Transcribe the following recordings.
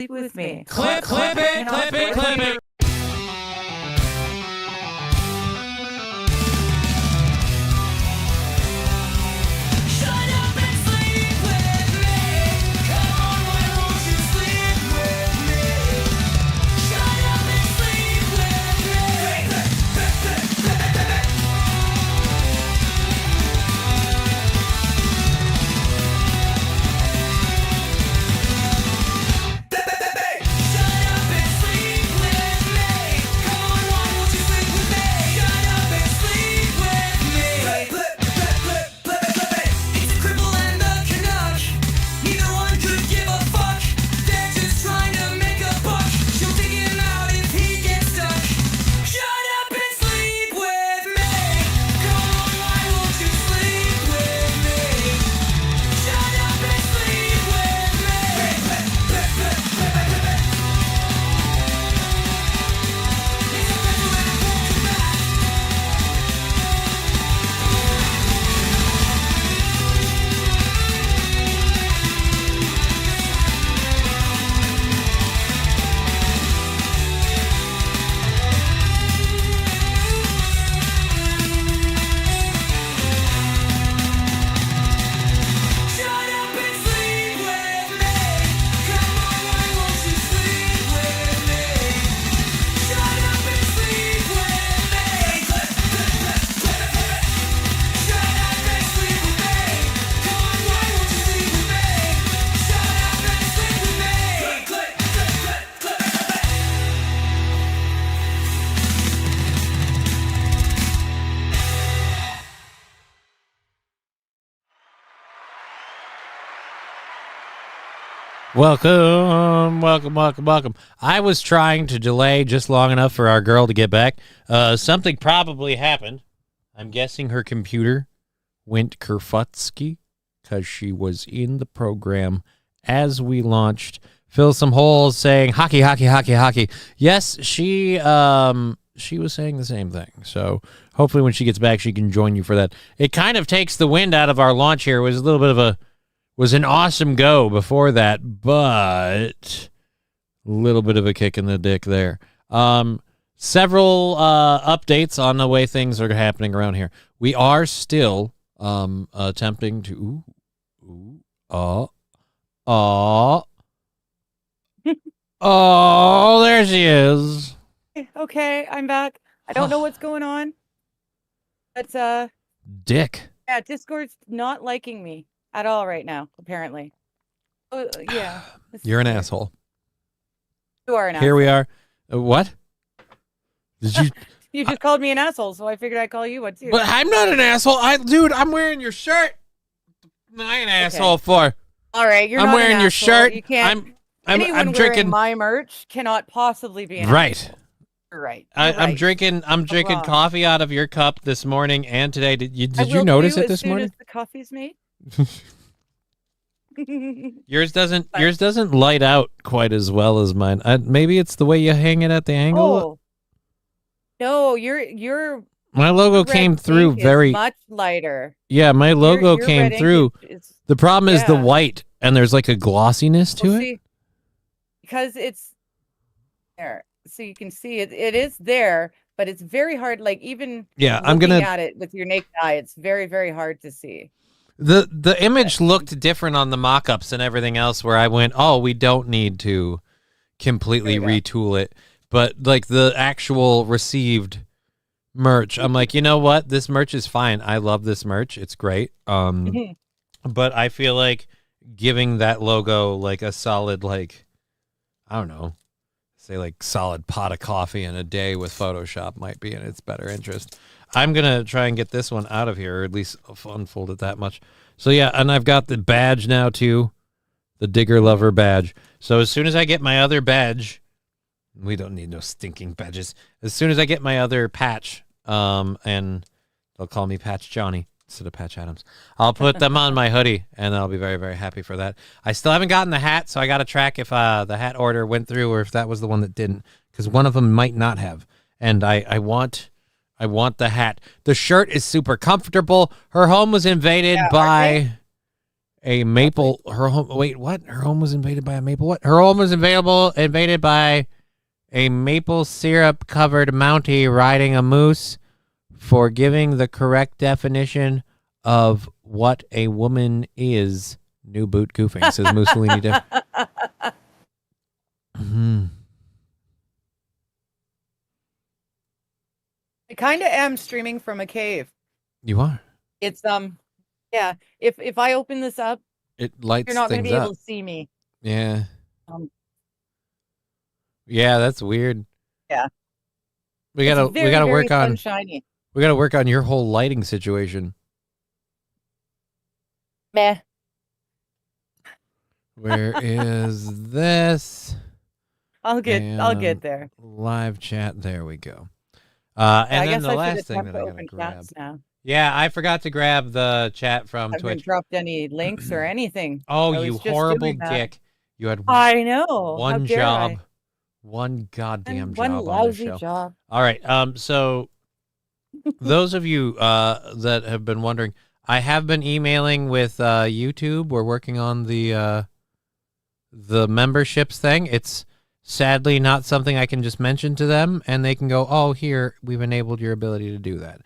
Sleep with me. Clip it. Welcome. I was trying to delay just long enough for our girl to get back. Something probably happened. I'm guessing her computer went kerfutsky because she was in the program as we launched. Fill some holes saying hockey. Yes, she was saying the same thing. So hopefully when she gets back, she can join you for that. It kind of takes the wind out of our launch here. It was a little bit of was an awesome go before that, but a little bit of a kick in the dick there. Several updates on the way things are happening around here. We are still attempting to oh, there she is. Okay, I'm back. I don't know what's going on. But Dick. Yeah, Discord's not liking me at all right now, apparently. Yeah. You're an asshole. You are an asshole. Here we are. What? Did you? You just called me an asshole, so I figured I'd call you one too. But I'm not an asshole. Dude, I'm wearing your shirt. What am I an asshole for? All right, I'm wearing your shirt. You can't. I'm wearing drinking my merch cannot possibly be an right. asshole. You're right. I'm drinking coffee out of your cup this morning and today. Did you notice it this morning? As the coffee's made. Yours doesn't light out quite as well as mine. Maybe it's the way you hang it at the angle. Oh. No, your my logo came through very much lighter. Yeah, my logo came through. The problem is the white, and there's like a glossiness to it. See, because it's there, so you can see it. It is there, but it's very hard. Like even I'm gonna at it with your naked eye. It's very, very hard to see. The image looked different on the mock-ups and everything else. Where I went, oh, we don't need to completely retool it. But like the actual received merch, I'm like, you know what? This merch is fine. I love this merch. It's great. But I feel like giving that logo like a solid, like, I don't know, say like solid pot of coffee in a day with Photoshop might be in its better interest. I'm going to try and get this one out of here, or at least unfold it that much. So yeah, and I've got the badge now too, the Digger Lover badge. So as soon as I get my other badge, we don't need no stinking badges. As soon as I get my other patch, and they'll call me Patch Johnny instead of Patch Adams, I'll put them on my hoodie, and I'll be very, very happy for that. I still haven't gotten the hat, so I got to track if the hat order went through or if that was the one that didn't, because one of them might not have. And I want the hat. The shirt is super comfortable. Her home was invaded by a maple. Her home. Wait, what? Her home was invaded by a maple. What? Her home was invaded by a maple syrup covered Mountie riding a moose for giving the correct definition of what a woman is. New boot goofing, says Mussolini Diff. Mm-hmm. I kind of am streaming from a cave. You are. It's yeah. If I open this up, It lights you're not going to things be up. able to see me. Yeah. Yeah, that's weird. Yeah. We gotta work on sunshiny. we gotta work on your whole lighting situation. Meh. Where is this? I'll get there. Live chat. There we go. I And then guess the I should last thing attempt that to I gotta open grab. chats now. Yeah, I forgot to grab the chat from I haven't Twitch. dropped any links or anything. Oh, I you was just horrible doing that. dick! You had I know. How one dare job, I? one goddamn One job on this lousy show. job. All right. So those of you that have been wondering, I have been emailing with YouTube. We're working on the memberships thing. It's sadly not something I can just mention to them, and they can go, "Oh, here, we've enabled your ability to do that."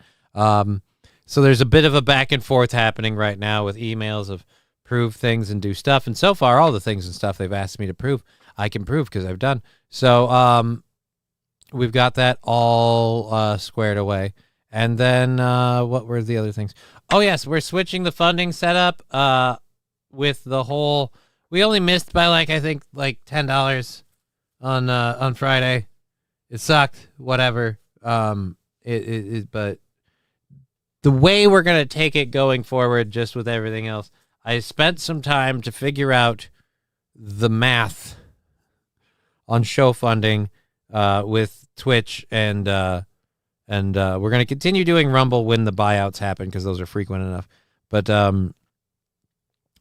So there's a bit of a back and forth happening right now with emails of prove things and do stuff. And so far, all the things and stuff they've asked me to prove, I can prove because I've done. So we've got that all squared away. And then what were the other things? Oh, yes, we're switching the funding setup with the whole. We only missed by I think $10 on Friday. It sucked. Whatever. But the way we're gonna take it going forward, just with everything else, I spent some time to figure out the math on show funding with Twitch, and we're gonna continue doing Rumble when the buyouts happen because those are frequent enough. But we're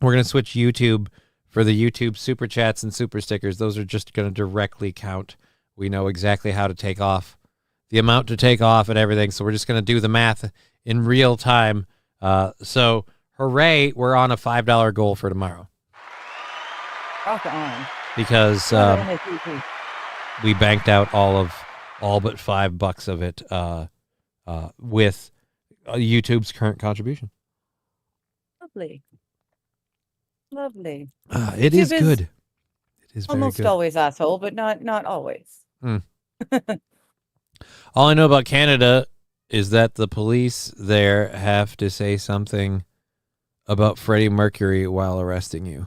gonna switch YouTube for the YouTube super chats and super stickers. Those are just gonna directly count. We know exactly how to take off the amount to take off and everything. So we're just gonna do the math in real time. So hooray, we're on a $5 goal for tomorrow. Rock on. Because we banked out all but $5 of it with YouTube's current contribution. Lovely. It is good. It is very almost good. Always asshole, but not always. All I know about Canada is that the police there have to say something about Freddie Mercury while arresting you.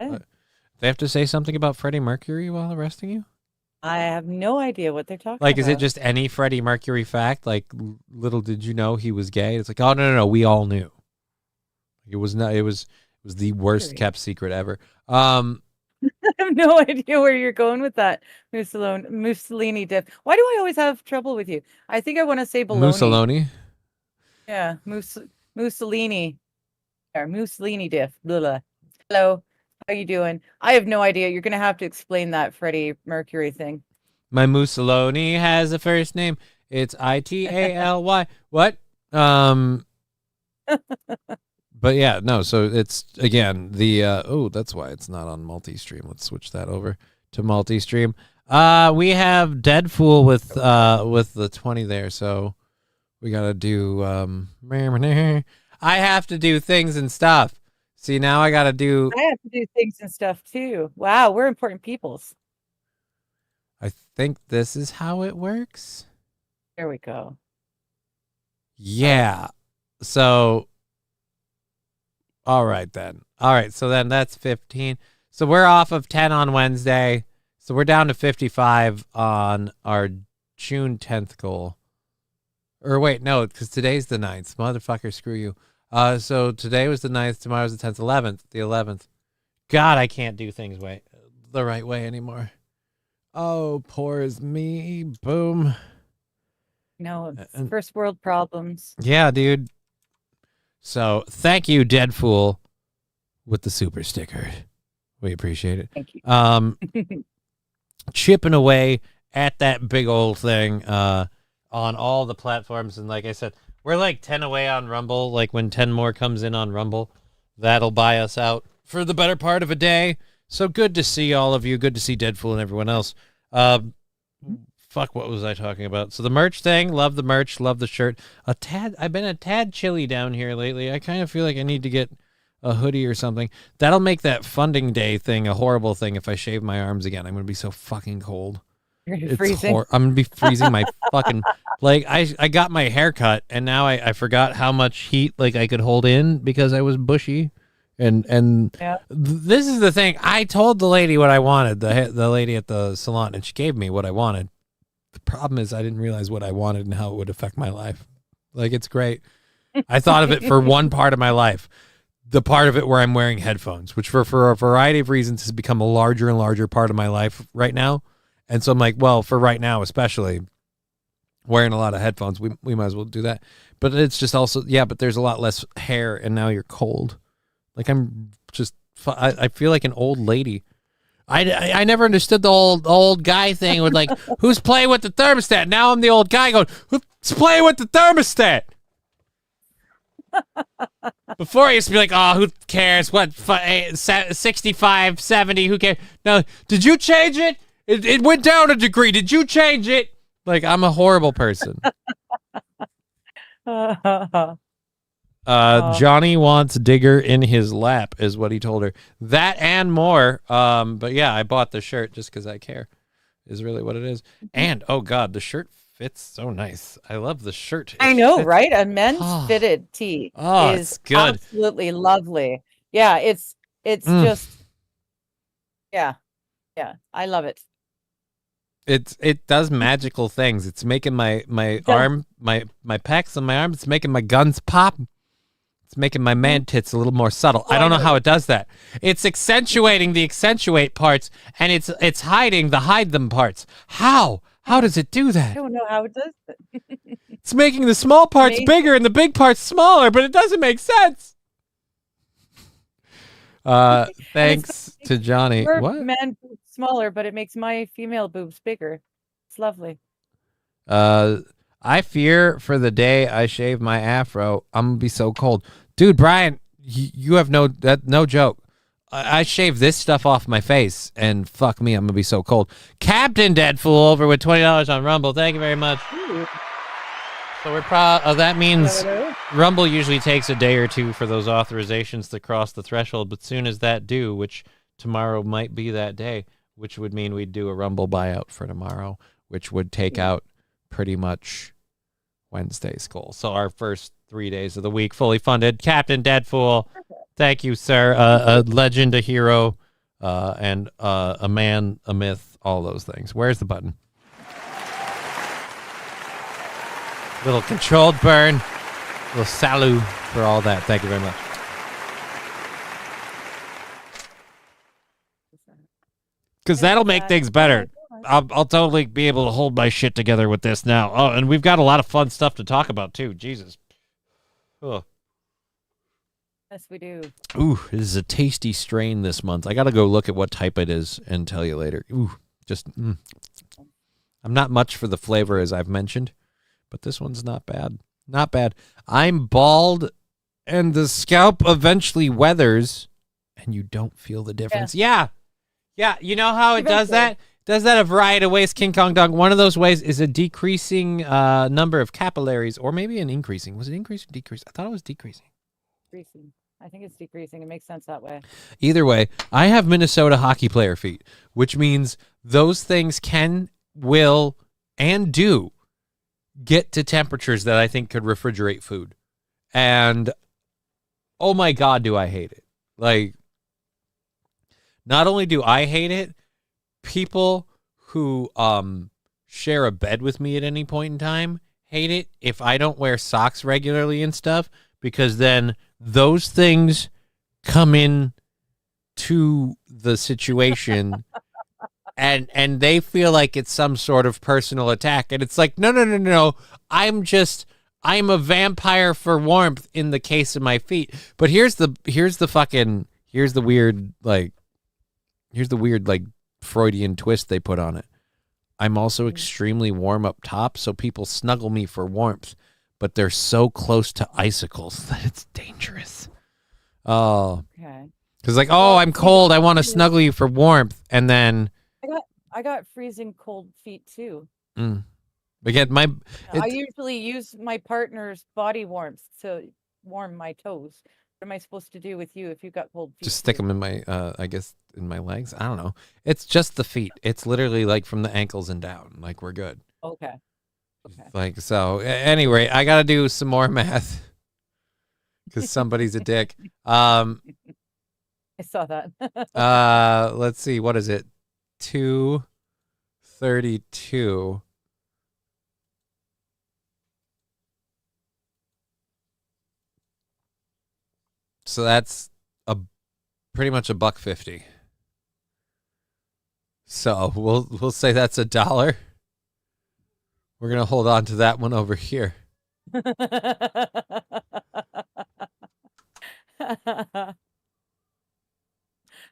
Oh. They have to say something about Freddie Mercury while arresting you? I have no idea what they're talking about. Is it just any Freddie Mercury fact? Little did you know he was gay? It's oh, no, we all knew. It was not. It was the worst kept secret ever. I have no idea where you're going with that, Mussolini Diff. Why do I always have trouble with you? I think I want to say baloney. Mussolini? Yeah, Mussolini. Or Mussolini Diff. Blah, blah. Hello, how you doing? I have no idea. You're going to have to explain that Freddie Mercury thing. My Mussolini has a first name. It's Italy. What? But yeah, no, so it's, again, the, that's why it's not on multi-stream. Let's switch that over to multi-stream. We have Deadfool with the 20 there, so we got to do, I have to do things and stuff. See, now I have to do things and stuff, too. Wow, we're important peoples. I think this is how it works. There we go. Yeah, so... All right, then. All right, so then that's 15. So we're off of 10 on Wednesday. So we're down to 55 on our June 10th goal. Or wait, no, because today's the 9th. Motherfucker, screw you. So today was the 9th, tomorrow's the 10th, 11th. The 11th. God, I can't do things the right way anymore. Oh, poor is me. Boom. No, it's first world problems. Yeah, dude. So thank you, Deadfool, with the super sticker. We appreciate it. Thank you. Chipping away at that big old thing on all the platforms. And like I said, we're 10 away on Rumble. When 10 more comes in on Rumble, that'll buy us out for the better part of a day. So good to see all of you. Good to see Deadpool and everyone else. Fuck, what was I talking about? So the merch thing, love the merch, love the shirt. I've been a tad chilly down here lately. I kind of feel like I need to get a hoodie or something. That'll make that funding day thing a horrible thing if I shave my arms again. I'm going to be so fucking cold. You're gonna be freezing. I'm going to be freezing my fucking... Like, I got my hair cut, and now I forgot how much heat, like, I could hold in because I was bushy. And this is the thing. I told the lady what I wanted, the lady at the salon, and she gave me what I wanted. The problem is I didn't realize what I wanted and how it would affect my life. Like, it's great. I thought of it for one part of my life. The part of it where I'm wearing headphones, which for a variety of reasons has become a larger and larger part of my life right now. And so I'm like, well, for right now, especially wearing a lot of headphones, we might as well do that. But it's just also, but there's a lot less hair and now you're cold. Like I'm just, I feel like an old lady. I never understood the old guy thing with like, who's playing with the thermostat? Now I'm the old guy going, who's playing with the thermostat? Before I used to be like, oh, who cares? What, 65, 70, who cares? No, did you change it? It went down a degree. Did you change it? Like, I'm a horrible person. Johnny wants Digger in his lap is what he told her. That and more. But yeah, I bought the shirt just because I care is really what it is. And, oh God, the shirt fits so nice. I love the shirt. I know, right? A men's fitted tee is it's good. Absolutely lovely. Yeah, it's just, yeah, I love it. It does magical things. It's making my arm, my pecs and my arm. It's making my guns pop. It's making my man tits a little more subtle. I don't know how it does that. It's accentuating the accentuate parts, and it's hiding the hide them parts. How? How does it do that? I don't know how it does it. It's making the small parts bigger and the big parts smaller, but it doesn't make sense. Thanks to Johnny. What? Man boobs smaller, but it makes my female boobs bigger. It's lovely. I fear for the day I shave my afro. I'm gonna be so cold, dude. Brian, you have no joke. I shave this stuff off my face, and fuck me, I'm gonna be so cold. Captain Deadpool over with $20 on Rumble. Thank you very much. Ooh. So we're that means Rumble usually takes a day or two for those authorizations to cross the threshold, but soon as that do, which tomorrow might be that day, which would mean we'd do a Rumble buyout for tomorrow, which would take out pretty much Wednesday's goal. So our first 3 days of the week fully funded. Captain Deadpool, thank you, sir. A legend, a hero, and a man, a myth, all those things. Where's the button? Little controlled burn. Little salut for all that. Thank you very much. Because that'll make things better. I'll totally be able to hold my shit together with this now. Oh, and we've got a lot of fun stuff to talk about, too. Jesus. Oh. Yes, we do. Ooh, this is a tasty strain this month. I got to go look at what type it is and tell you later. Ooh, just... I'm not much for the flavor, as I've mentioned. But this one's not bad. Not bad. I'm bald, and the scalp eventually weathers, and you don't feel the difference. Yeah. You know how it does that? Does that a variety of ways, King Kong Dog. One of those ways is a decreasing number of capillaries, or maybe an increasing. Was it increasing or decreasing? I thought it was decreasing. Decreasing. I think it's decreasing. It makes sense that way. Either way, I have Minnesota hockey player feet, which means those things can, will, and do get to temperatures that I think could refrigerate food. And oh my God, do I hate it. Like, not only do I hate it, people who share a bed with me at any point in time hate it if I don't wear socks regularly and stuff, because then those things come in to the situation and they feel like it's some sort of personal attack. And it's like, no. I'm a vampire for warmth in the case of my feet. But here's the weird Freudian twist they put on it. I'm also extremely warm up top, so people snuggle me for warmth, but they're so close to icicles that it's dangerous. Oh, Okay. because like, Well, I'm see, cold. I want to the thing is, snuggle you for warmth, and then I got freezing cold feet too. mm, again, my I it usually use my partner's body warmth to warm my toes. What am I supposed to do with you if you got cold feet just stick too? them in my I guess in my legs. I don't know. It's just the feet. It's literally like from the ankles and down. Like we're good. Okay. Okay. Like so. Anyway, I gotta do some more math because somebody's a dick. I saw that. Let's see. What is it? 232. So that's a pretty much $1.50. So we'll say that's $1. We're gonna hold on to that one over here.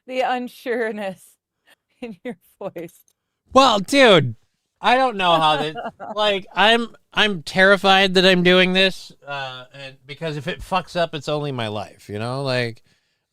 The unsureness in your voice. Well, dude, I don't know how that. Like, I'm terrified that I'm doing this, and because if it fucks up, it's only my life. You know, like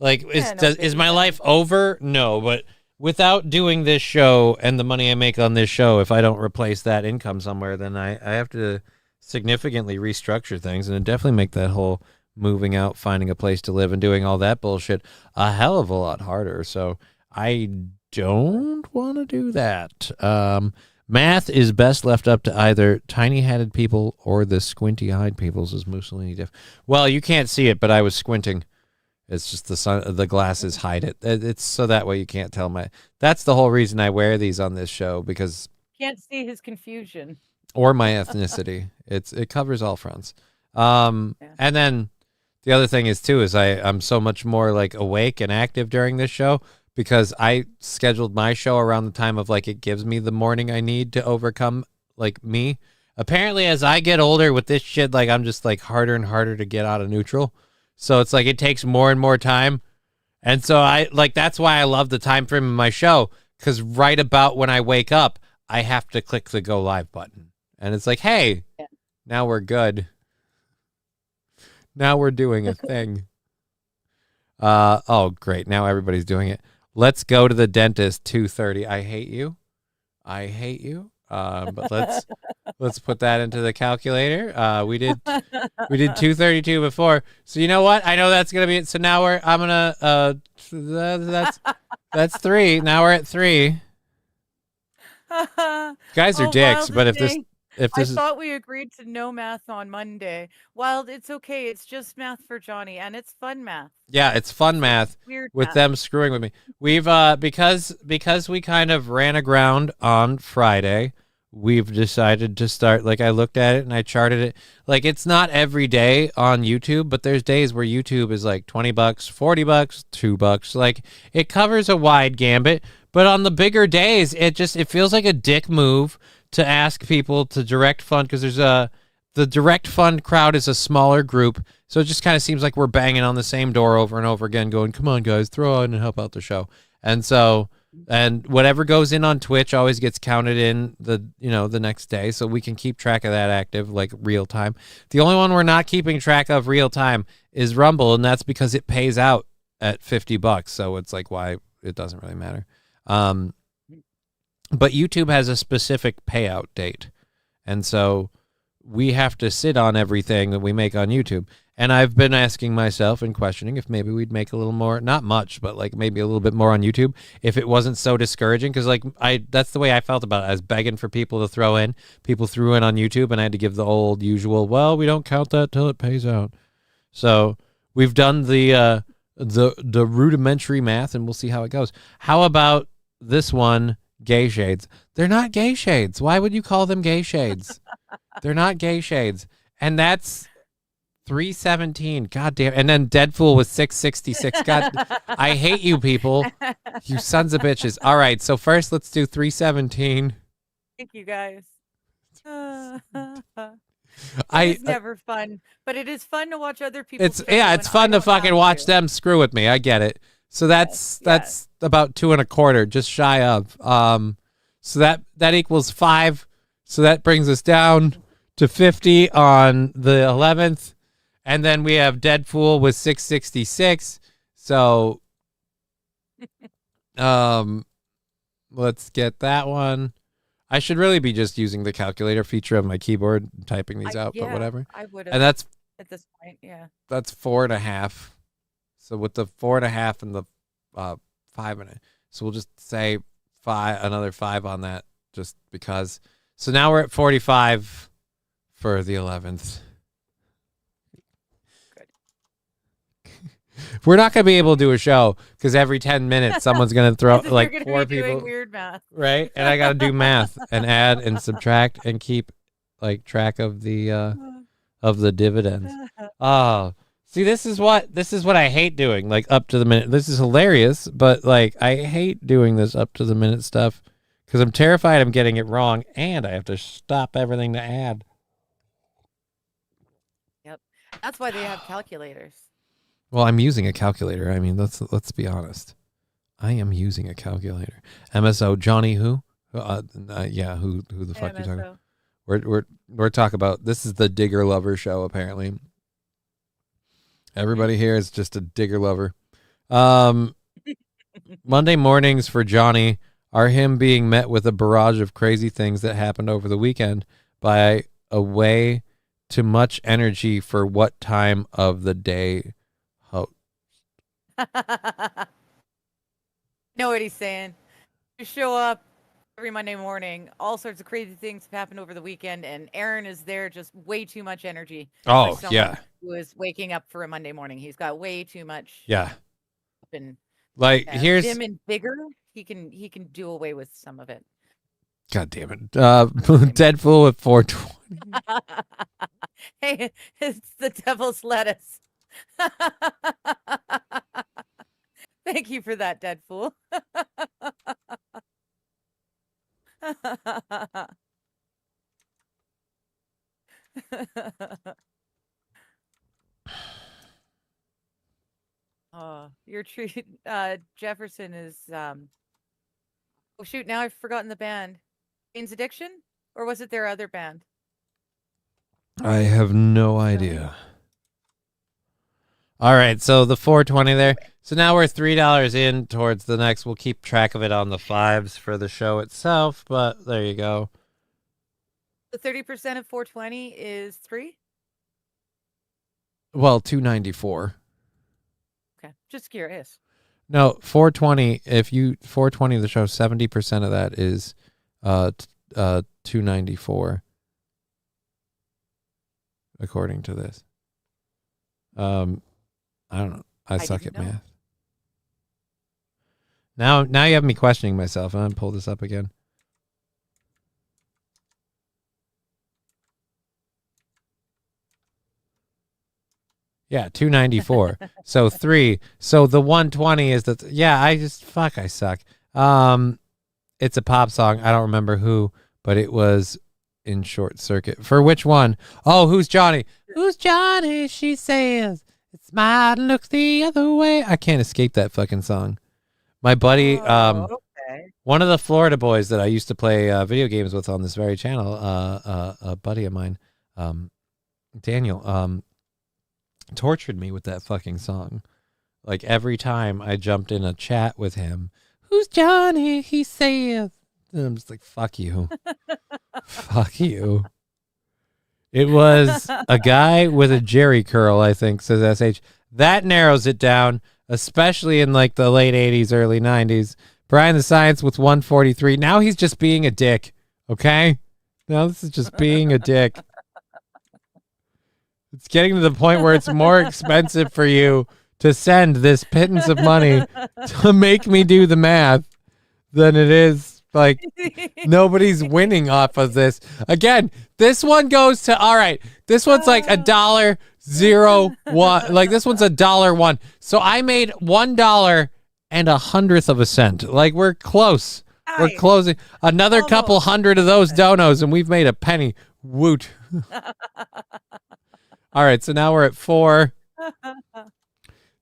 Yeah, no is my biggie, life over? No, but without doing this show and the money I make on this show, if I don't replace that income somewhere, then I have to significantly restructure things, and it definitely make that whole moving out, finding a place to live, and doing all that bullshit a hell of a lot harder. So I don't want to do that. Math is best left up to either tiny-headed people or the squinty-eyed people, says Mussolini Diff. Well, you can't see it, but I was squinting. It's just the glasses hide it. It's so that way you can't tell my. That's the whole reason I wear these on this show, because Can't see his confusion. or my ethnicity. It covers all fronts. Yeah. And then the other thing is too is I'm so much more like awake and active during this show because I scheduled my show around the time of like it gives me the morning I need to overcome like me. Apparently, as I get older with this shit, like I'm just like harder and harder to get out of neutral. So it's like it takes more and more time. And so I like that's why I love the time frame of my show, because right about when I wake up, I have to click the go live button. And it's like, hey, Yeah. now we're good. Now we're doing a thing. Oh great. Now everybody's doing it. Let's go to the dentist 2:30. I hate you. I hate you. But let's put that into the calculator. We did 232 before. So you know what? I know that's gonna be it. So now I'm gonna that's 3. Now we're at 3. Guys are Oh, dicks, Wild but is if saying, this I is thought we agreed to no math on Monday. Wild, it's okay. It's just math for Johnny, and it's fun math. yeah, it's fun math Weird with math. them screwing with me. We've because we kind of ran aground on Friday, we've decided to start like I looked at it and I charted it. Like it's not every day on YouTube, but there's days where YouTube is like $20, $40, $2. Like it covers a wide gambit, but on the bigger days, it feels like a dick move to ask people to direct fund because the direct fund crowd is a smaller group, so it just kind of seems like we're banging on the same door over and over again, going, "Come on, guys, throw in and help out the show." And so, and whatever goes in on Twitch always gets counted in the next day, so we can keep track of that active like real time. The only one we're not keeping track of real time is Rumble, and that's because it pays out at $50, so it's like why it doesn't really matter. But YouTube has a specific payout date, and so we have to sit on everything that we make on YouTube. And I've been asking myself and questioning if maybe we'd make a little more, not much, but like maybe a little bit more on YouTube if it wasn't so discouraging. Because like that's the way I felt about it. I was begging for people to throw in. People threw in on YouTube, and I had to give the old usual, well, we don't count that till it pays out. So we've done the rudimentary math, and we'll see how it goes. How about this one? Gay shades. They're not gay shades. Why would you call them gay shades? They're not gay shades. And that's 317. God damn. And then Deadpool was 666. God, I hate you people. You sons of bitches. All right. So first let's do 317. Thank you, guys. It's never fun, but it is fun to watch other people. it's fun to fucking watch them screw with me. I get it. So that's about 2.25, just shy of. So that equals 5. So that brings us down to 50 on the 11th, and then we have Deadpool with 666. So, let's get that one. I should really be just using the calculator feature of my keyboard, typing these out, but whatever. I would And have at this point. Yeah. that's 4.5. So with the 4.5 and the 5 in it, so we'll just say another 5 on that, just because. So now we're at 45 for the 11th. We're not going to be able to do a show because every 10 minutes someone's going to throw like you're 4 be people. Doing weird math. Right? And I got to do math and add and subtract and keep like track of the dividends. Oh, see, this is what I hate doing, like up to the minute. This is hilarious, but like I hate doing this up to the minute stuff because I'm terrified I'm getting it wrong and I have to stop everything to add. Yep. That's why they have calculators. Well, I'm using a calculator. I mean, let's be honest. I am using a calculator. MSO Johnny who? Yeah, who the fuck you talking about? We're talking about, this is the digger lover show apparently. Everybody here is just a digger lover. Monday mornings for Johnny are him being met with a barrage of crazy things that happened over the weekend by a way to much energy for what time of the day. Know what he's saying. You show up every Monday morning, all sorts of crazy things have happened over the weekend, and Aaron is there, just way too much energy. Oh, yeah. Who is waking up for a Monday morning. He's got way too much. Yeah. And like here's him and bigger. He can do away with some of it. God damn it. Deadpool at 420. Hey, it's the devil's lettuce. Thank you for that, Deadpool. Oh, your treat. Jefferson is oh shoot, now I've forgotten the band. Jane's Addiction? Or was it their other band? I have no idea. All right, so the 420 there. So now we're $3 in towards the next. We'll keep track of it on the 5s for the show itself, but there you go. The 30% of 420 is 3? Well, 294. Okay, just curious. No, 420. If you 420 the show, 70% of that is 294, according to this. I don't know. I suck at math. Now you have me questioning myself. I'm gonna pull this up again. Yeah, 294. So 3. So the 120 is the I suck. It's a pop song. I don't remember who, but it was in Short Circuit. For which one? Oh, Who's Johnny? Who's Johnny? She says. It's my look the other way. I can't escape that fucking song. My buddy, one of the Florida boys that I used to play video games with on this very channel, a buddy of mine, Daniel, tortured me with that fucking song. Like every time I jumped in a chat with him, who's Johnny? He says. And I'm just like, fuck you. Fuck you. It was a guy with a jerry curl, I think, says SH. That narrows it down, especially in like the late 80s, early 90s. Brian the Science with 143. Now he's just being a dick, okay? Now this is just being a dick. It's getting to the point where it's more expensive for you to send this pittance of money to make me do the math than it is. Like, nobody's winning off of this. Again, this one goes to, all right, this one's like $1.01. Like, this one's $1.01. So I made $1.00 of a cent. Like, we're close. We're closing. Another couple hundred of those donos, and we've made a penny. Woot. All right, so now we're at 4.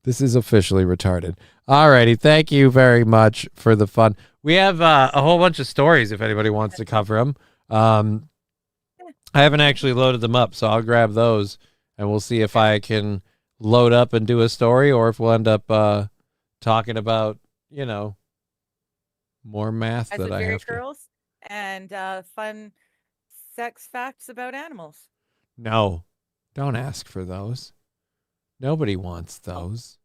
This is officially retarded. All righty, thank you very much for the fun. We have a whole bunch of stories if anybody wants to cover them. I haven't actually loaded them up, so I'll grab those, and we'll see if I can load up and do a story, or if we'll end up talking about, more math As that with I Jerry have to. curls and fun sex facts about animals. No, don't ask for those. Nobody wants Oh, those.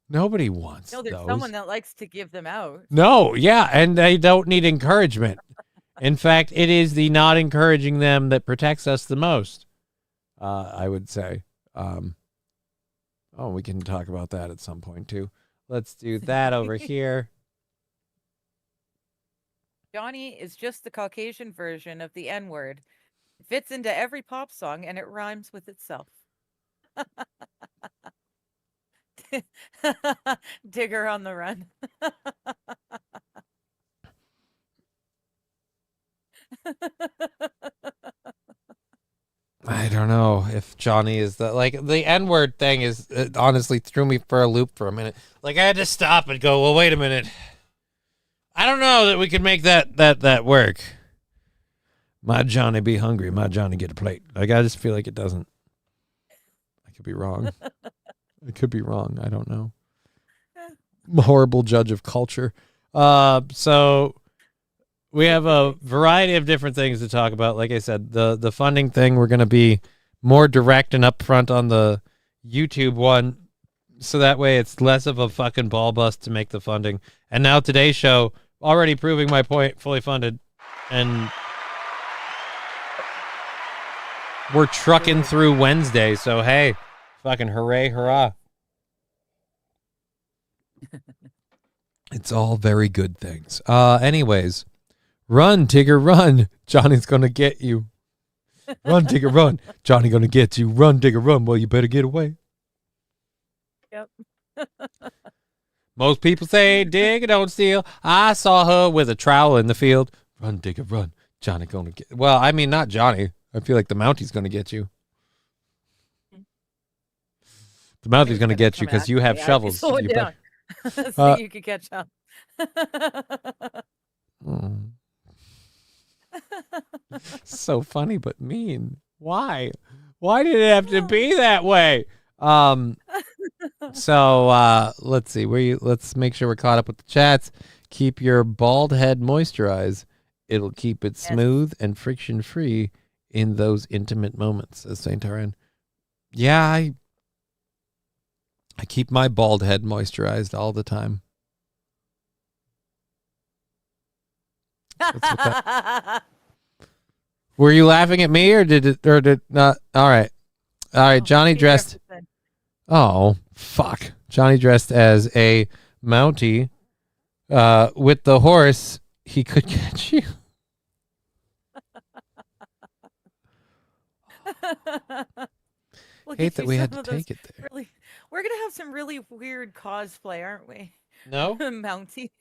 Nobody wants no, there's someone those. that likes to give them out. No, yeah, and they don't need encouragement. In fact, it is the not encouraging them that protects us the most. I would say. We can talk about that at some point too. Let's do that over here. Johnny is just the Caucasian version of the N word. It fits into every pop song and it rhymes with itself. Digger on the run. I don't know if Johnny is the N-word thing is it honestly threw me for a loop for a minute. Like I had to stop and go, well, wait a minute. I don't know that we could make that work. My Johnny be hungry. My Johnny get a plate. Like I just feel like it doesn't. I could be wrong. I could be wrong. I don't know. I'm a horrible judge of culture. So we have a variety of different things to talk about. Like I said, the funding thing, we're going to be more direct and upfront on the YouTube one. So that way it's less of a fucking ball bust to make the funding. And now today's show, already proving my point, fully funded. And we're trucking through Wednesday. So, hey, fucking hooray, hurrah. It's all very good things. Anyways. Run, Tigger, run. Johnny's going to get you. Run, Tigger, run. Johnny going to get you. Run, Tigger, run. Well, you better get away. Yep. Most people say, dig, don't steal. I saw her with a trowel in the field. Run, Digger, run. Johnny going to get... Well, I mean, not Johnny. I feel like the Mountie's going to get you. The Mountie's going to get you because you have shovels. Slow it down. So you could catch up. So funny but mean. Why? Why did it have to be that way? So let's see. Let's make sure we're caught up with the chats. Keep your bald head moisturized. It'll keep it smooth and friction free in those intimate moments, as Saint Taran. Yeah, I keep my bald head moisturized all the time. Were you laughing at me or did not? All right. Johnny dressed. Oh, fuck. Johnny dressed as a Mountie with the horse. He could catch you. Hate that we had to take it there. We're going to have some really weird cosplay, aren't we? No? Mountie.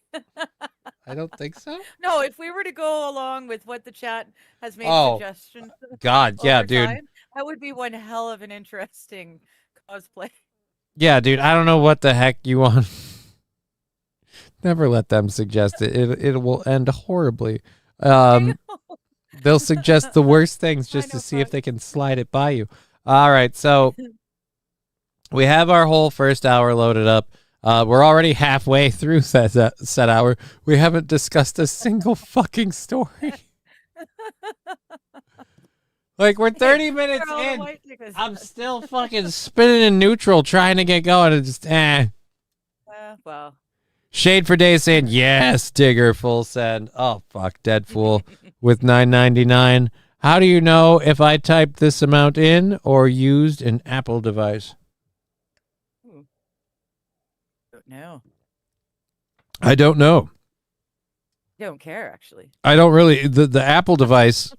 I don't think so. No, if we were to go along with what the chat has made suggestions. God, yeah, dude. That would be one hell of an interesting cosplay. Yeah, dude. I don't know what the heck you want. Never let them suggest it. It will end horribly. They'll suggest the worst things just to see if they can slide it by you. All right, so we have our whole first hour loaded up. We're already halfway through set hour. We haven't discussed a single fucking story. Like, we're 30 minutes in. I'm still fucking spinning in neutral trying to get going and just, well. Shade for Days saying, yes, Digger, full send. Oh, fuck, dead fool with $9.99. How do you know if I typed this amount in or used an Apple device? Don't know. I don't know. Don't care, actually. I don't really. The Apple device,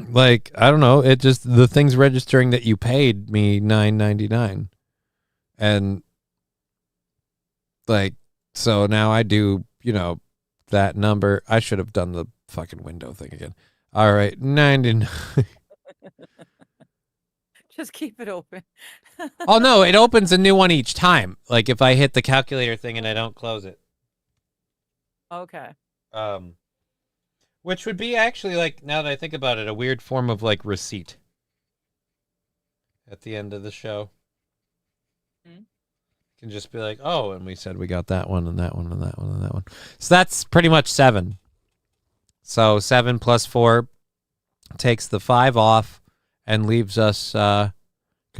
like, I don't know. It just, the thing's registering that you paid me $9.99. And, like, so now I do, that number. I should have done the fucking window thing again. All right, 99. Just keep it open. Oh, no, it opens a new one each time. Like, if I hit the calculator thing and I don't close it. Okay. Which would be actually, like, now that I think about it, a weird form of, like, receipt at the end of the show. can just be like, oh, and we said we got that one and that one and that one and that one. So that's pretty much 7. So 7 plus 4 takes the 5 off and leaves us, because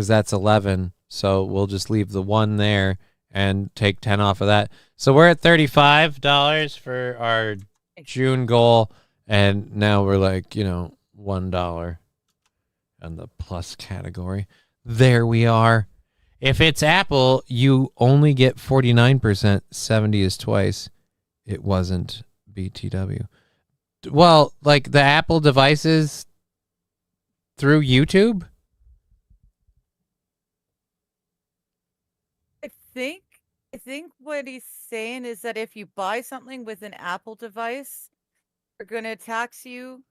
that's 11. So we'll just leave the 1 there and take 10 off of that. So we're at $35 for our June goal. And now we're like, $1 in the plus category. There we are. If it's Apple, you only get 49%. 70 is twice. It wasn't BTW. Well, like the Apple devices through YouTube? I think what he's saying is that if you buy something with an Apple device, they're going to tax you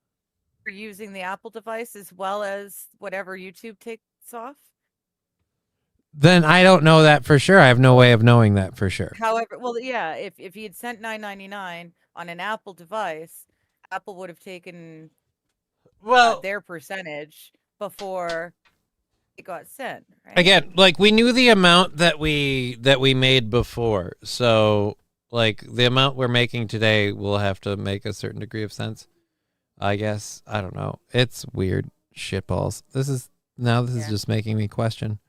for using the Apple device as well as whatever YouTube takes off. Then I don't know that for sure. I have no way of knowing that for sure. However, well, yeah, if he had sent $9.99 on an Apple device, Apple would have taken their percentage before it got sent. Right? Again, like we knew the amount that we made before, so like the amount we're making today will have to make a certain degree of sense. I guess I don't know. It's weird shitballs. This is just making me question.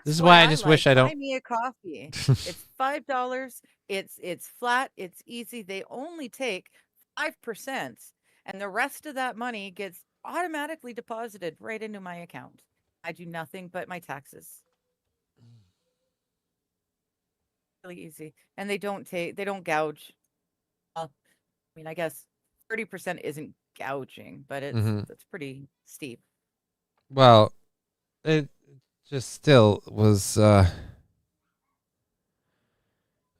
This is why I just wish I don't. Buy me a coffee. It's $5. It's flat. It's easy. They only take 5%, and the rest of that money gets automatically deposited right into my account. I do nothing but my taxes. Really easy, and they don't gouge. I mean, I guess 30% isn't gouging, but it's pretty steep. Well, it just still was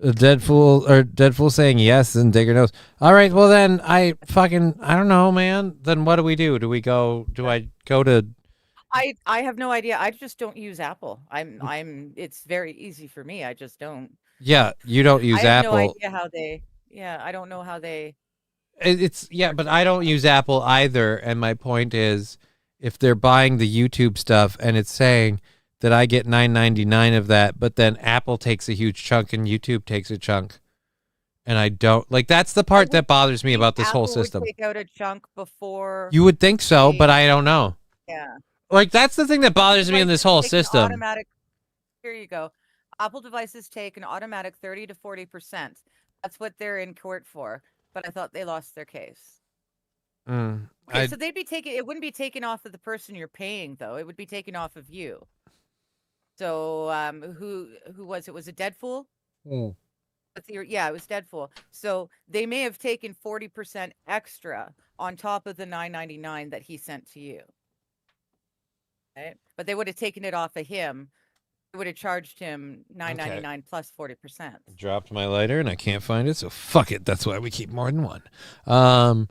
Deadpool saying yes and Digger knows. All right, well then I don't know, man. Then what do we do? Do I go to I have no idea. I just don't use Apple. It's very easy for me. I just don't. Yeah, you don't use Apple. I have no idea how they. Yeah, I don't know how they. But I don't use Apple either. And my point is, if they're buying the YouTube stuff and it's saying that I get $9.99 of that, but then Apple takes a huge chunk and YouTube takes a chunk, and I don't like. That's the part that bothers me about this whole system. Would take out a chunk before. You would think so, but I don't know. Yeah. Like that's the thing that bothers me in this whole system. Automatic. Here you go. Apple devices take an automatic 30 to 40%. That's what they're in court for. But I thought they lost their case. Okay, so they'd be taking. It wouldn't be taken off of the person you're paying, though. It would be taken off of you. So, who was it? Was it Deadpool? Yeah, it was Deadpool. So they may have taken 40% extra on top of the $9.99 that he sent to you. Right? But they would have taken it off of him. They would have charged him $9.99 plus 40%. Dropped my lighter and I can't find it, so fuck it. That's why we keep more than one. There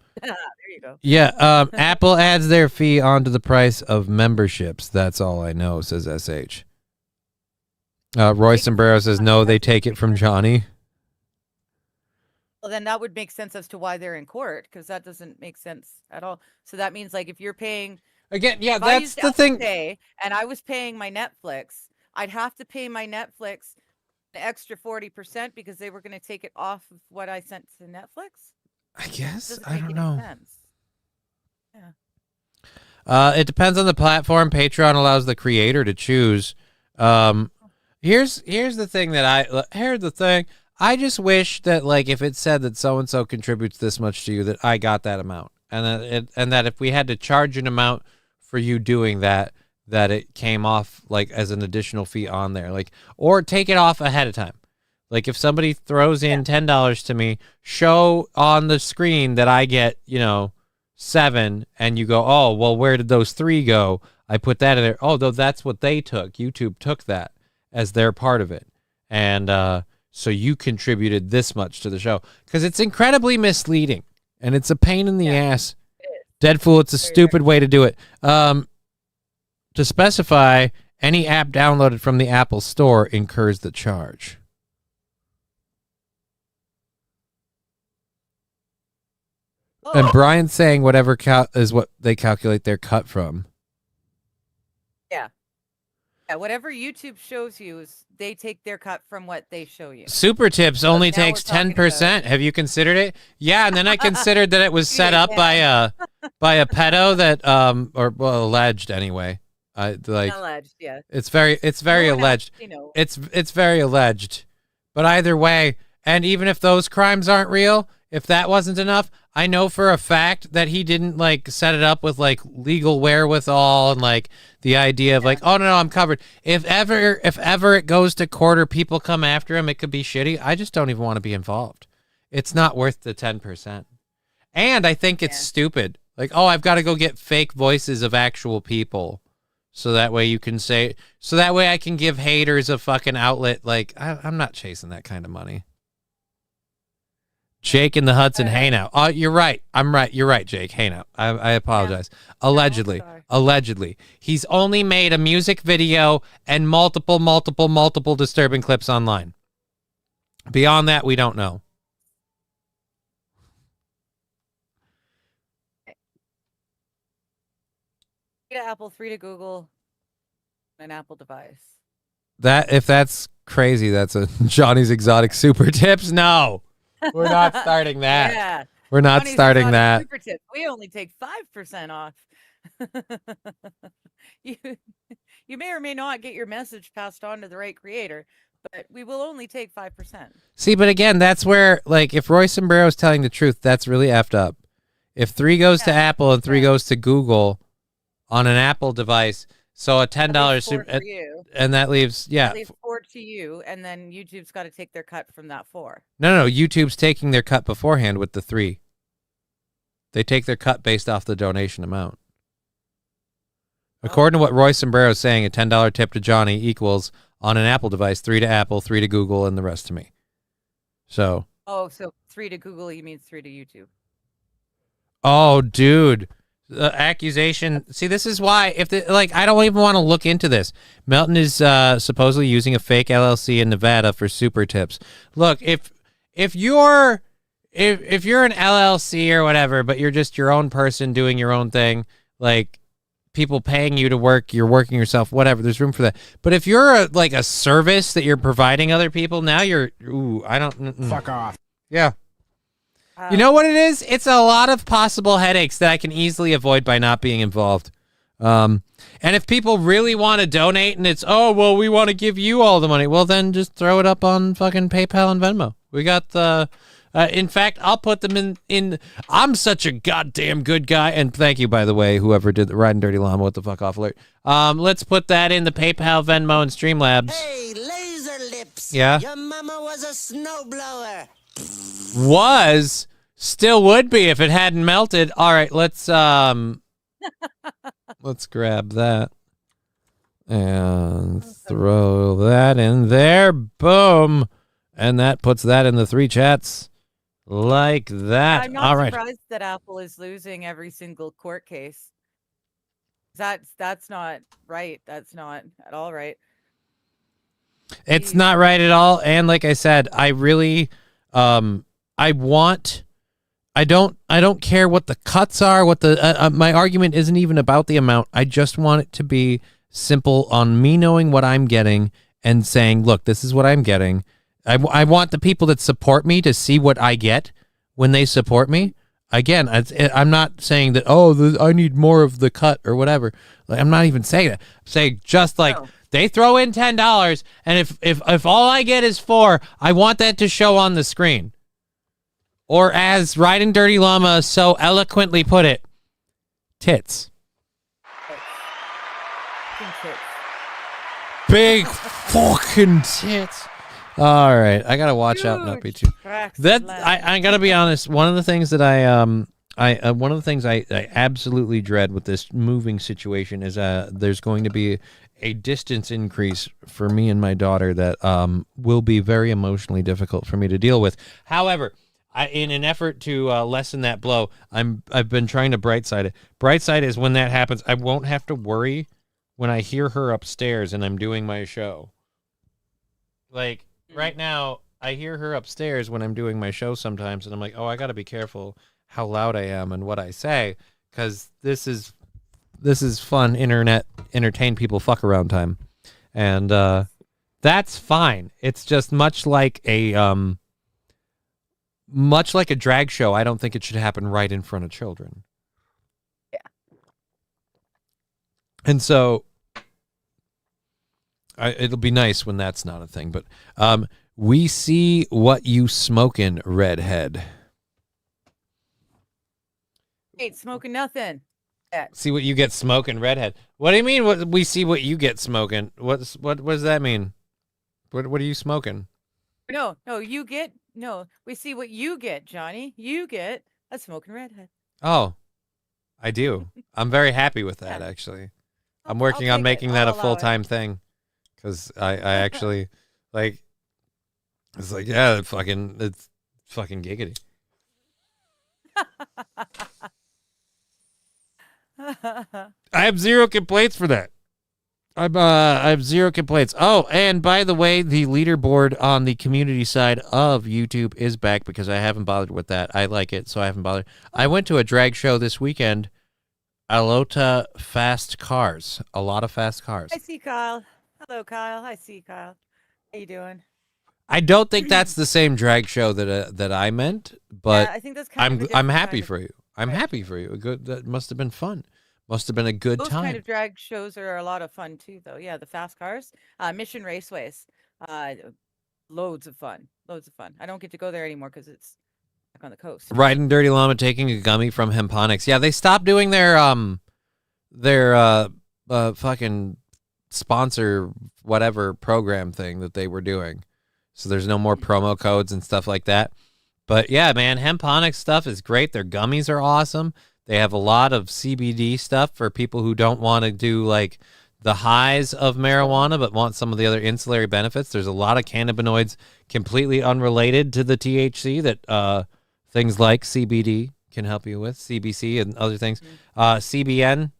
you go. Yeah, Apple adds their fee onto the price of memberships. That's all I know, says SH. Roy Sombrero says, no, they take it from Johnny. Well, then that would make sense as to why they're in court, because that doesn't make sense at all. So that means, like, if you're paying... Again, yeah, that's the thing. Today, and I was paying my Netflix, I'd have to pay my Netflix an extra 40% because they were going to take it off of what I sent to Netflix? I guess. I don't know. Sense. Yeah. It depends on the platform. Patreon allows the creator to choose. Here's the thing I just wish that, like, if it said that so and so contributes this much to you, that I got that amount, and that if we had to charge an amount for you doing that it came off like as an additional fee on there, like, or take it off ahead of time. Like if somebody throws in $10 to me, show on the screen that I get, $7, and you go, oh, well, where did those $3 go? I put that in there. Oh, though that's what they took. YouTube took that as their part of it. And so you contributed this much to the show. Because it's incredibly misleading, and it's a pain in the ass. Deadpool, it's a stupid way to do it. To specify, any app downloaded from the Apple Store incurs the charge. And Brian's saying whatever is what they calculate their cut from. Yeah. whatever YouTube shows you, they take their cut from what they show you. Super Tips only takes 10%. Have you considered it? Yeah, and then I considered that it was set up by a pedo that or well, alleged anyway. Alleged, yeah. It's very alleged. It's very alleged. But either way, and even if those crimes aren't real, if that wasn't enough, I know for a fact that he didn't like set it up with like legal wherewithal and like the idea of like, oh no, I'm covered. If ever it goes to court or people come after him, it could be shitty. I just don't even want to be involved. It's not worth the 10%. And I think it's stupid. Like, oh, I've got to go get fake voices of actual people. So that way you can say, so that way I can give haters a fucking outlet. Like, I'm not chasing that kind of money. Jake in the Hudson, hey now. Oh, you're right. I'm right. You're right, Jake. Hey now. I apologize. Yeah. Allegedly. He's only made a music video and multiple disturbing clips online. Beyond that, we don't know. To Apple, 3 to Google, an Apple device. If that's crazy, that's a Johnny's Exotic Super Tips. No. We're not starting that. Yeah. We're not starting that. Super tip. We only take 5% off. you may or may not get your message passed on to the right creator, but we will only take 5%. See, but again, that's where, like, if Roy Sombrero is telling the truth, that's really effed up. If 3 goes to Apple and 3 goes to Google on an Apple device, so a $10 super, and that leaves, that leaves 4 to you, and then YouTube's got to take their cut from that 4. No, YouTube's taking their cut beforehand with the 3. They take their cut based off the donation amount. According to what Roy Sombrero is saying, a $10 tip to Johnny equals, on an Apple device, 3 to Apple, 3 to Google, and the rest to me. So. Oh, so 3 to Google, you mean 3 to YouTube. Oh, dude. The accusation. See, this is why I don't even want to look into this. Melton is supposedly using a fake LLC in Nevada for super tips. Look, if you're an LLC or whatever, but you're just your own person doing your own thing, like people paying you to work, you're working yourself, whatever. There's room for that. But if you're a service that you're providing other people, now you're fuck off. Yeah. You know what it is? It's a lot of possible headaches that I can easily avoid by not being involved. And if people really want to donate and it's, oh, well, we want to give you all the money, well, then just throw it up on fucking PayPal and Venmo. We got the, in fact, I'll put them in, I'm such a goddamn good guy. And thank you, by the way, whoever did the Riding Dirty Llama with the fuck off alert. Let's put that in the PayPal, Venmo, and Streamlabs. Hey, laser lips. Yeah? Your mama was a snowblower. Still would be if it hadn't melted. All right, let's grab that and throw that in there. Boom. And that puts that in the 3 chats like that. I'm not surprised that Apple is losing every single court case. That's not right. That's not at all right. It's not right at all. And like I said, I really I don't care what the cuts are, what the my argument isn't even about the amount. I just want it to be simple on me knowing what I'm getting and saying, look, this is what I'm getting. I want the people that support me to see what I get when they support me. Again, I'm not saying that, oh, I need more of the cut or whatever. Like, I'm not even saying that. I'm saying just like they throw in $10, and if all I get is 4, I want that to show on the screen. Or as Riding Dirty Llama so eloquently put it, tits. Big fucking tits. All right, I gotta watch out, not be too. I gotta be honest. One of the things that one of the things I absolutely dread with this moving situation is there's going to be a distance increase for me and my daughter that will be very emotionally difficult for me to deal with. However, in an effort to lessen that blow, I've been trying to bright side it. Bright side is when that happens, I won't have to worry when I hear her upstairs and I'm doing my show. Like right now, I hear her upstairs when I'm doing my show sometimes, and I'm like, oh, I got to be careful how loud I am and what I say, because this is fun internet entertain people fuck around time. And that's fine. It's just much like a drag show. I don't think it should happen right in front of children. Yeah. And so it'll be nice when that's not a thing. But we see what you smoking, redhead. Ain't smoking nothing. See what you get smoking, redhead. What do you mean? What we see what you get smoking? What does that mean? What are you smoking? No, we see what you get, Johnny. You get a smoking redhead. Oh, I do. I'm very happy with that, actually. I'm working on making that a full-time thing. Because I actually, like, it's like, yeah, it's fucking giggity. I have zero complaints for that. I have zero complaints. Oh, and by the way, the leaderboard on the community side of YouTube is back because I haven't bothered with that. I like it, so I haven't bothered. I went to a drag show this weekend. Alota fast cars. A lot of fast cars. I see Kyle. Hello, Kyle. I see Kyle. How you doing? I don't think that's the same drag show that I meant, but yeah, I think that's kind I'm happy for you. I'm happy for you. Good. That must have been fun. Must have been a good time. Those kind of drag shows are a lot of fun too, though. Yeah, the fast cars, Mission Raceways, loads of fun. Loads of fun. I don't get to go there anymore because it's back on the coast. Riding Dirty Llama, taking a gummy from Hemponics. Yeah, they stopped doing their fucking sponsor whatever program thing that they were doing. So there's no more promo codes and stuff like that. But yeah, man, Hemponics stuff is great. Their gummies are awesome. They have a lot of CBD stuff for people who don't want to do like the highs of marijuana but want some of the other ancillary benefits. There's a lot of cannabinoids completely unrelated to the THC that things like CBD can help you with, CBC and other things. CBN,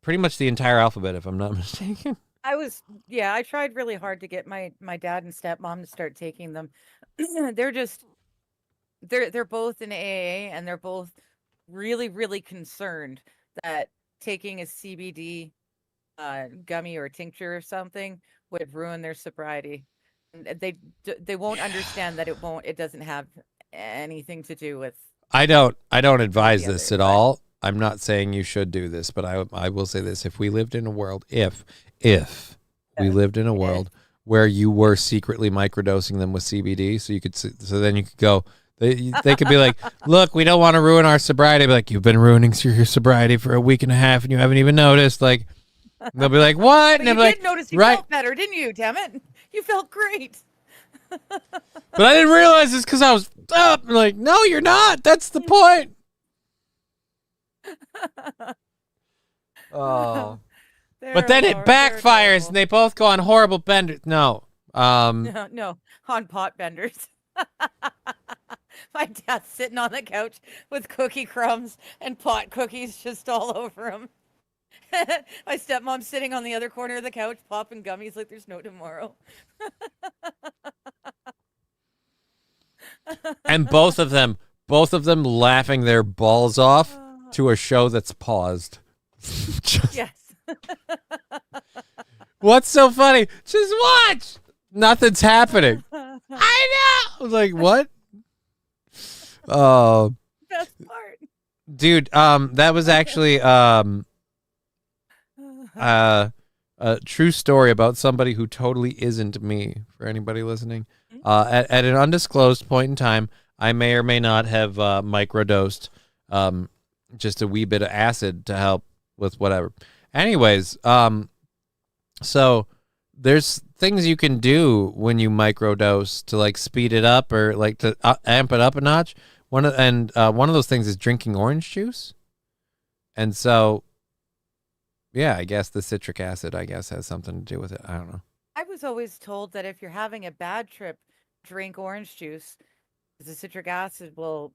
pretty much the entire alphabet, if I'm not mistaken. I tried really hard to get my dad and stepmom to start taking them. they're both in AA and they're both really, really concerned that taking a CBD gummy or tincture or something would ruin their sobriety. And they won't understand that it doesn't have anything to do with. I don't advise this at all. I'm not saying you should do this, but I will say this: if we lived in a world, if we lived in a world where you were secretly microdosing them with CBD, so then you could go. They could be like, look, we don't want to ruin our sobriety. Be like, you've been ruining your sobriety for a week and a half and you haven't even noticed. Like, they'll be like, what? And you like, did notice you felt better, didn't you? Damn it, you felt great. But I didn't realize it's because I was up. Like, no, you're not. That's the point. Oh, but then it backfires and they both go on horrible benders. No, no, on pot benders. My dad's sitting on the couch with cookie crumbs and pot cookies just all over him. My stepmom's sitting on the other corner of the couch popping gummies like there's no tomorrow. And both of them laughing their balls off to a show that's paused. Yes. What's so funny? Just watch. Nothing's happening. I know. Like, what? Oh. Best part. Dude, that was actually a true story about somebody who totally isn't me, for anybody listening. At an undisclosed point in time, I may or may not have microdosed just a wee bit of acid to help with whatever. Anyways, so there's things you can do when you microdose to like speed it up or like to amp it up a notch. One of those things is drinking orange juice. And so, yeah, I guess the citric acid, has something to do with it. I don't know. I was always told that if you're having a bad trip, drink orange juice. The citric acid will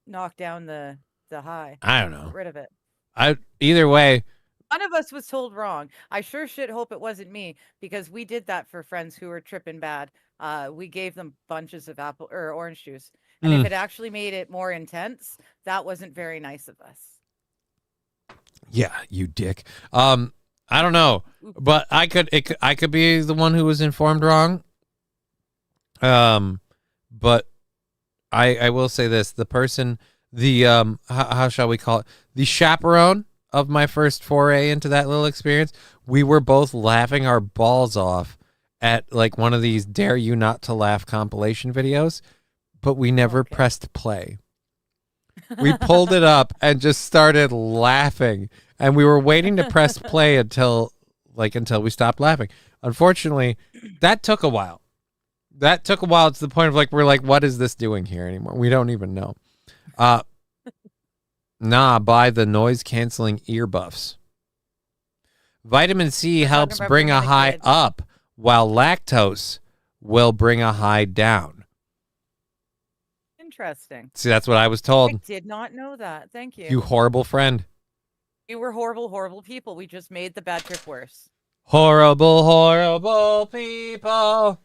knock down the high. I don't know. Get rid of it. Either way. One of us was told wrong. I sure shit hope it wasn't me because we did that for friends who were tripping bad. We gave them bunches of apple or orange juice. And if it actually made it more intense, that wasn't very nice of us. Yeah, you dick. I don't know, but I could be the one who was informed wrong. But I will say this: the person, how shall we call it? The chaperone of my first foray into that little experience. We were both laughing our balls off at like one of these "Dare You Not to Laugh" compilation videos, but we never pressed play. We pulled it up and just started laughing, and we were waiting to press play until we stopped laughing. Unfortunately, that took a while. That took a while to the point of like, we're like, what is this doing here anymore? We don't even know. Buy the noise canceling ear buffs. Vitamin C helps bring a high up, while lactose will bring a high down. Interesting. See, that's what I was told. I did not know that. Thank you. You horrible friend. You were horrible, horrible people. We just made the bad trip worse. Horrible, horrible people.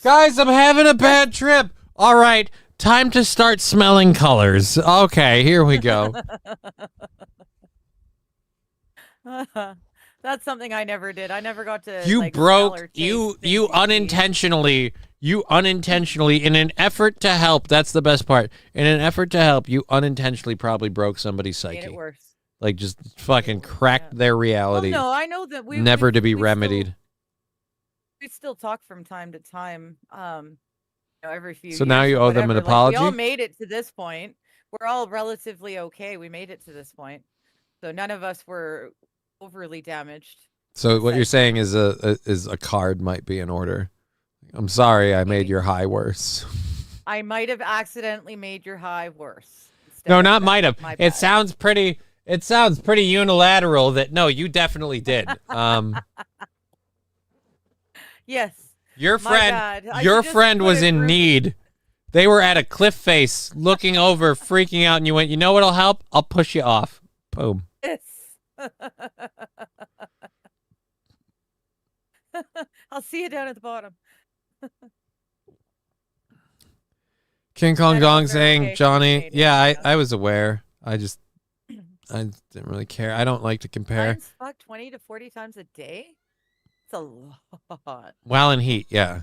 Guys, I'm having a bad trip. All right, time to start smelling colors. Okay, here we go. That's something I never did. I never got to. You like, broke. You unintentionally. You unintentionally, in an effort to help. That's the best part. In an effort to help, you unintentionally probably broke somebody's psyche. Made it worse. Like just fucking cracked their reality. Well, no, I know that never to be remedied. We still talk from time to time, every few years. So now you owe them an apology? We all made it to this point. We're all relatively okay. We made it to this point. So none of us were overly damaged. So what you're saying is a card might be in order. I'm sorry I made your high worse. I might have accidentally made your high worse. No, not might have. It sounds pretty unilateral that no, you definitely did. Yes. Your friend was in need. They were at a cliff face, looking over, freaking out, and you went, "You know what'll help? I'll push you off." Boom. Yes. I'll see you down at the bottom. King Kong Dong saying, Johnny, yeah, I was aware. I didn't really care. I don't like to compare. Fuck 20 to 40 times a day? It's a lot. While in heat, yeah.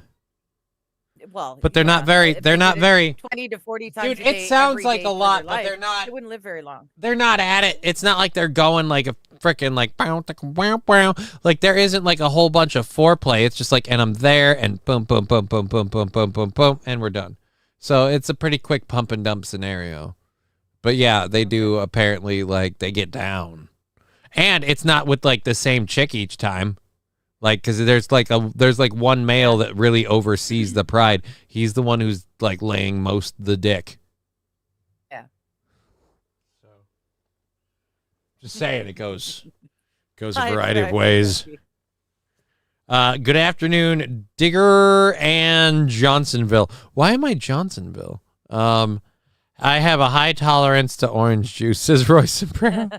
Well, but they're not very 20 to 40 times dude, a day. It sounds like a lot, but they're not. They wouldn't live very long. They're not at it. It's not like they're going like a freaking like like there isn't like a whole bunch of foreplay. It's just like, and I'm there, and boom, boom, boom, boom, boom, boom, boom, boom, boom, and we're done. So it's a pretty quick pump and dump scenario. But yeah, they do apparently like they get down, and it's not with like the same chick each time. Like, because there's like one male that really oversees the pride. He's the one who's like laying most the dick. Yeah. So, just saying, it goes a variety of ways. Good afternoon, Digger and Johnsonville. Why am I Johnsonville? I have a high tolerance to orange juice, says Royce and Brown.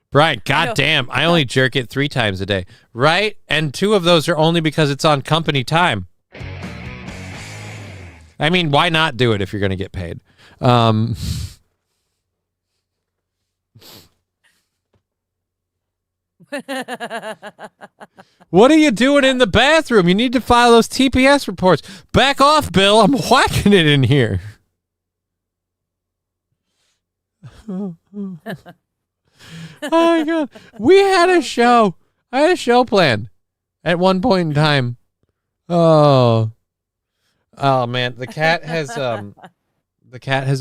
Brian, goddamn, I only jerk it 3 times a day. Right? And 2 of those are only because it's on company time. I mean, why not do it if you're going to get paid? What are you doing in the bathroom? You need to file those TPS reports. Back off, Bill. I'm whacking it in here. Oh my god. We had a show. I had a show planned at one point in time. Oh man, the cat has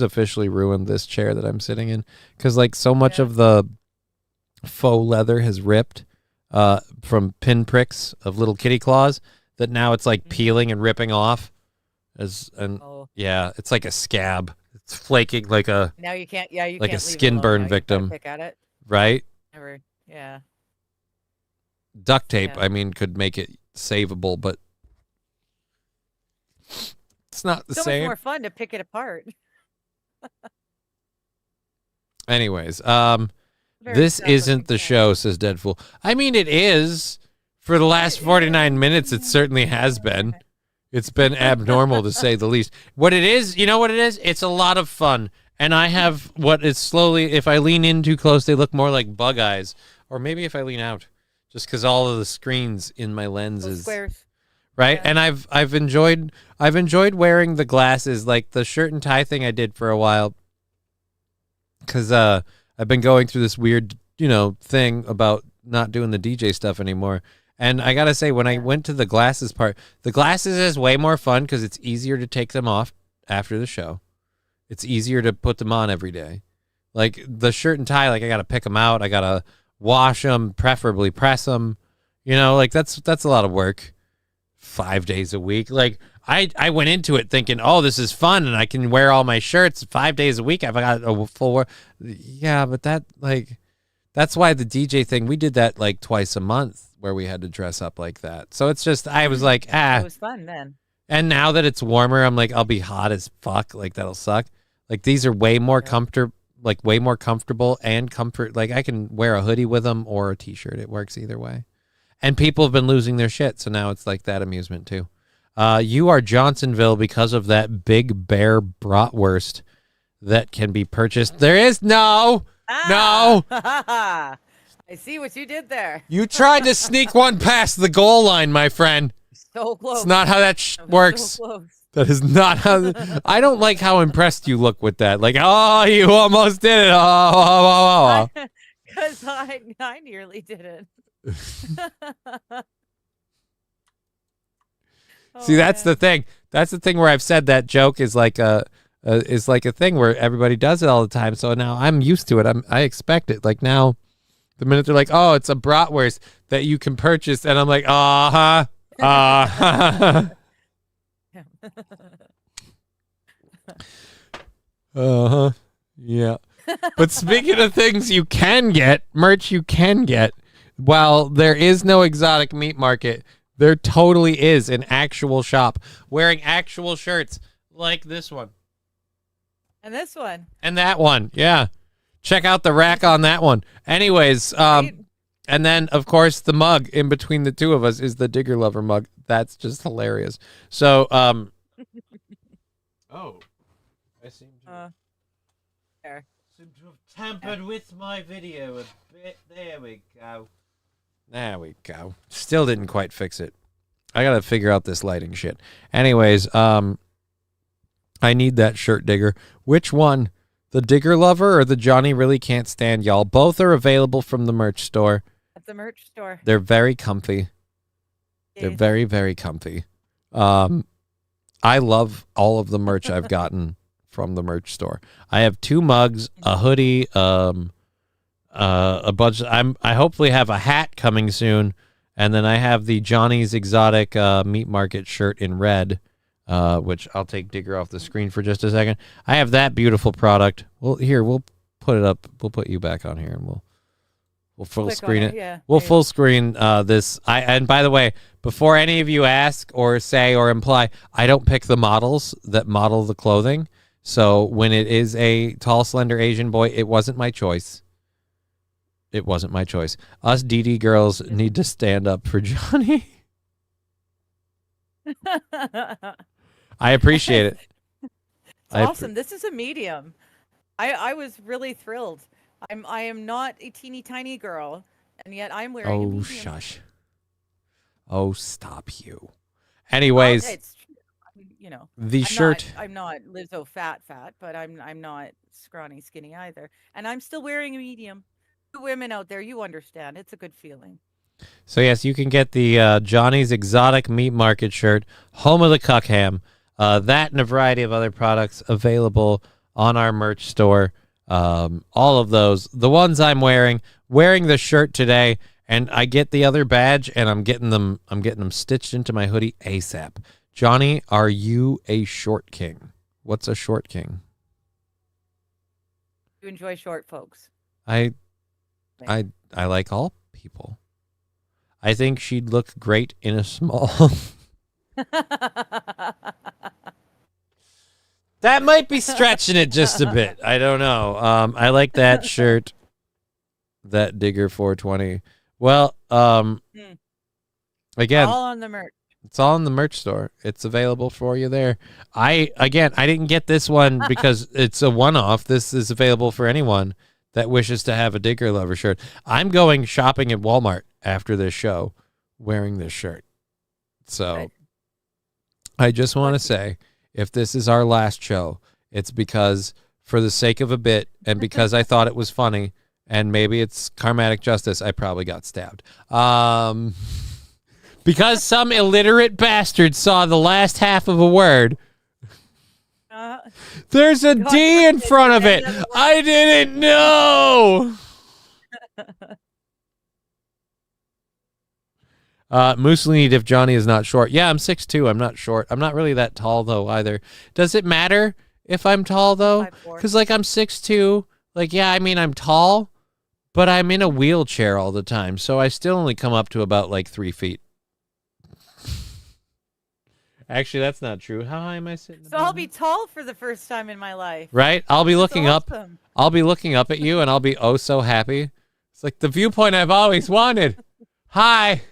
officially ruined this chair that I'm sitting in, cuz like so much of the faux leather has ripped from pinpricks of little kitty claws that now it's like peeling and ripping off yeah, it's like a scab. It's flaking like a now you can't like a skin burn victim. Pick at it. Right? Never. Yeah. Duct tape, I mean, could make it savable, but it's not the so same. Much more fun to pick it apart. Anyways, this isn't the show, says Deadpool. I mean, it is. For the last 49 minutes, it certainly has been. It's been abnormal, to say the least. What it is, you know what it is? It's a lot of fun. And I have what is slowly, if I lean in too close, they look more like bug eyes. Or maybe if I lean out, just because all of the screens in my lenses. Squares. Right? Yeah. And I've enjoyed wearing the glasses, like the shirt and tie thing I did for a while. Because I've been going through this weird, thing about not doing the DJ stuff anymore. And I got to say, when I went to the glasses part, the glasses is way more fun because it's easier to take them off after the show. It's easier to put them on every day. Like the shirt and tie, like I got to pick them out. I got to wash them, preferably press them. Like that's a lot of work. 5 days a week. Like I went into it thinking, oh, this is fun and I can wear all my shirts 5 days a week. I've got a full yeah, but that's why the DJ thing, we did that like twice a month where we had to dress up like that. So it's just, I was like, It was fun then. And now that it's warmer, I'm like, I'll be hot as fuck. Like that'll suck. Like these are way more way more comfortable and comfort. Like I can wear a hoodie with them or a t-shirt. It works either way. And people have been losing their shit. So now it's like that amusement too. You are Johnsonville because of that big bear bratwurst that can be purchased. There is no. I see what you did there. You tried to sneak one past the goal line, my friend. So close. It's not how that works. So close. That is not how. I don't like how impressed you look with that. Like, oh, you almost did it. Oh. Because I nearly did it. See, that's the thing. That's the thing where I've said that joke is like a thing where everybody does it all the time. So now I'm used to it. I expect it. Like now, the minute they're like, oh, it's a bratwurst that you can purchase, and I'm like, uh-huh. Uh-huh. Yeah. But speaking of things you can get, merch you can get, while there is no exotic meat market, there totally is an actual shop wearing actual shirts like this one. And this one. And that one. Yeah. Check out the rack on that one. Anyways, and then, of course, the mug in between the two of us is the Digger Lover mug. That's just hilarious. So, oh, I seem to have tampered with my video a bit. There we go. There we go. Still didn't quite fix it. I got to figure out this lighting shit. Anyways, I need that shirt, Digger. Which one? The Digger Lover or the Johnny Really Can't Stand Y'all? Both are available from the merch store. At the merch store. They're very comfy. Yeah. They're very, very comfy. I love all of the merch I've gotten from the merch store. I have 2 mugs, a hoodie, a bunch. I hopefully have a hat coming soon, and then I have the Johnny's Exotic Meat Market shirt in red, which I'll take Digger off the screen for just a second. I have that beautiful product. Well, here we'll put it up. We'll put you back on here, and we'll full screen it. Yeah. We'll full screen this. And by the way, before any of you ask or say or imply, I don't pick the models that model the clothing. So when it is a tall, slender Asian boy, it wasn't my choice. It wasn't my choice. Us DD girls need to stand up for Johnny. I appreciate it. It's awesome. This is a medium. I was really thrilled. I am not a teeny tiny girl, and yet I'm wearing a medium. Oh, shush. Oh, stop you. Anyways, well, it's, you know, the shirt. I'm not Lizzo fat, but I'm not scrawny skinny either, and I'm still wearing a medium. You women out there, you understand. It's a good feeling. So yes, you can get the Johnny's Exotic Meat Market shirt, home of the cuck ham. That and a variety of other products available on our merch store. All of those. The ones I'm wearing the shirt today, and I get the other badge, and I'm getting them stitched into my hoodie ASAP. Johnny, are you a short king? What's a short king? You enjoy short folks. I like all people. I think she'd look great in a small. That might be stretching it just a bit. I don't know. I like that shirt. That Digger 420. Well, again, all on the merch. It's all in the merch store. It's available for you there. I didn't get this one because it's a one-off. This is available for anyone that wishes to have a Digger Lover shirt. I'm going shopping at Walmart after this show wearing this shirt. So I just want to say, if this is our last show, it's because for the sake of a bit and because I thought it was funny and maybe it's karmatic justice, I probably got stabbed. Because some illiterate bastard saw the last half of a word. There's a D in front of it. I didn't know. Mussolini, if Johnny is not short. Yeah, I'm 6'2". I'm not short. I'm not really that tall, though, either. Does it matter if I'm tall, though? Because, like, I'm 6'2". Like, yeah, I mean, I'm tall, but I'm in a wheelchair all the time, so I still only come up to about, like, 3 feet. Actually, that's not true. How high am I sitting? So I'll be tall for the first time in my life. Right? I'll be looking up. I'll be looking up at you, and I'll be oh so happy. It's like the viewpoint I've always wanted. Hi.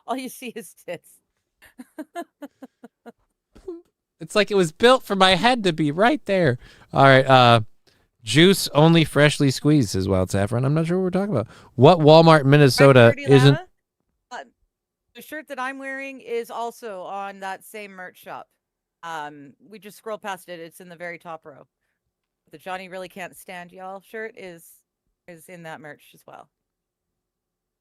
All you see is tits. It's like it was built for my head to be right there. All right. Juice only freshly squeezed, says Wild Saffron. I'm not sure what we're talking about. What Walmart, Minnesota isn't... The shirt that I'm wearing is also on that same merch shop. We just scrolled past it. It's in the very top row. The Johnny Really Can't Stand Y'all shirt is in that merch as well.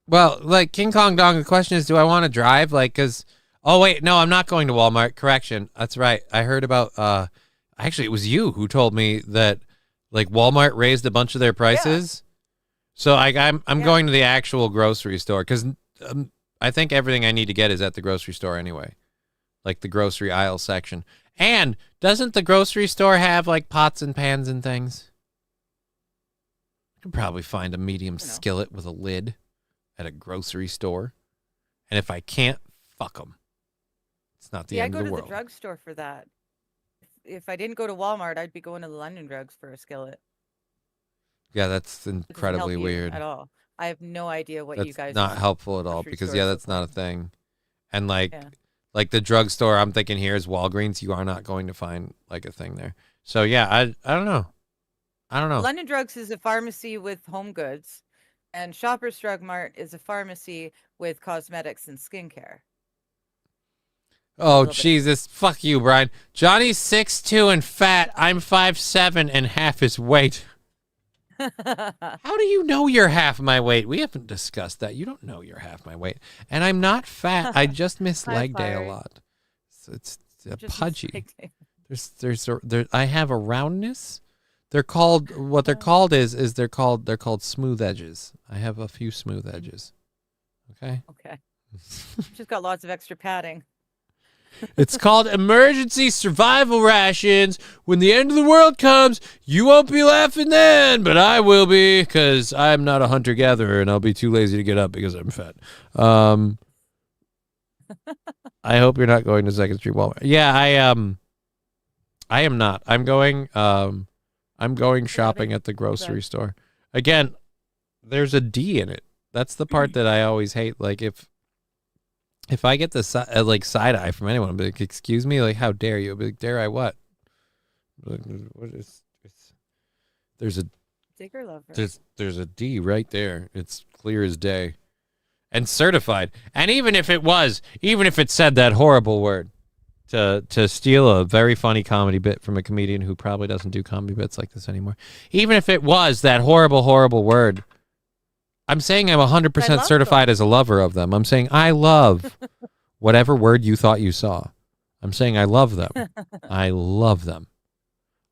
Well, like King Kong Dong, the question is, do I want to drive? Like, because... Oh, wait, no, I'm not going to Walmart. Correction. That's right. I heard about... Actually, it was you who told me that, like, Walmart raised a bunch of their prices. Yeah. So I'm going to the actual grocery store, because... I think everything I need to get is at the grocery store anyway, like the grocery aisle section. And doesn't the grocery store have like pots and pans and things? I can probably find a medium skillet with a lid at a grocery store. And if I can't, fuck them. It's not the end of the world. I go to the drugstore for that. If I didn't go to Walmart, I'd be going to the London Drugs for a skillet. Yeah, that's incredibly weird. At all. I have no idea what you guys... That's not helpful at all because, yeah, that's not a thing. And, like the drugstore I'm thinking here is Walgreens. You are not going to find, like, a thing there. So, yeah, I don't know. I don't know. London Drugs is a pharmacy with home goods, and Shoppers Drug Mart is a pharmacy with cosmetics and skincare. Oh, Jesus. Fuck you, Brian. Johnny's 6'2" and fat. I'm 5'7" and half his weight. How do you know you're half my weight? We haven't discussed that. You don't know you're half my weight. And I'm not fat. I just miss leg day a lot. So it's pudgy. I have a roundness. They're called what they're called is they're called smooth edges. I have a few smooth edges. Okay. Okay. Just got lots of extra padding. It's called emergency survival rations. When the end of the world comes, you won't be laughing then, but I will be because I'm not a hunter-gatherer and I'll be too lazy to get up because I'm fat. I hope you're not going to Second Street Walmart. Yeah, I am not. I'm going shopping at the grocery store. Again, there's a D in it. That's the part that I always hate. Like if I get the side eye from anyone, I'll be like, excuse me, like, how dare you? I'll be like, dare I what? Like, what is? There's a Digger Lover. There's a D right there. It's clear as day, and certified. And even if it said that horrible word, to steal a very funny comedy bit from a comedian who probably doesn't do comedy bits like this anymore, even if it was that horrible, horrible word. I'm saying I'm 100% certified as a lover of them. I'm saying I love whatever word you thought you saw. I'm saying I love them. I love them.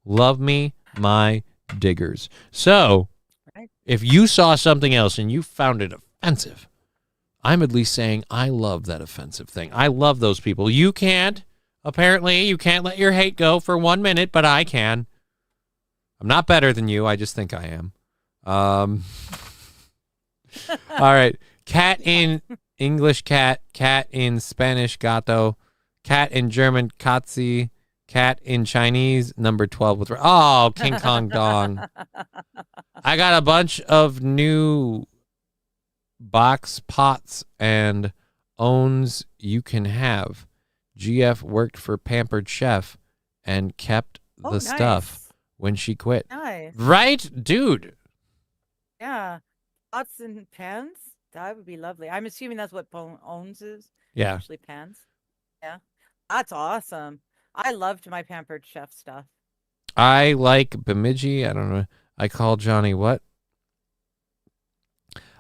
Love me, my diggers. So, if you saw something else and you found it offensive, I'm at least saying I love that offensive thing. I love those people. You can't. Apparently, you can't let your hate go for 1 minute, but I can. I'm not better than you. I just think I am. All right. Cat in English, cat. Cat in Spanish, gato. Cat in German, Katzi. Cat in Chinese, number 12 with... Oh, King Kong Dong. I got a bunch of new box pots and owns you can have. GF worked for Pampered Chef and kept the stuff when she quit. Nice. Right, dude? Yeah. Pots and pans? That would be lovely. I'm assuming that's what owns is. Yeah. Actually pans. Yeah. That's awesome. I loved my Pampered Chef stuff. I like Bemidji. I don't know. I call Johnny what?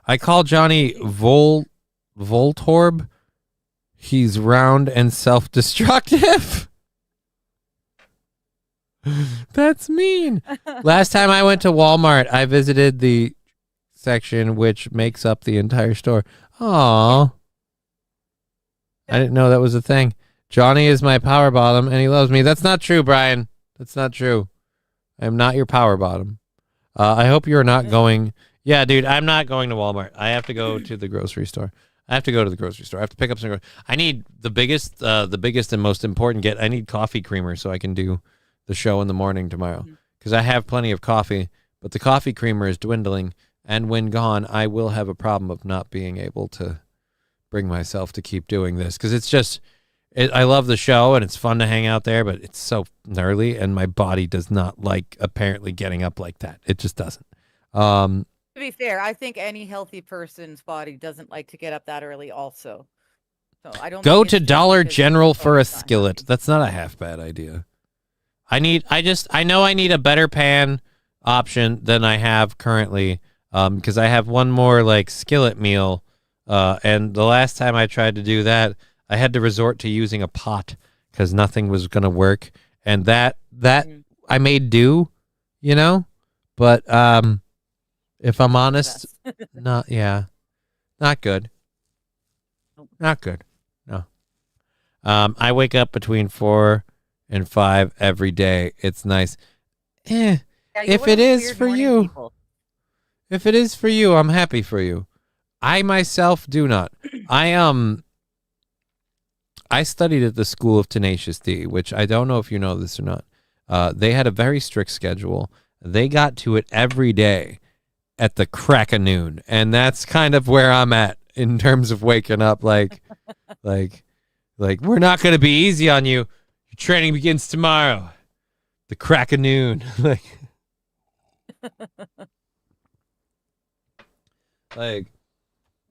I call Johnny Voltorb. He's round and self-destructive. That's mean. Last time I went to Walmart, I visited the section which makes up the entire store. Aww. I didn't know that was a thing. Johnny is my power bottom and he loves me. That's not true, Brian. That's not true. I am not your power bottom. I hope you're not going. Yeah, dude, I'm not going to Walmart. I have to go to the grocery store. I have to pick up some. I need the biggest and most important get. I need coffee creamer so I can do the show in the morning tomorrow. Because I have plenty of coffee, but the coffee creamer is dwindling. And when gone, I will have a problem of not being able to bring myself to keep doing this. Because it's just, I love the show and it's fun to hang out there, but it's so gnarly and my body does not like apparently getting up like that. It just doesn't. To be fair, I think any healthy person's body doesn't like to get up that early also. So I don't go to Dollar General for a skillet. That's not a half bad idea. I know I need a better pan option than I have currently. Because I have one more like skillet meal. And the last time I tried to do that, I had to resort to using a pot because nothing was gonna work. And that I made do, you know? But if I'm honest, not good. Not good. No. I wake up between 4 and 5 every day. It's nice. Yeah, if it is for you. People. If it is for you, I'm happy for you. I myself do not. I studied at the School of Tenacious D, which I don't know if you know this or not. They had a very strict schedule. They got to it every day at the crack of noon, and that's kind of where I'm at in terms of waking up. Like we're not going to be easy on you. Your training begins tomorrow. The crack of noon. Like,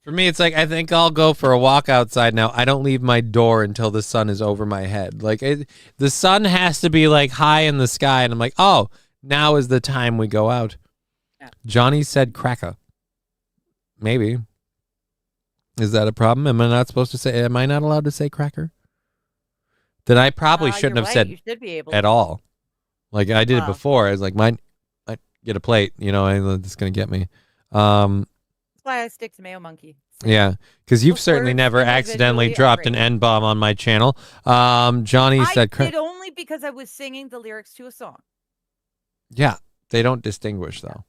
for me, it's like, I think I'll go for a walk outside now. I don't leave my door until the sun is over my head. Like, the sun has to be, like, high in the sky, and I'm like, oh, now is the time we go out. Yeah. Johnny said cracker. Maybe. Is that a problem? Am I not allowed to say cracker? Then I probably shouldn't have said at all. Like, I did it before. I was like, I get a plate, it's going to get me. Why I stick to Mayo Monkey. Yeah, because you've certainly never accidentally dropped an N-bomb on my channel. Johnny said... I did only because I was singing the lyrics to a song. Yeah, they don't distinguish, though.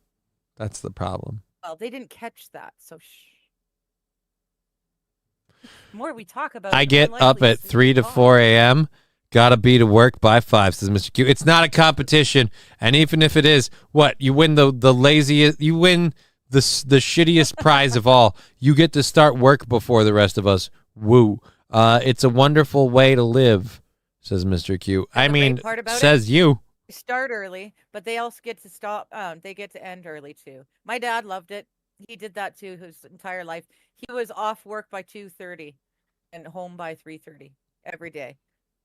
That's the problem. Well, they didn't catch that, so shh. The more we talk about I get up at 3 to 4 a.m., gotta be to work by 5, says Mr. Q. It's not a competition, and even if it is, what? You win the laziest... You win... The shittiest prize of all. You get to start work before the rest of us. Woo. It's a wonderful way to live, says Mr. Q. I mean, says you. Start early, but they also get to stop. They get to end early, too. My dad loved it. He did that, too, his entire life. He was off work by 2:30 and home by 3:30 every day.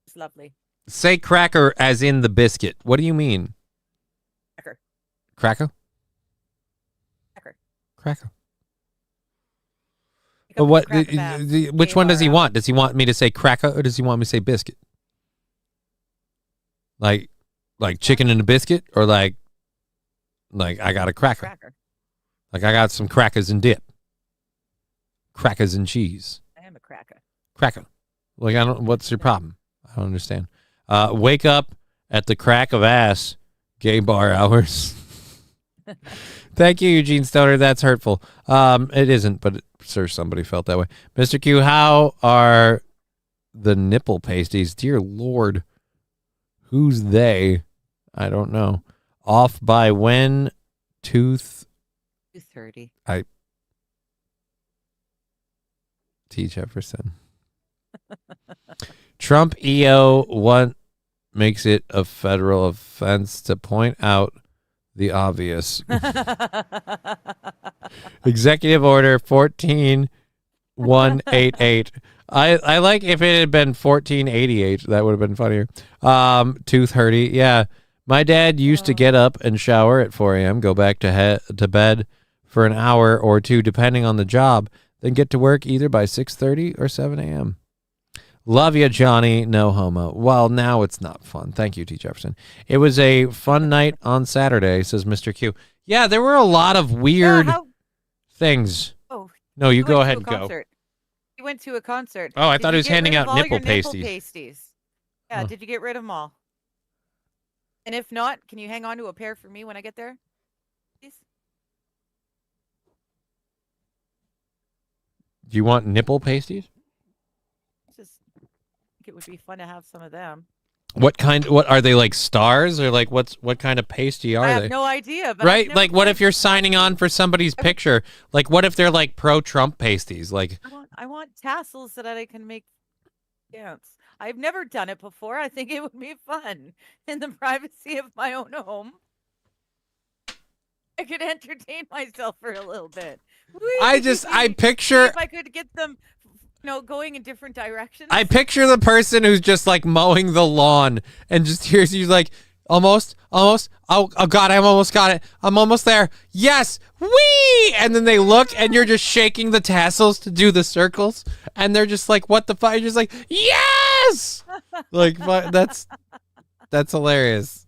It's lovely. Say cracker as in the biscuit. What do you mean? Cracker. Cracker? Cracker. But what? Which one does he want? Does he want me to say cracker or does he want me to say biscuit? Like chicken and a biscuit, or like I got a cracker. Like I got some crackers and dip. Crackers and cheese. I am a cracker. Cracker. Like I don't. What's your problem? I don't understand. Wake up at the crack of ass. Gay bar hours. Thank you, Eugene Stoner. That's hurtful. It isn't, but sure, somebody felt that way. Mr. Q, how are the nipple pasties? Dear Lord, who's they? I don't know. Off by when? 2:30. T. Jefferson. Trump EO one makes it a federal offense to point out the obvious. Executive Order 14188. I like if it had been 1488. That would have been funnier. 2:30. Yeah. My dad used to get up and shower at 4 a.m., go back to bed for an hour or two, depending on the job, then get to work either by 6:30 or 7 a.m. Love you, Johnny. No homo. Well, now it's not fun. Thank you, T. Jefferson. It was a fun night on Saturday, says Mr. Q. Yeah, there were a lot of weird things. Oh, no, you go ahead and go. You went to a concert. Oh, I thought he was handing out nipple pasties. Yeah, did you get rid of them all? And if not, can you hang on to a pair for me when I get there? Please? Do you want nipple pasties? Just think it would be fun to have some of them. What are they, like stars, or like what kind of pasty are they? I have no idea. But right? Like what if you're signing on for somebody's picture? Like what if they're like pro-Trump pasties? Like I want tassels that I can make dance. I've never done it before. I think it would be fun in the privacy of my own home. I could entertain myself for a little bit. I picture if I could get them, going in different directions. I picture the person who's just like mowing the lawn and just hears you like almost. Oh God, I almost got it. I'm almost there. Yes, wee! And then they look and you're just shaking the tassels to do the circles, and they're just like, "What the fuck?" You're just like, "Yes!" Like that's hilarious.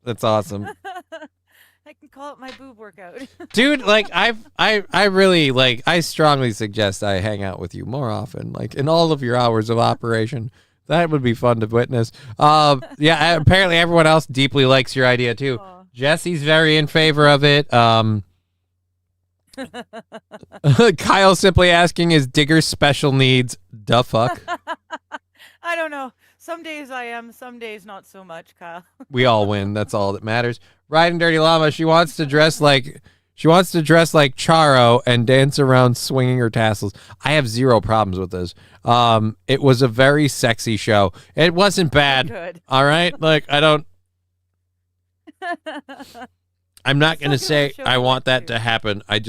That's awesome. I can call it my boob workout. Dude, like I really like, I strongly suggest I hang out with you more often, like in all of your hours of operation. That would be fun to witness. Yeah, apparently everyone else deeply likes your idea too. Aww. Jesse's very in favor of it. Kyle simply asking, is Digger special needs? Da fuck. I don't know. Some days I am, some days not so much, Kyle. We all win. That's all that matters. Riding Dirty Llama, she wants to dress like Charo and dance around swinging her tassels. I have zero problems with this. It was a very sexy show. It wasn't bad. Good. All right? Like, I'm not going to say I want that to happen. I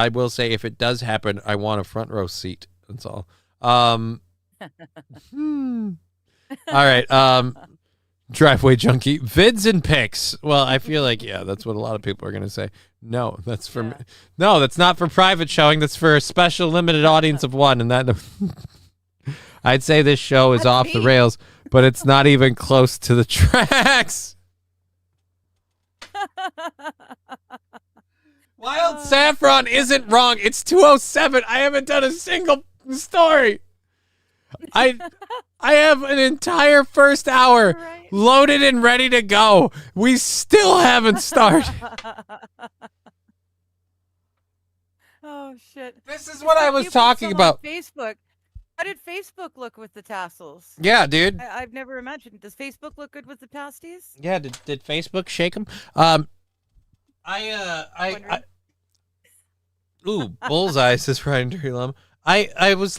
will say if it does happen, I want a front row seat. That's all. All right. Driveway junkie, vids and pics. Well, I feel like, yeah, that's what a lot of people are going to say. No, that's for me. No, that's not for private showing. That's for a special limited audience of one. And that I'd say this show is off the rails, but it's not even close to the tracks. Wild Saffron isn't wrong. It's 2:07. I haven't done a single story. I have an entire first hour loaded and ready to go. We still haven't started. Oh shit! This is what I was talking about. Facebook. How did Facebook look with the tassels? Yeah, dude. I've never imagined. Does Facebook look good with the pasties? Yeah. Did Facebook shake them? Ooh, bullseye, says Ryan Dirty Llama. I was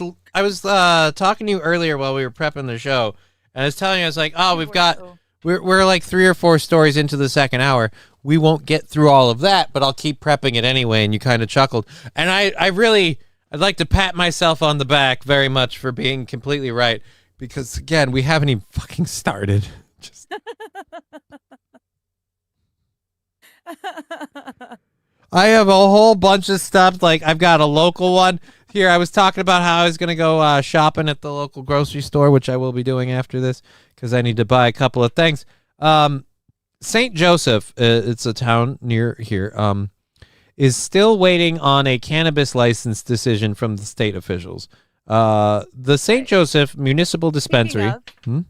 talking to you earlier while we were prepping the show, and I was telling you, I was like, oh, we're like 3 or 4 stories into the second hour. We won't get through all of that, but I'll keep prepping it anyway. And you kind of chuckled, and I'd like to pat myself on the back very much for being completely right, because again, we haven't even fucking started. Just. I have a whole bunch of stuff. Like, I've got a local one here. I was talking about how I was going to go shopping at the local grocery store, which I will be doing after this because I need to buy a couple of things. St. Joseph, it's a town near here, is still waiting on a cannabis license decision from the state officials. The St. Joseph Municipal Dispensary. Can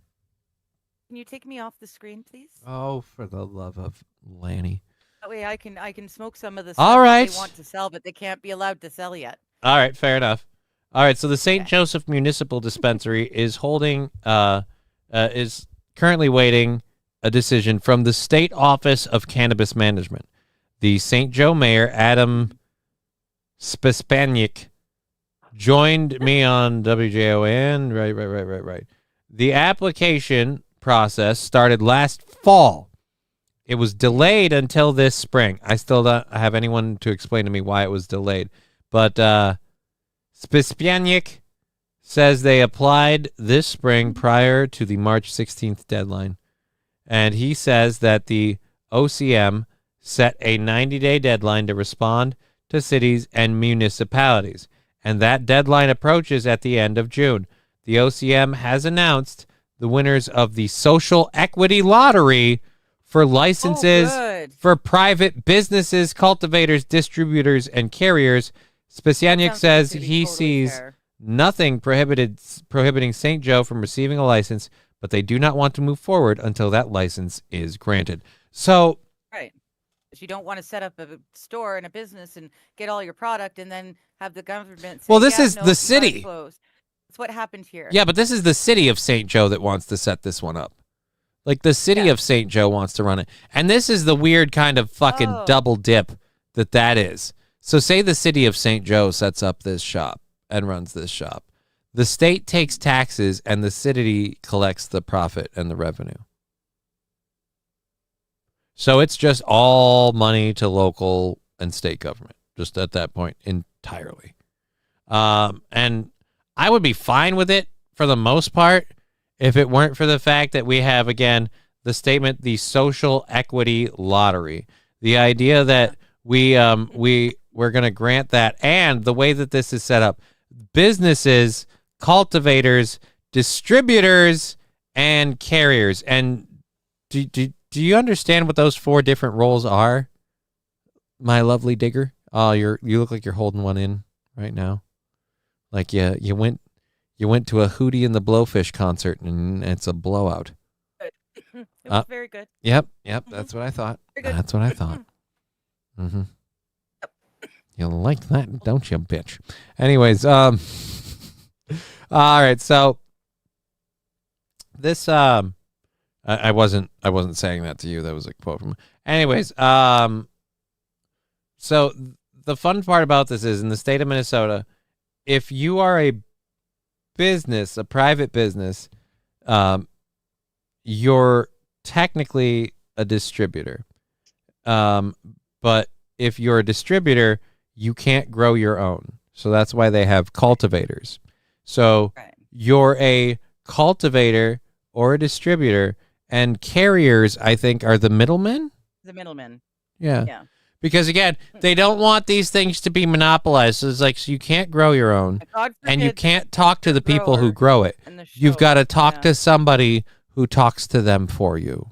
you take me off the screen, please? Oh, for the love of Lanny. That way I can smoke some of the stuff they want to sell, but they can't be allowed to sell yet. All right, fair enough. All right, so the St. Joseph Municipal Dispensary is is currently waiting a decision from the State Office of Cannabis Management. The St. Joe Mayor, Adam Spespaniak, joined me on WJON. Right. The application process started last fall. It was delayed until this spring. I still don't have anyone to explain to me why it was delayed. But Spispianik says they applied this spring prior to the March 16th deadline. And he says that the OCM set a 90-day deadline to respond to cities and municipalities. And that deadline approaches at the end of June. The OCM has announced the winners of the Social Equity Lottery for licenses for private businesses, cultivators, distributors, and carriers. Spasianik says he sees nothing prohibiting St. Joe from receiving a license, but they do not want to move forward until that license is granted. So, right. You don't want to set up a store and a business and get all your product and then have the government say, well, this is the city. That's what happened here. Yeah, but this is the city of St. Joe that wants to set this one up. Like, the city of St. Joe wants to run it. And this is the weird kind of fucking double dip that is. So say the city of St. Joe sets up this shop and runs this shop. The state takes taxes and the city collects the profit and the revenue. So it's just all money to local and state government, just at that point entirely. And I would be fine with it for the most part if it weren't for the fact that we have, again, the statement, the Social Equity Lottery. The idea that we're going to grant that, and the way that this is set up, businesses, cultivators, distributors, and carriers. And do you understand what those 4 different roles are, my lovely digger? Oh, you look like you're holding one in right now. Like you went to a Hootie and the Blowfish concert and it's a blowout. It was very good. Yep, that's what I thought. That's what I thought. Mm-hmm. You like that, don't you, bitch? Anyways, all right, so this I wasn't saying that to you. That was a quote from. Anyways, so the fun part about this is in the state of Minnesota, if you are a business, a private business, you're technically a distributor. But if you're a distributor, you can't grow your own. So that's why they have cultivators. So you're a cultivator or a distributor, and carriers, I think, are the middlemen. The middlemen. Yeah. Because, again, they don't want these things to be monopolized. So it's like, so you can't grow your own, and you can't talk to the people who grow it. You've got to talk to somebody who talks to them for you.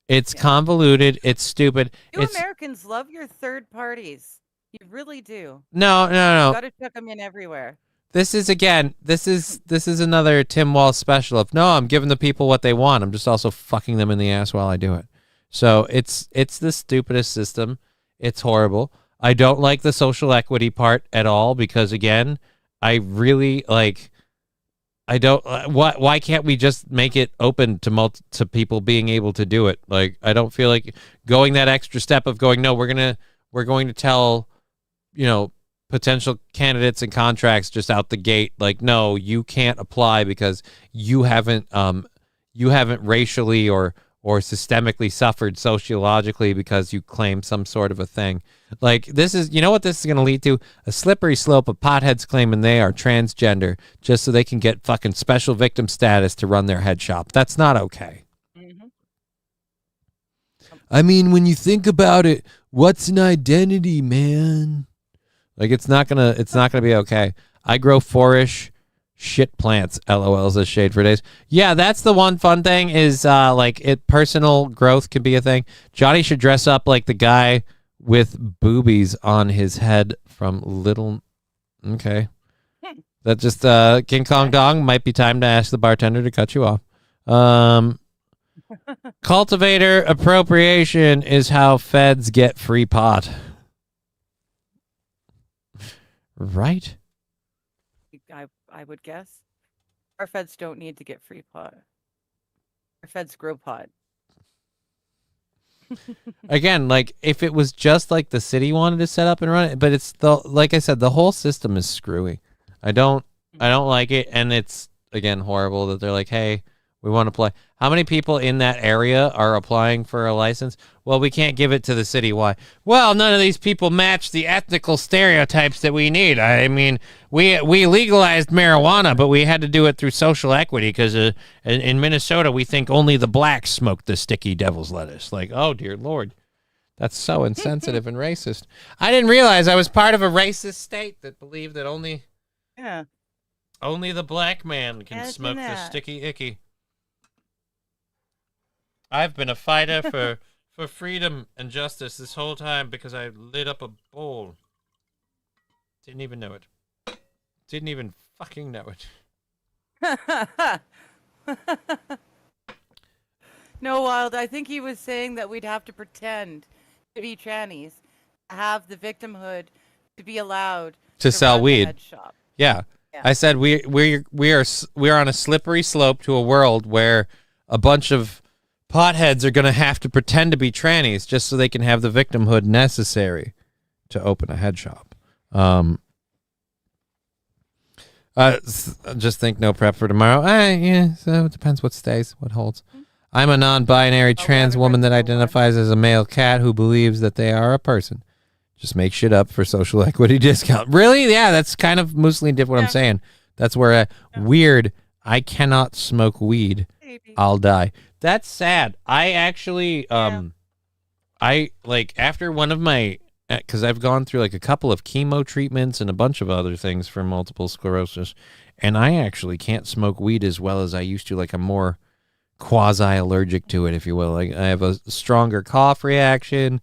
It's convoluted. It's stupid. Americans love your third parties. You really do. No. You got to chuck them in everywhere. This is another Tim Walz special of, no, I'm giving the people what they want. I'm just also fucking them in the ass while I do it. So it's the stupidest system. It's horrible. I don't like the social equity part at all because, again, I really like. I don't. Why can't we just make it open to people being able to do it? Like, I don't feel like going that extra step of going, no, we're going to tell, potential candidates and contracts just out the gate, like, no, you can't apply because you haven't racially or systemically suffered sociologically because you claim some sort of a thing. Like, this is, what this is going to lead to? A slippery slope of potheads claiming they are transgender just so they can get fucking special victim status to run their head shop. That's not okay. Mm-hmm. I mean, when you think about it, what's an identity, man? Like, it's not gonna be okay. I grow 4-ish shit plants. LOL says Shade for Days. Yeah, that's the one fun thing is personal growth can be a thing. Johnny should dress up like the guy with boobies on his head from Little. Okay, that just King Kong Dong. Might be time to ask the bartender to cut you off. Cultivator appropriation is how feds get free pot. Right? I would guess. Our feds don't need to get free pot. Our feds grow pot. Again, like, if it was just like the city wanted to set up and run it, but it's like I said, the whole system is screwy. I don't like it, and it's again horrible that they're like, hey, we want to play. How many people in that area are applying for a license? Well, we can't give it to the city. Why? Well, none of these people match the ethnical stereotypes that we need. I mean, we legalized marijuana, but we had to do it through social equity because in Minnesota, we think only the blacks smoke the sticky devil's lettuce. Like, oh, dear Lord. That's so insensitive and racist. I didn't realize I was part of a racist state that believed that only the black man can smoke the sticky icky. I've been a fighter for freedom and justice this whole time because I lit up a bowl. Didn't even know it. Didn't even fucking know it. No, Wild, I think he was saying that we'd have to pretend to be trannies, to have the victimhood, to be allowed to sell weed. Head shop. Yeah. I said we are on a slippery slope to a world where a bunch of potheads are going to have to pretend to be trannies just so they can have the victimhood necessary to open a head shop. Just think no prep for tomorrow. Yeah, so it depends what stays, what holds. I'm a non-binary trans woman that identifies as a male cat who believes that they are a person. Just make shit up for social equity discount. Really? Yeah, that's kind of mostly what I'm saying. That's where weird, I cannot smoke weed. I'll die. That's sad. I actually, I like after one of my, because I've gone through like a couple of chemo treatments and a bunch of other things for multiple sclerosis, and I actually can't smoke weed as well as I used to. Like I'm more quasi-allergic to it, if you will. Like I have a stronger cough reaction.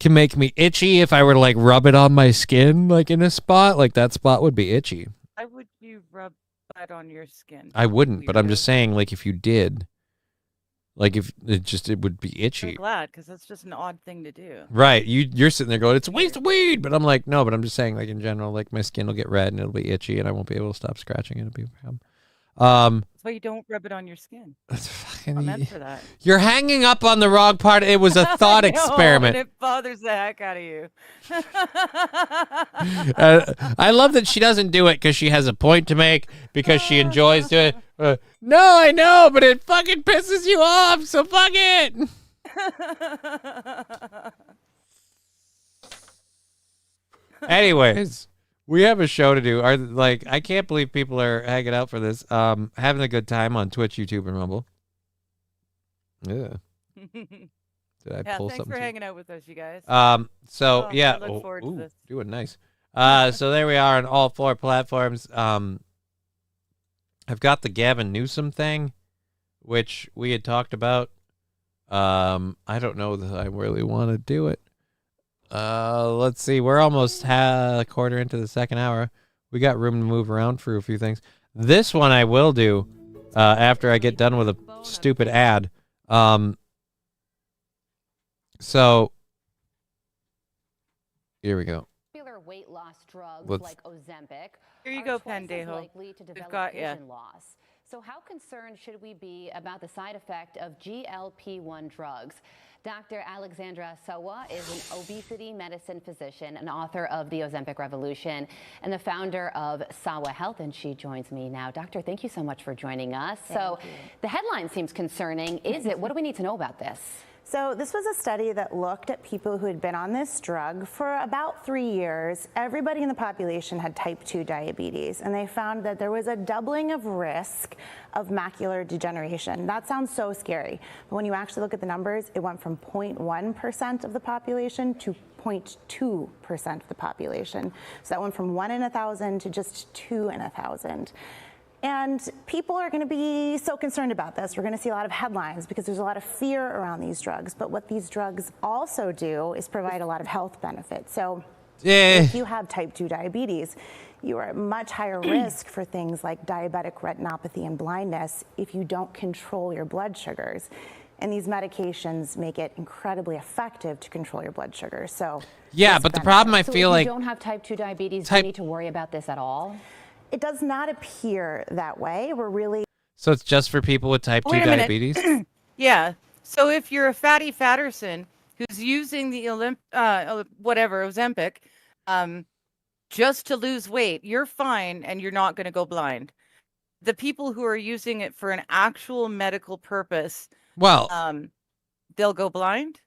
Can make me itchy if I were to like rub it on my skin, like in a spot. Like that spot would be itchy. Why would you rub that on your skin? I wouldn't, but I'm just saying, like if you did. Like if it would be itchy. I'm glad, because that's just an odd thing to do. Right. You're sitting there going, it's a waste of weed. But I'm like, no, but I'm just saying, like in general, like my skin will get red and it'll be itchy and I won't be able to stop scratching it. It'll be a problem. That's why you don't rub it on your skin. I'm meant for that. You're hanging up on the wrong part. It was a thought experiment. And it bothers the heck out of you. I love that she doesn't do it because she has a point to make, because she enjoys doing it. No, I know, but it fucking pisses you off, so fuck it. Anyways, we have a show to do. I can't believe people are hanging out for this. Having a good time on Twitch, YouTube, and Rumble. Yeah. Did I pull thanks something? for hanging out with us, you guys. So yeah, I look forward to this. Doing nice. So there we are on all 4 platforms. I've got the Gavin Newsom thing, which we had talked about. I don't know that I really want to do it. Let's see. We're almost a quarter into the second hour. We got room to move around for a few things. This one I will do after I get done with a stupid ad. So here we go. Weight loss drugs like Ozempic. Here you go, Pandejo. Likely to develop vision loss. So how concerned should we be about the side effect of GLP-1 drugs? Dr. Alexandra Sawa is an obesity medicine physician and author of The Ozempic Revolution and the founder of Sawa Health, and she joins me now. Doctor, thank you so much for joining us. The headline seems concerning. Is it? What do we need to know about this? So this was a study that looked at people who had been on this drug for about 3 years. Everybody in the population had type 2 diabetes, and they found that there was a doubling of risk of macular degeneration. That sounds so scary, but when you actually look at the numbers, it went from 0.1% of the population to 0.2% of the population. So that went from 1 in 1,000 to just 2 in 1,000. And people are going to be so concerned about this. We're going to see a lot of headlines because there's a lot of fear around these drugs. But what these drugs also do is provide a lot of health benefits. So if you have type 2 diabetes, you are at much higher risk for things like diabetic retinopathy and blindness if you don't control your blood sugars. And these medications make it incredibly effective to control your blood sugar. So yeah, but the problem I feel like if you don't have type 2 diabetes, do you need to worry about this at all? It does not appear that way. We're really... So it's just for people with type 2 diabetes? Yeah. So if you're a fatty Fatterson who's using the Ozempic, just to lose weight, you're fine and you're not going to go blind. The people who are using it for an actual medical purpose, well, they'll go blind.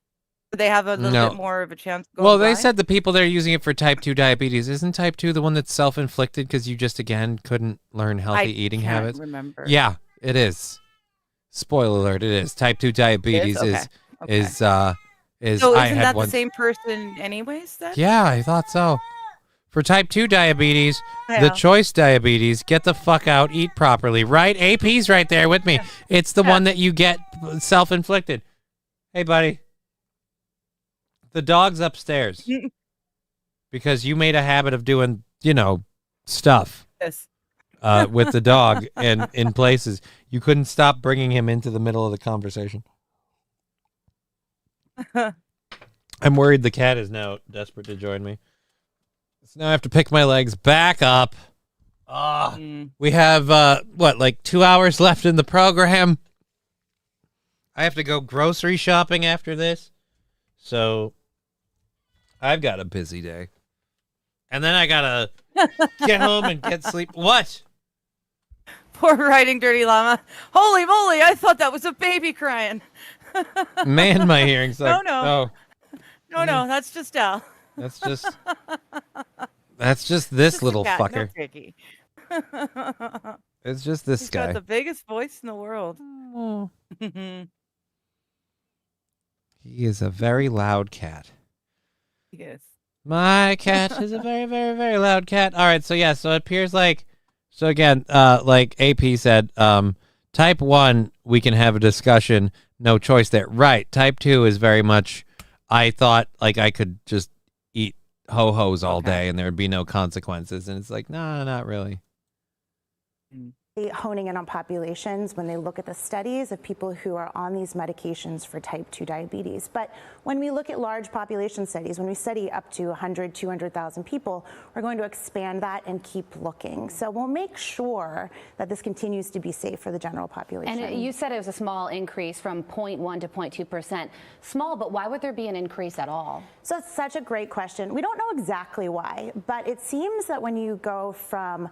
They have a little bit more of a chance of going well, blind? they said the people that are using it for type 2 diabetes. Isn't type 2 the one that's self-inflicted because you just, again, couldn't learn healthy eating habits? Remember. Yeah, it is. Spoiler alert, it is. Type 2 diabetes is So I isn't had that one. the same person anyways then? Yeah, I thought so. For type 2 diabetes, Yeah. the choice diabetes, get the fuck out, eat properly, right? AP's right there with me. It's the one that you get self-inflicted. Hey, buddy. The dog's upstairs because you made a habit of doing, stuff Yes. with the dog and in places. You couldn't stop bringing him into the middle of the conversation. I'm worried the cat is now desperate to join me. So now I have to pick my legs back up. We have, 2 hours left in the program. I have to go grocery shopping after this. So I've got a busy day. And then I got to get home and get sleep. What? Poor riding dirty llama. Holy moly, I thought that was a baby crying. Man, my hearing's like, No, that's just Al. That's just this Just little a cat, fucker. No Tricky. It's just this He's guy. got the biggest voice in the world. Oh. He is a very loud cat. Yes. My cat is a very, very, very loud cat. All right, so yeah, so it appears like, so again, like AP said, type 1, we can have a discussion, no choice there. Right, type 2 is very much, I thought like I could just eat ho-hos all day and there would be no consequences. And it's like, no, not really. Honing in on populations when they look at the studies of people who are on these medications for type 2 diabetes. But when we look at large population studies, when we study up to 100, 200,000 people, we're going to expand that and keep looking. So we'll make sure that this continues to be safe for the general population. And you said it was a small increase from 0.1 to 0.2%. Small, but why would there be an increase at all? So it's such a great question. We don't know exactly why, but it seems that when you go from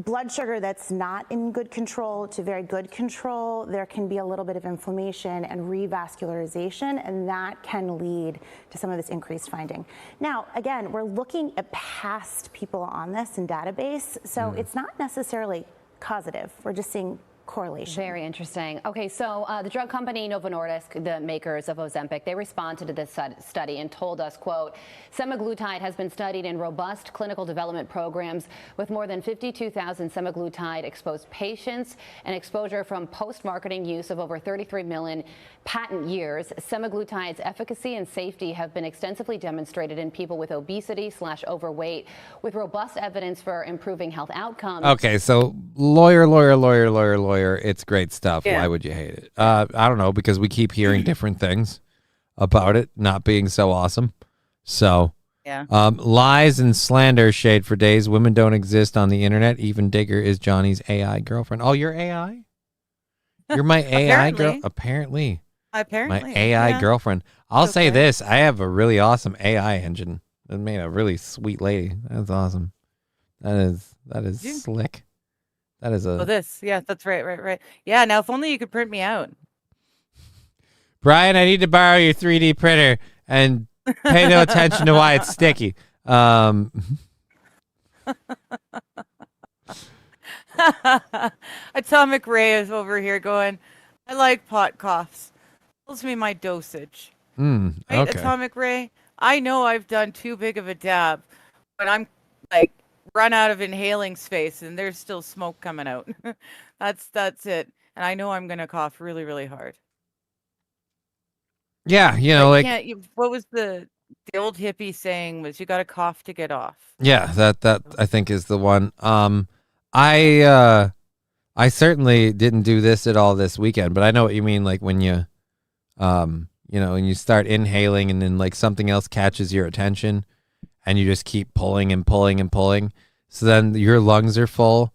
blood sugar that's not in good control to very good control, there can be a little bit of inflammation and revascularization, and that can lead to some of this increased finding. Now, again, we're looking at past people on this in database, so it's not necessarily causative. We're just seeing correlation. Very interesting. Okay, so the drug company Novo Nordisk, the makers of Ozempic, they responded to this study and told us, quote, semaglutide has been studied in robust clinical development programs with more than 52,000 semaglutide exposed patients and exposure from post-marketing use of over 33 million patent years. Semaglutide's efficacy and safety have been extensively demonstrated in people with obesity/overweight with robust evidence for improving health outcomes. Okay, so lawyer. It's great stuff. Yeah. Why would you hate it? I don't know, because we keep hearing different things about it not being so awesome. So, yeah. Lies and slander shade for days. Women don't exist on the internet. Even Digger is Johnny's AI girlfriend. Oh, you're AI? You're my AI girl? Apparently. My AI girlfriend. I'll say this. I have a really awesome AI engine. It made a really sweet lady. That's awesome. That is slick. That is a... Oh, this. Yeah, that's right. Yeah, now if only you could print me out. Brian, I need to borrow your 3D printer and pay no attention to why it's sticky. Atomic Ray is over here going, I like pot coughs. Tells me my dosage. Okay. Right, Atomic Ray? I know I've done too big of a dab, but I'm like run out of inhaling space and there's still smoke coming out. That's it. And I know I'm gonna cough really, really hard. Yeah, what was the old hippie saying was you gotta cough to get off. Yeah, that I think is the one. I certainly didn't do this at all this weekend, but I know what you mean, like when you when you start inhaling and then like something else catches your attention and you just keep pulling and pulling and pulling. So then your lungs are full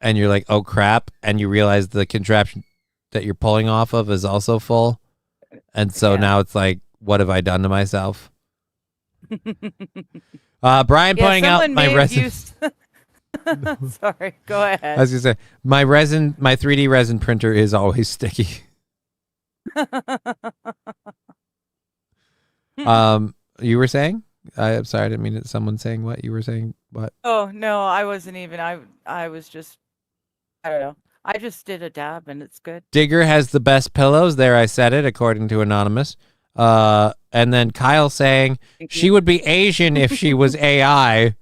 and you're like, oh crap. And you realize the contraption that you're pulling off of is also full. And so now it's like, what have I done to myself? Brian pointing out my resin. Used... Sorry, go ahead. I was gonna say my 3D resin printer is always sticky. You were saying? I'm sorry, I didn't mean it. Someone saying what? You were saying what? Oh no, I wasn't even. I was just. I don't know. I just did a dab and it's good. Digger has the best pillows. There, I said it, according to Anonymous. And then Kyle saying she would be Asian if she was AI.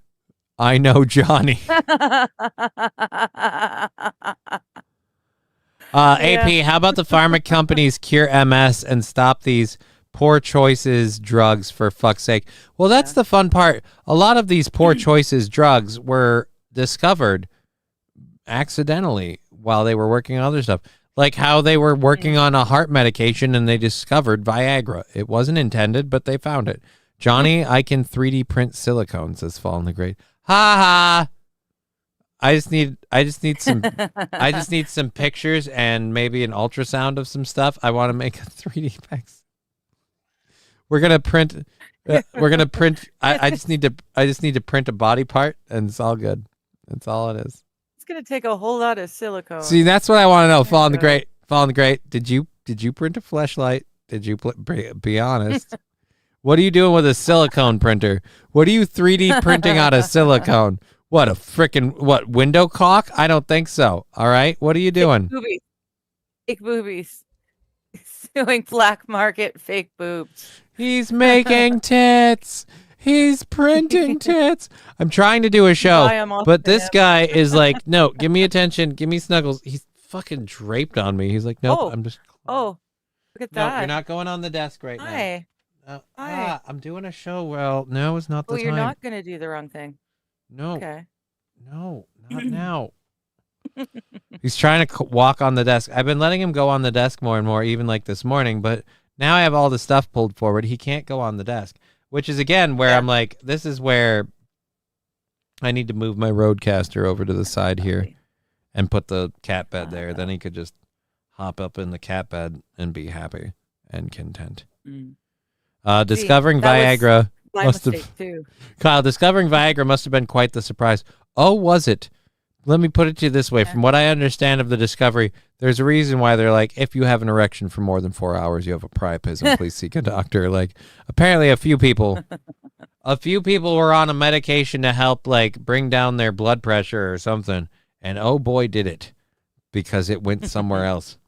I know Johnny. AP, how about the pharma companies cure MS and stop these poor choices drugs for fuck's sake? Well, that's the fun part. A lot of these poor choices drugs were discovered accidentally while they were working on other stuff. Like how they were working on a heart medication and they discovered Viagra. It wasn't intended, but they found it. Johnny, I can 3D print silicone, says Fall in the Great. Ha ha. I just need some pictures and maybe an ultrasound of some stuff. I want to make a 3D PEX. We're gonna print. I just need to print a body part, and it's all good. That's all it is. It's gonna take a whole lot of silicone. See, that's what I want to know. Fall in the Great. Did you print a fleshlight? Did you be honest? What are you doing with a silicone printer? What are you 3D printing out of silicone? What, a freaking window caulk? I don't think so. All right, what are you doing? Fake boobies. Suing black market fake boobs. He's making tits. He's printing tits. I'm trying to do a show, but this guy is like, no, give me attention. Give me snuggles. He's fucking draped on me. He's like, nope, I'm just. Oh, look at that. No, you're not going on the desk right now. Hi. I'm doing a show. Well, no, it's not the time. You're not going to do the wrong thing. No. Okay. No, not now. He's trying to walk on the desk. I've been letting him go on the desk more and more, even like this morning, but now I have all the stuff pulled forward. He can't go on the desk, which is, again, where I'm like, this is where I need to move my roadcaster over to the side here and put the cat bed there. Then he could just hop up in the cat bed and be happy and content. Discovering Viagra must have too. Kyle, discovering Viagra must have been quite the surprise. Oh, was it? Let me put it to you this way. From what I understand of the discovery, there's a reason why they're like, if you have an erection for more than 4 hours, you have a priapism. Please seek a doctor. Like, apparently a few people were on a medication to help, like, bring down their blood pressure or something. And oh boy, did it, because it went somewhere else.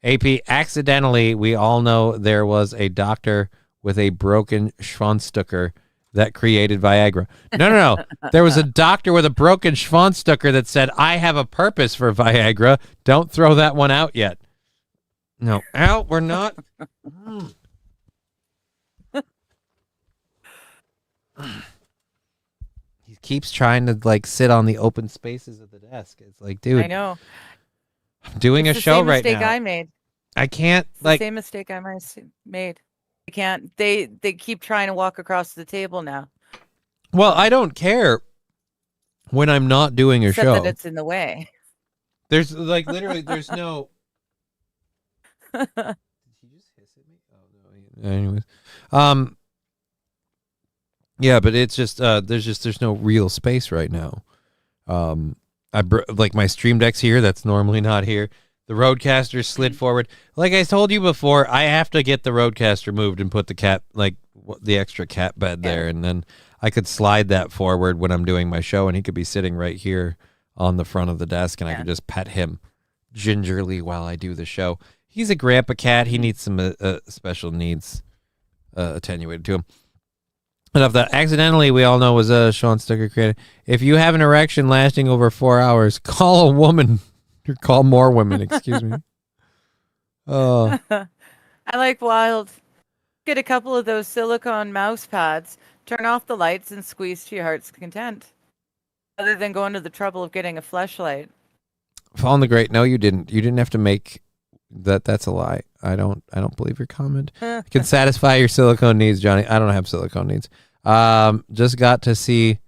AP, accidentally, we all know there was a doctor with a broken Schwanzstücker that created Viagra. No. There was a doctor with a broken Schwanzstücker that said, I have a purpose for Viagra. Don't throw that one out yet. No. Out, we're not. He keeps trying to, like, sit on the open spaces of the desk. It's like, dude. I know. I'm doing a show right now. Mistake I made. I can't, like. The same mistake I made. I can't. They keep trying to walk across the table now. Well, I don't care when I'm not doing a show. That it's in the way. There's, like, literally, there's no. Did he just hiss at me? Oh no. Anyways, yeah, but it's just there's no real space right now. Like my Stream Deck's here. That's normally not here. The Roadcaster slid forward. Like I told you before, I have to get the Roadcaster moved and put the cat, like the extra cat bed there, and then I could slide that forward when I'm doing my show, and he could be sitting right here on the front of the desk, and I could just pet him gingerly while I do the show. He's a grandpa cat. He needs some special needs attenuated to him. Enough that accidentally we all know was a Schwanzstücker created. If you have an erection lasting over 4 hours, call a woman. Or call more women, excuse me. Oh. I like wild. Get a couple of those silicone mouse pads, turn off the lights, and squeeze to your heart's content. Other than going to the trouble of getting a fleshlight. Fall in the Great. No, you didn't. You didn't have to make that. That's a lie. I don't believe your comment. You can satisfy your silicone needs, Johnny. I don't have silicone needs. Just got to see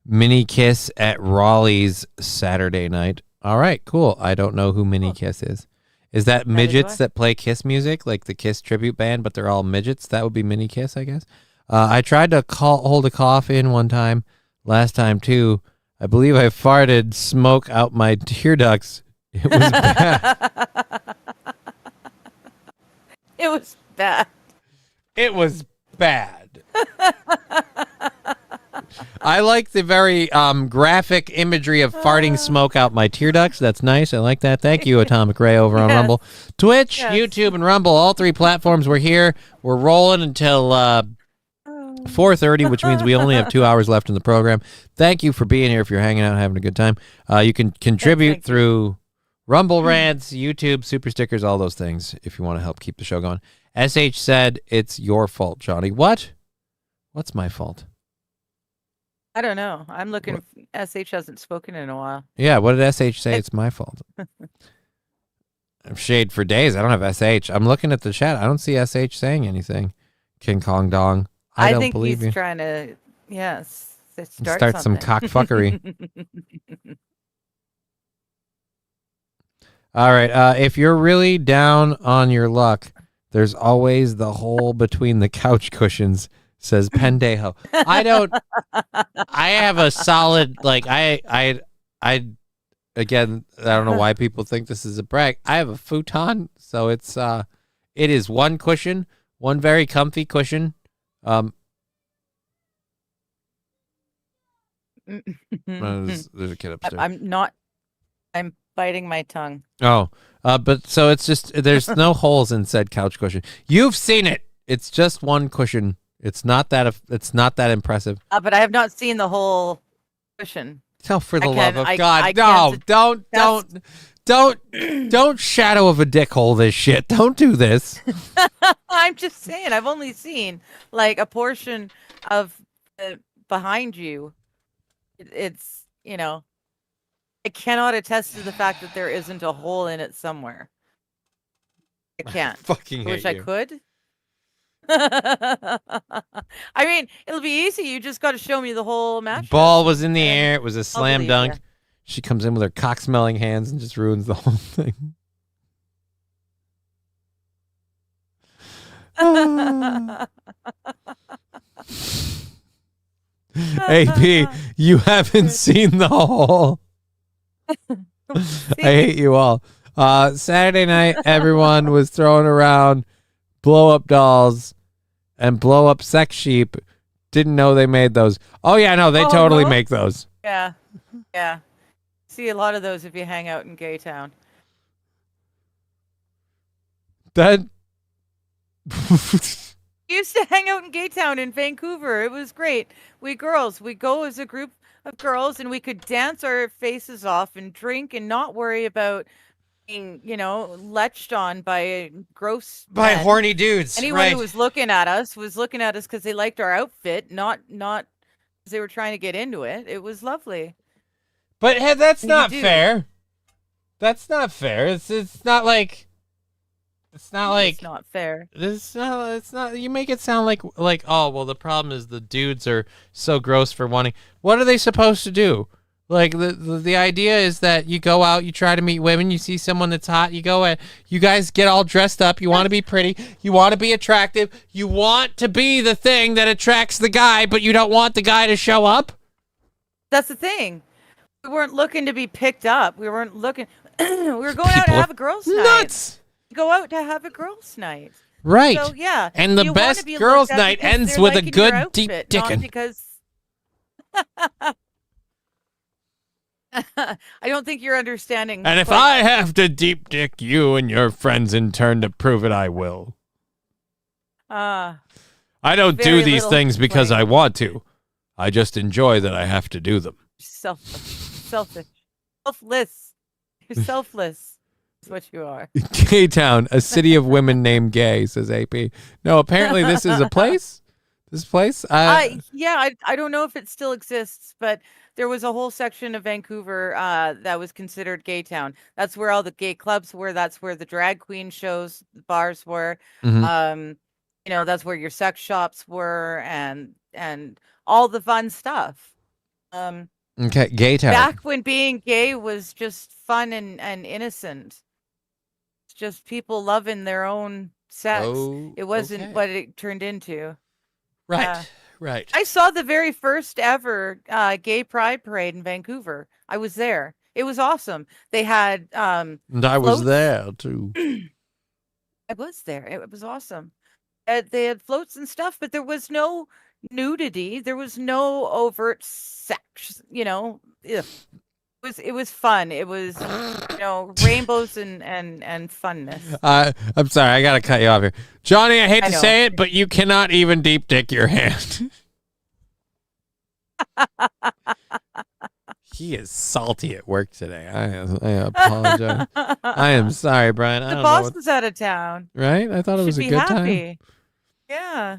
Mini Kiss at Raleigh's Saturday night. All right, cool. I don't know who Mini Kiss is. Is that midgets that play Kiss music, like the Kiss tribute band, but they're all midgets? That would be Mini Kiss, I guess. I tried to hold a cough in one time. Last time too. I believe I farted smoke out my tear ducts. It was bad. It was bad. It was bad. I like the very graphic imagery of farting smoke out my tear ducts. That's nice. I like that. Thank you, Atomic Ray, over on Rumble. Twitch, YouTube, and Rumble, all 3 platforms. We're here. We're rolling until 4:30, which means we only have 2 hours left in the program. Thank you for being here. If you're hanging out, having a good time, you can contribute through Rumble Rants, YouTube, Super Stickers, all those things if you want to help keep the show going. SH said, it's your fault, Johnny. What? What's my fault? I don't know. I'm looking. SH hasn't spoken in a while. Yeah, what did SH say? It's my fault. I've shade for days. I don't have SH. I'm looking at the chat. I don't see SH saying anything. King Kong Dong. I don't think believe he's you. Trying to, start some cockfuckery. All right. If you're really down on your luck, there's always the hole between the couch cushions, says Pendejo. I have a solid, again, I don't know why people think this is a brag. I have a futon, so it is one cushion, one very comfy cushion. There's a kid upstairs. I'm biting my tongue. Oh, but so it's just, there's no holes in said couch cushion. You've seen it. It's just one cushion. It's not that impressive. But I have not seen the whole cushion. Oh, for the love of God, no! Don't shadow of a dick hole this shit. Don't do this. I'm just saying. I've only seen like a portion of behind you. It's I cannot attest to the fact that there isn't a hole in it somewhere. I can't. Fucking I wish hate I could. I mean, it'll be easy. You just got to show me the whole match. Ball was in the air. It was a slam dunk. You. She comes in with her cock-smelling hands and just ruins the whole thing. AP, you haven't seen the hole. I hate you all. Saturday night, everyone was throwing around blow-up dolls and blow-up sex sheep. Didn't know they made those. Oh, yeah, no, they totally make those. Yeah. See a lot of those if you hang out in Gay Town. That... used to hang out in Gay Town in Vancouver. It was great. We go as a group of girls, and we could dance our faces off and drink and not worry about being, leched on by men. Horny dudes. Anyone who was looking at us because they liked our outfit, not because they were trying to get into it. It was lovely. But hey, that's not fair. That's not fair. It's not like. It's not like. It's not fair. It's not. You make it sound like oh well, the problem is the dudes are so gross for wanting. What are they supposed to do? Like the idea is that you go out, you try to meet women, you see someone that's hot, you go at, you guys get all dressed up, you want to be pretty, you want to be attractive, you want to be the thing that attracts the guy, but you don't want the guy to show up. That's the thing. We weren't looking to be picked up. We weren't looking. We were going out to have a girls' night. Nuts. Go out to have a girls' night. Right. So yeah. And the best girls' night ends with a good deep dickin'. Because I don't think you're understanding. And if I have to deep dick you and your friends in turn to prove it, I will. I don't do these things because I want to. I just enjoy that I have to do them. Selfish. Selfless. You're selfless. That's what you are. Gay Town, a city of women named Gay, says AP. No, apparently this is a place. This place? I don't know if it still exists, but there was a whole section of Vancouver that was considered Gay Town. That's where all the gay clubs were. That's where the drag queen shows, bars were. Mm-hmm. That's where your sex shops were, and all the fun stuff. Okay, Gay Town. Back when being gay was just fun and innocent. It's just people loving their own sex. It wasn't what it turned into. Right. Right. I saw the very first ever gay pride parade in Vancouver. I was there. It was awesome. They had And I was there too. I was there. It was awesome. They had floats and stuff, but there was no nudity. There was no overt sex. It was fun. It was rainbows and funness. I'm sorry, I gotta cut you off here, Johnny. I hate to say it, but you cannot even deep dick your hand. He is salty at work today. I apologize. I am sorry, Brian. The boss was out of town. Right? I thought it was a good time. Yeah.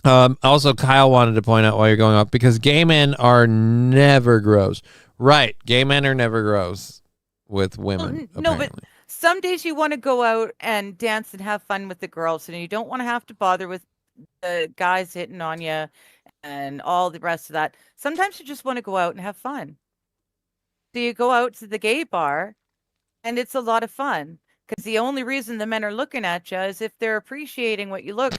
Also, Kyle wanted to point out while you're going up, because gay men are never gross. Right. Gay men are never gross with women. No, but some days you want to go out and dance and have fun with the girls, and you don't want to have to bother with the guys hitting on you and all the rest of that. Sometimes you just want to go out and have fun. So you go out to the gay bar, and it's a lot of fun, because the only reason the men are looking at you is if they're appreciating what you look,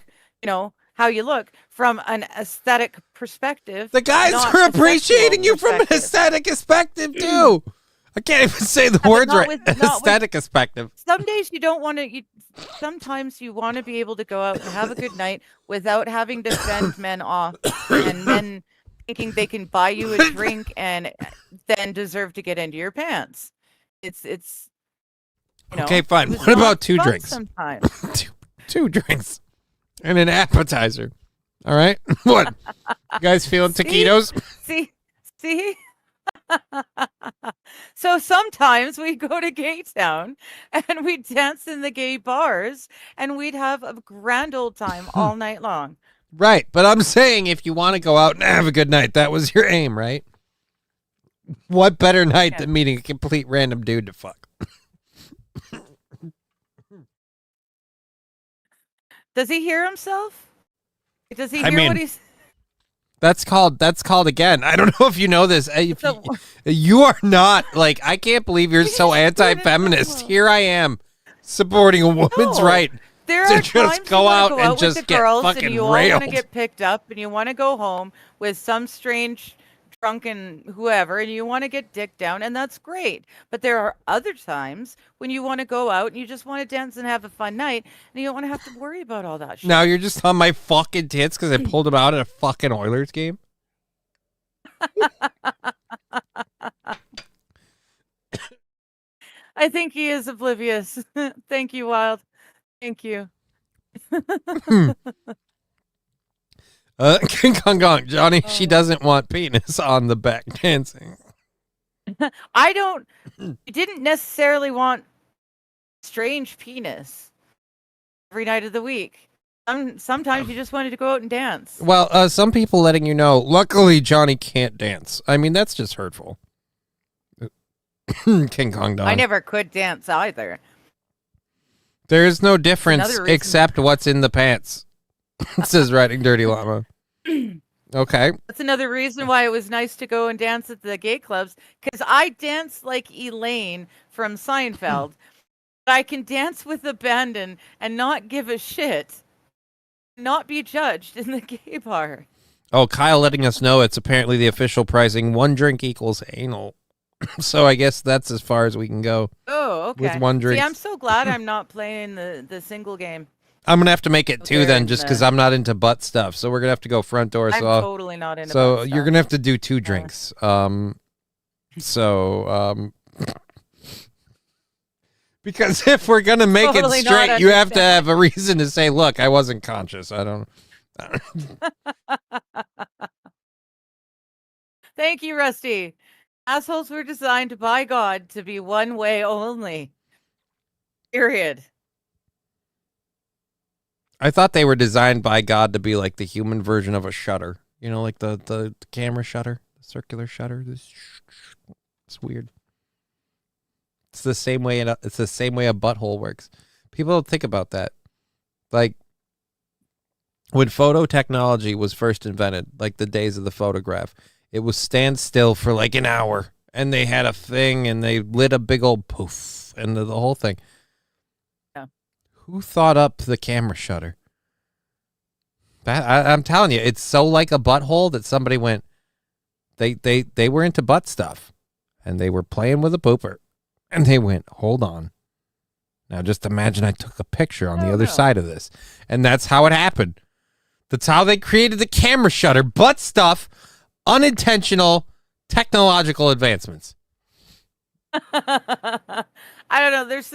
how you look from an aesthetic perspective. The guys are appreciating you from an aesthetic perspective too. I can't even say the words right. Aesthetic perspective. Some days you don't want to. Sometimes you want to be able to go out and have a good night without having to fend men off and men thinking they can buy you a drink and then deserve to get into your pants. It's. Okay, fine. What about 2 drinks? Sometimes two drinks and an appetizer. All right. What? You guys feeling taquitos? See. So sometimes we go to Gay Town and we dance in the gay bars and we'd have a grand old time all night long. Right. But I'm saying if you want to go out and have a good night, that was your aim, right? What better night than meeting a complete random dude to fuck? Does he hear himself? Does he hear what he's... That's called again. I don't know if you know this. You are not I can't believe you're so anti-feminist. Here I am supporting a woman's right there to are just go out and just get fucking and you railed. all want to get picked up and you want to go home with some strange drunken whoever and you want to get dicked down, and that's great. But there are other times when you want to go out and you just want to dance and have a fun night and you don't want to have to worry about all that shit. Now you're just on my fucking tits because I pulled him out at a fucking Oilers game. I think he is oblivious. Thank you, Wild. Thank you. King Kong Gong, Johnny, she doesn't want penis on the back dancing. I didn't necessarily want strange penis every night of the week. Sometimes you just wanted to go out and dance. Well, some people letting you know, luckily Johnny can't dance. I mean, that's just hurtful. King Kong Dong. I never could dance either. There is no difference except what's in the pants. Says Riding Dirty Llama. Okay. That's another reason why it was nice to go and dance at the gay clubs, because I dance like Elaine from Seinfeld. But I can dance with abandon and not give a shit, not be judged in the gay bar. Oh, Kyle letting us know it's apparently the official pricing. 1 drink equals anal. So I guess that's as far as we can go. Oh, okay. With 1 drink. See, I'm so glad I'm not playing the single game. I'm going to have to make it 2 then, just because I'm not into butt stuff. So we're going to have to go front door. I'm totally not into butt So stuff. you're going to have to do 2 drinks. Because if we're going to make it straight, you have to have a reason to say, look, I wasn't conscious. I don't. Thank you, Rusty. Assholes were designed by God to be one way only. Period. I thought they were designed by God to be like the human version of a shutter. You know, like the camera shutter, the circular shutter. It's weird. It's the same way. It's the same way a butthole works. People don't think about that. Like when photo technology was first invented, like the days of the photograph, it was stand still for like an hour, and they had a thing, and they lit a big old poof, and the whole thing. Who thought up the camera shutter? I'm telling you, it's so like a butthole that somebody went. They were into butt stuff, and they were playing with a pooper, and they went, hold on. Now just imagine I took a picture on the other side of this, and that's how it happened. That's how they created the camera shutter. Butt stuff, unintentional technological advancements. I don't know. There's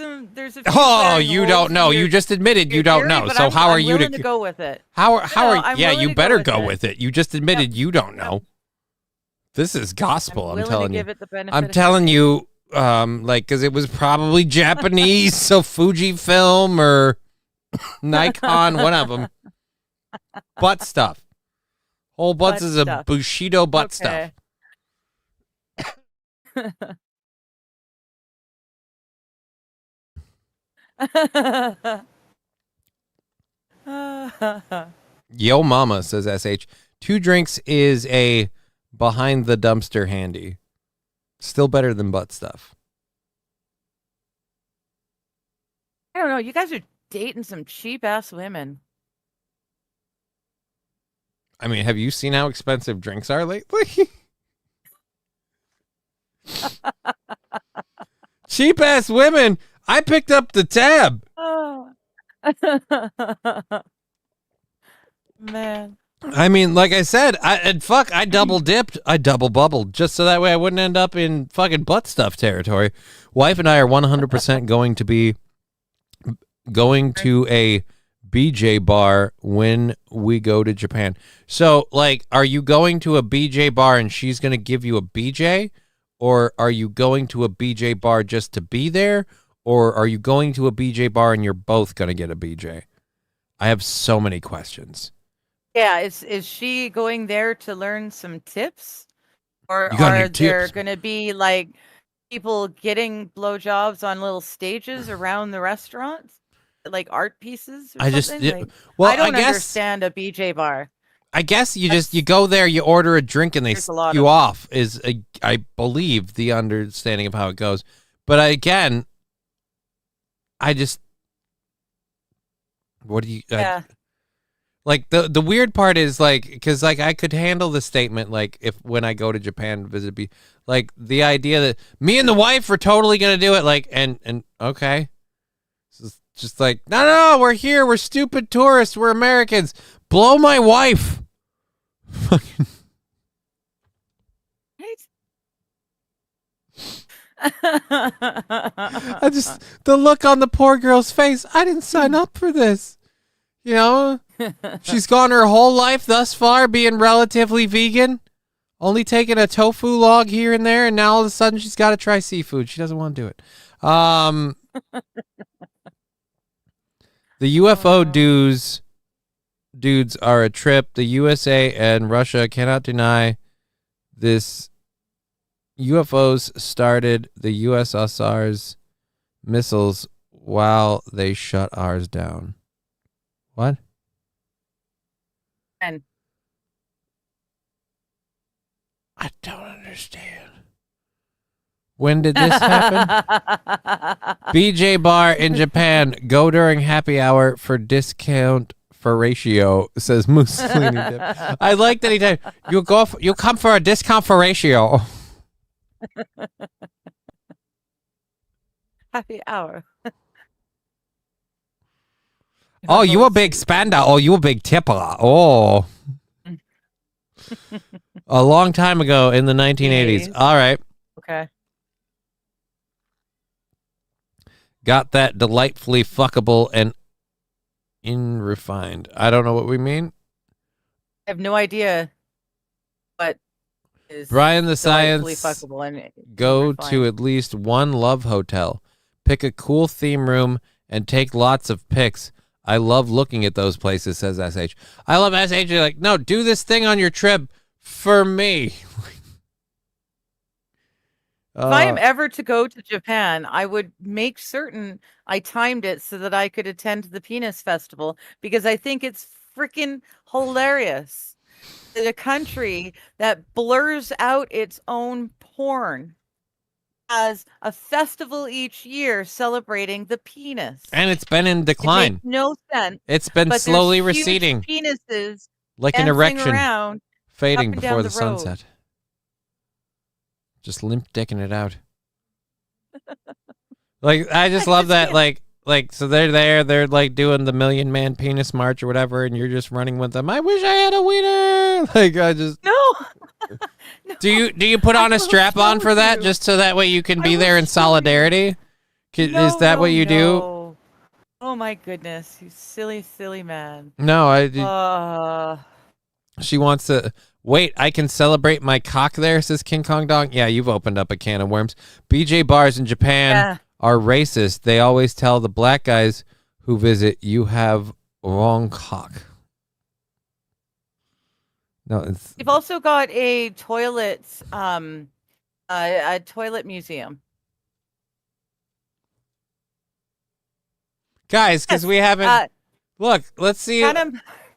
a few Oh, you don't know. You just admitted you don't know. So how are you to go with it? How are yeah, you better go with it. You just admitted you don't know. This is gospel, I'm telling you. I'm telling you, like, because it was probably Japanese, so Fujifilm or Nikon, one of them. Butt stuff. Whole butts is a Bushido butt stuff. Yo mama, says SH. 2 drinks is a behind the dumpster handy. Still better than butt stuff. I don't know. You guys are dating some cheap ass women. I mean, have you seen how expensive drinks are lately? Cheap ass women. I picked up the tab. Oh. Man. I mean, like I said, I double dipped, I double bubbled, just so that way I wouldn't end up in fucking butt stuff territory. Wife and I are 100% going to be going to a BJ bar when we go to Japan. So, like, are you going to a BJ bar and she's going to give you a BJ? Or are you going to a BJ bar just to be there? Or are you going to a BJ bar and you're both going to get a BJ? I have so many questions. Yeah, is she going there to learn some tips? Or are there going to be, like, people getting blowjobs on little stages around the restaurants? Like art pieces or something? I don't understand a BJ bar. I guess you go there, you order a drink, and they set you off. I believe the understanding of how it goes. But again, what do you? Yeah. Like the weird part is like because like I could handle the statement like if when I go to Japan to visit, like the idea that me and the wife are totally gonna do it. Like and okay, it's just like no, we're here, we're stupid tourists, we're Americans. Blow my wife. The look on the poor girl's face. I didn't sign up for this. You know, she's gone her whole life thus far being relatively vegan, only taking a tofu log here and there, and now all of a sudden she's got to try seafood. She doesn't want to do it. The UFO dudes are a trip. The USA and Russia cannot deny this. UFOs started the USSR's missiles while they shut ours down. What? And I don't understand. When did this happen? BJ bar in Japan. Go during happy hour for discount for ratio, says Mussolini. I like that he said, you'll come for a discount for ratio. Happy hour. Oh, you a big spender. Oh, you a big tipper. Oh. A long time ago in the 1980s. All right. Okay. Got that delightfully fuckable and refined. I don't know what we mean. I have no idea what is Brian the Science. Fuckable and go to at least one love hotel. Pick a cool theme room and take lots of pics. I love looking at those places, says SH. I love SH. You're like, no, do this thing on your trip for me. If I am ever to go to Japan, I would make certain I timed it so that I could attend the Penis Festival because I think it's freaking hilarious that a country that blurs out its own porn has a festival each year celebrating the penis. And it's been in decline. It makes no sense. It's been but slowly there's receding. Huge penises like an erection around, fading up and before down the sunset. Just limp dicking it out. Like, I just love that. Like, so they're there, they're like doing the Million Man Penis March or whatever, and you're just running with them. I wish I had a wiener. Like, I just no. No. Do you put on a strap on for that, just so that way you can be there in solidarity? Is that what you do? Oh my goodness, you silly, silly man. No, she wants to. Wait, I can celebrate my cock there, says King Kong Dong. Yeah, you've opened up a can of worms. BJ bars in Japan are racist. They always tell the black guys who visit, you have wrong cock. No, You've also got a toilet, a toilet museum. Guys, because we haven't. Look, let's see.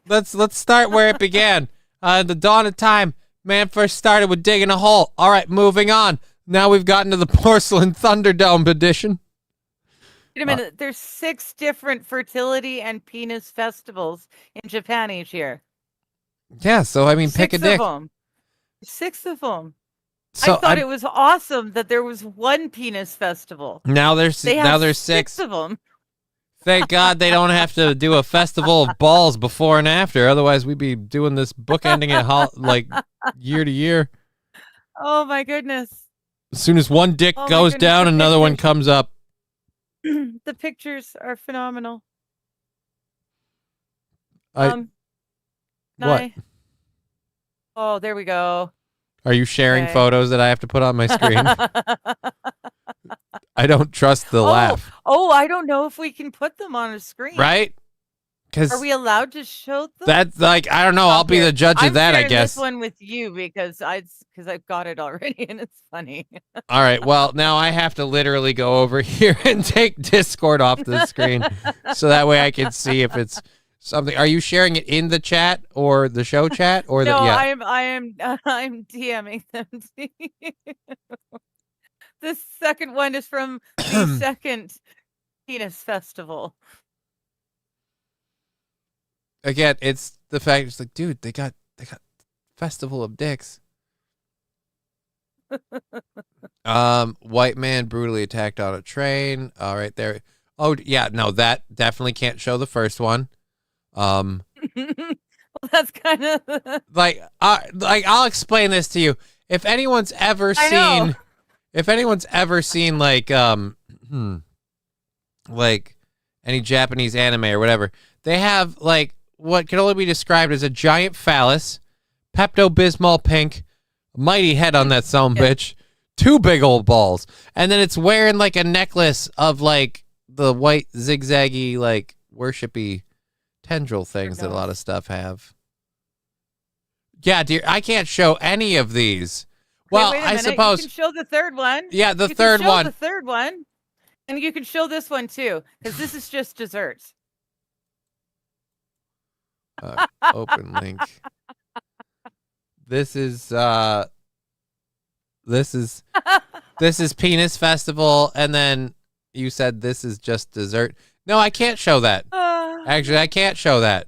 Let's start where it began. The dawn of time, man first started with digging a hole. All right, moving on. Now we've gotten to the Porcelain Thunderdome edition. Wait a minute. There's 6 different fertility and penis festivals in Japan each year. Yeah, so I mean, pick a dick. 6 of them. So I thought it was awesome that there was one penis festival. Now there's 6 of them. Thank God they don't have to do a festival of balls before and after. Otherwise, we'd be doing this bookending it like year to year. Oh my goodness! As soon as one dick goes down, another one comes up. The pictures are phenomenal. What? Oh, there we go. Are you sharing photos that I have to put on my screen? I don't trust the laugh. Oh, I don't know if we can put them on a screen. Right? Are we allowed to show them? That's like, I don't know. I'll be the judge of that, I guess. This one with you because I've got it already and it's funny. All right. Well, now I have to literally go over here and take Discord off the screen so that way I can see if it's something. Are you sharing it in the chat or the show chat or no? Yeah. I'm DMing them to you. This second one is from the second penis festival. Again, it's the fact it's like, dude, they got Festival of Dicks. White man brutally attacked on a train. All right, there. Oh yeah, no, that definitely can't show the first one. Well, that's kind of like I'll explain this to you. If anyone's ever seen like any Japanese anime or whatever, they have like what can only be described as a giant phallus, Pepto-Bismol pink, mighty head on that bitch, 2 big old balls, and then it's wearing like a necklace of like the white zigzaggy like worshipy tendril things that a lot of stuff have. Yeah, dear, I can't show any of these. Well, wait I minute. suppose You can show the third one. Yeah, the you third can show one. The third one, and you can show this one too, because this is just dessert. Open link. This is Penis Festival, and then you said this is just dessert. No, I can't show that. Actually, I can't show that.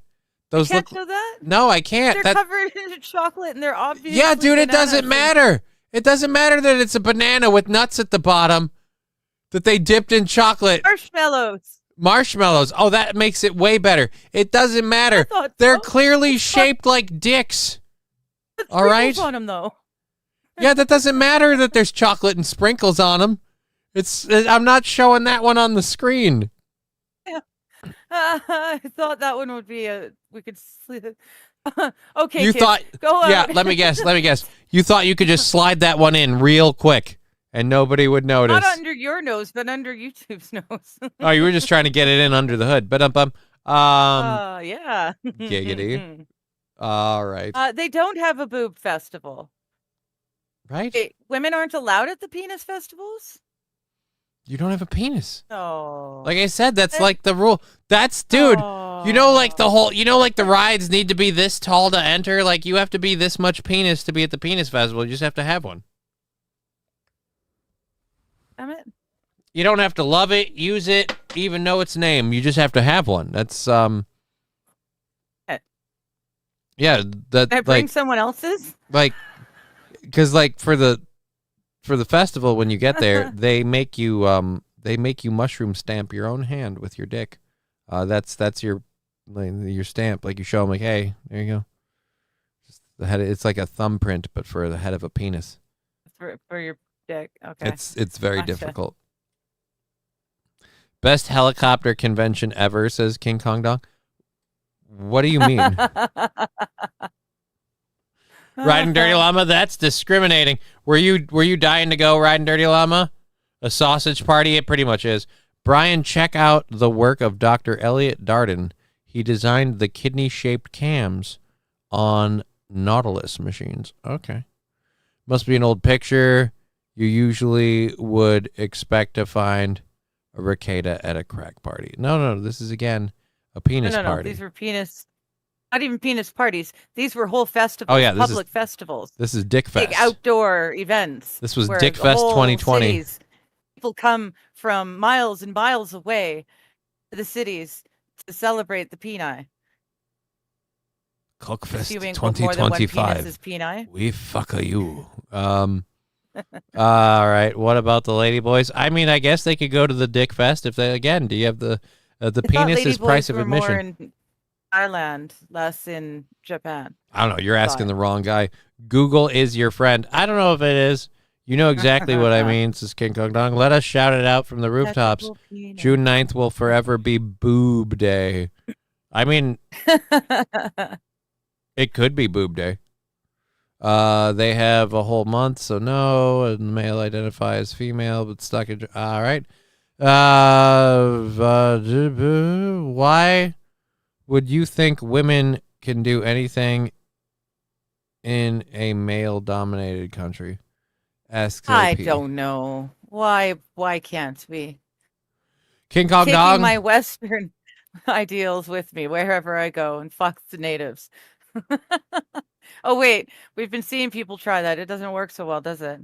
Those you can't show that? No, I can't. They're covered in chocolate, and they're obviously Yeah, dude, it doesn't matter. It doesn't matter that it's a banana with nuts at the bottom that they dipped in chocolate. Marshmallows. Oh, that makes it way better. It doesn't matter. They're clearly shaped like dicks. All right. On them, though. Yeah, that doesn't matter that there's chocolate and sprinkles on them. I'm not showing that one on the screen. Yeah. I thought that one would be we could sleep. Okay. You thought? Go on. Yeah. Let me guess. You thought you could just slide that one in real quick and nobody would notice. Not under your nose, but under YouTube's nose. Oh, you were just trying to get it in under the hood. But yeah. Giggity. All right. They don't have a boob festival. Right? Women aren't allowed at the penis festivals? You don't have a penis. Oh. Like I said, that's like the rule. That's, dude, you know, like the rides need to be this tall to enter. Like, you have to be this much penis to be at the penis festival. You just have to have one. Damn it. You don't have to love it, use it, even know its name. You just have to have one. That's yeah, that Can I bring someone else's? Like, because like for the festival, when you get there, they make you mushroom stamp your own hand with your dick. That's your stamp. Like you show them, like, hey, there you go. Just the head. It's like a thumbprint, but for the head of a penis. For your dick. Okay. It's very difficult. Best helicopter convention ever, says King Kong Dong. What do you mean? Riding Dirty Llama? That's discriminating. Were you dying to go riding Dirty Llama? A sausage party? It pretty much is. Brian, check out the work of Dr. Elliot Darden. He designed the kidney-shaped cams on Nautilus machines. Okay. Must be an old picture. You usually would expect to find a ricada at a crack party. No, this is, again, a penis party. These were penis, not even penis parties. These were whole festivals. Oh, yeah, public festivals. This is Dick Fest. Big outdoor events. This was Dick Fest 2020. Cities, people come from miles and miles away to the cities to celebrate the peni. Cookfest 2025. We fuck you. All right. What about the lady boys? I mean, I guess they could go to the Dick Fest if they, again, do you have the penis is price of admission? More in Thailand, less in Japan. I don't know. You're asking the wrong guy. Google is your friend. I don't know if it is. You know exactly what I mean, says King Kong Dong. Let us shout it out from the rooftops. June 9th will forever be Boob Day. I mean, it could be Boob Day. They have a whole month, so no. And male identify as female, but stuck in. All right. Why would you think women can do anything in a male-dominated country? Asks I don't know. Why can't we? King Kong Taking Dong. my Western ideals with me wherever I go and fuck the natives. Oh, wait. We've been seeing people try that. It doesn't work so well, does it?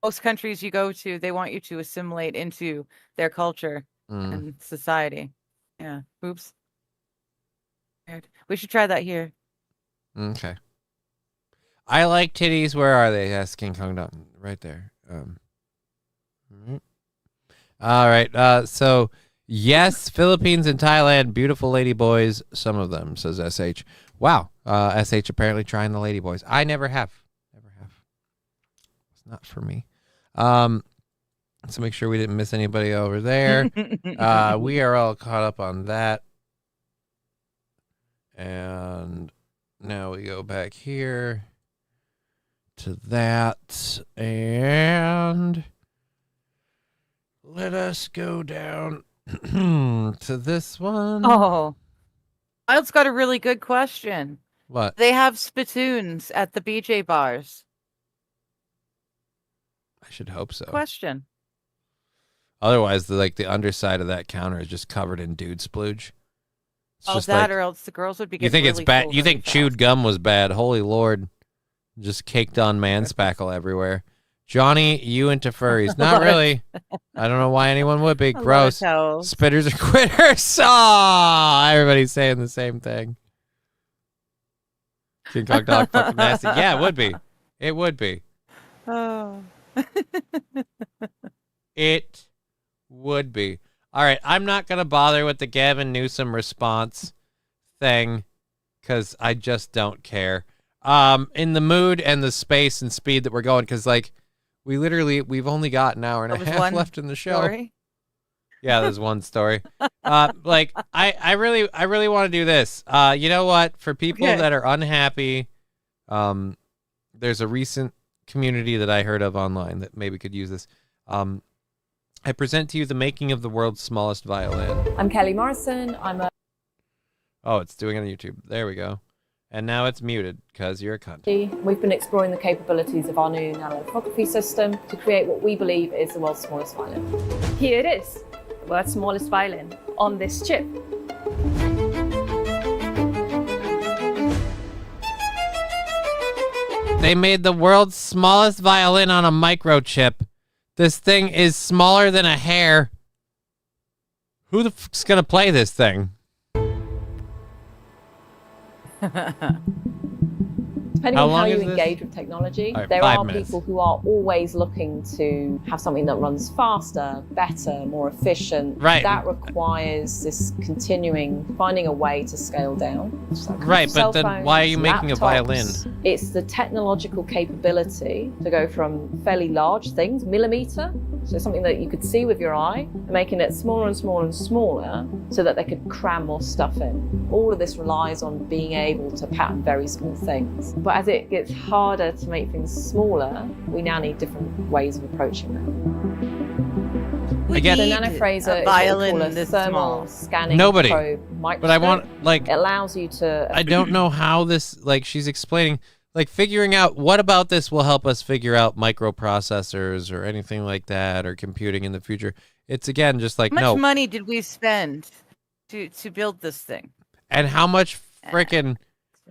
Most countries you go to, they want you to assimilate into their culture and society. Yeah. Oops. Weird. We should try that here. Okay. I like titties. Where are they? That's King Kong Dong. Right there. All right. So, yes, Philippines and Thailand, beautiful lady boys. Some of them, says SH. Wow. SH apparently trying the lady boys. I never have. It's not for me. So make sure we didn't miss anybody over there. We are all caught up on that. And now we go back here to that. And let us go down to this one. Oh. Wild's got a really good question. What? They have spittoons at the BJ bars. I should hope so. Question. Otherwise, the underside of that counter is just covered in dude splooge. It's just that, like, or else the girls would be. You think really it's bad? full You really think fast. chewed gum was bad? Holy Lord! Just caked on man spackle everywhere. Johnny, you into furries? Not really. I don't know why anyone would be. Gross. Spitters are quitters. Oh, everybody's saying the same thing. King Kong Dog fucking nasty. Yeah, it would be. It would be. Oh. It would be. All right, I'm not going to bother with the Gavin Newsom response thing because I just don't care. In the mood and the space and speed that we're going, because, like, we've only got an hour and a half left in the show. Story? Yeah, there's one story. Like, I really want to do this. You know what? For people that are unhappy, there's a recent community that I heard of online that maybe could use this. I present to you the making of the world's smallest violin. I'm Kelly Morrison. Oh, it's doing it on YouTube. There we go. And now it's muted because you're a cunt. We've been exploring the capabilities of our new nanolithography system to create what we believe is the world's smallest violin. Here it is, the world's smallest violin on this chip. They made the world's smallest violin on a microchip This thing is smaller than a hair. Who the fuck's gonna play this thing? Depending on how you engage with technology, there are 5 minutes. people who are always looking to have something that runs faster, better, more efficient. Right. That requires this continuing finding a way to scale down. Right, but then why are you making a violin? It's the technological capability to go from fairly large things, millimeter, so something that you could see with your eye, and making it smaller and smaller and smaller so that they could cram more stuff in. All of this relies on being able to pattern very small things. But as it gets harder to make things smaller, we now need different ways of approaching that. We The need nanofraser a violin is what we call a this thermal small. scanning Nobody. probe microscope. But I want, like, it allows you to. I don't know how this, like, she's explaining, like, figuring out what about this will help us figure out microprocessors or anything like that, or computing in the future. It's, again, just like, How much money did we spend to build this thing? And how much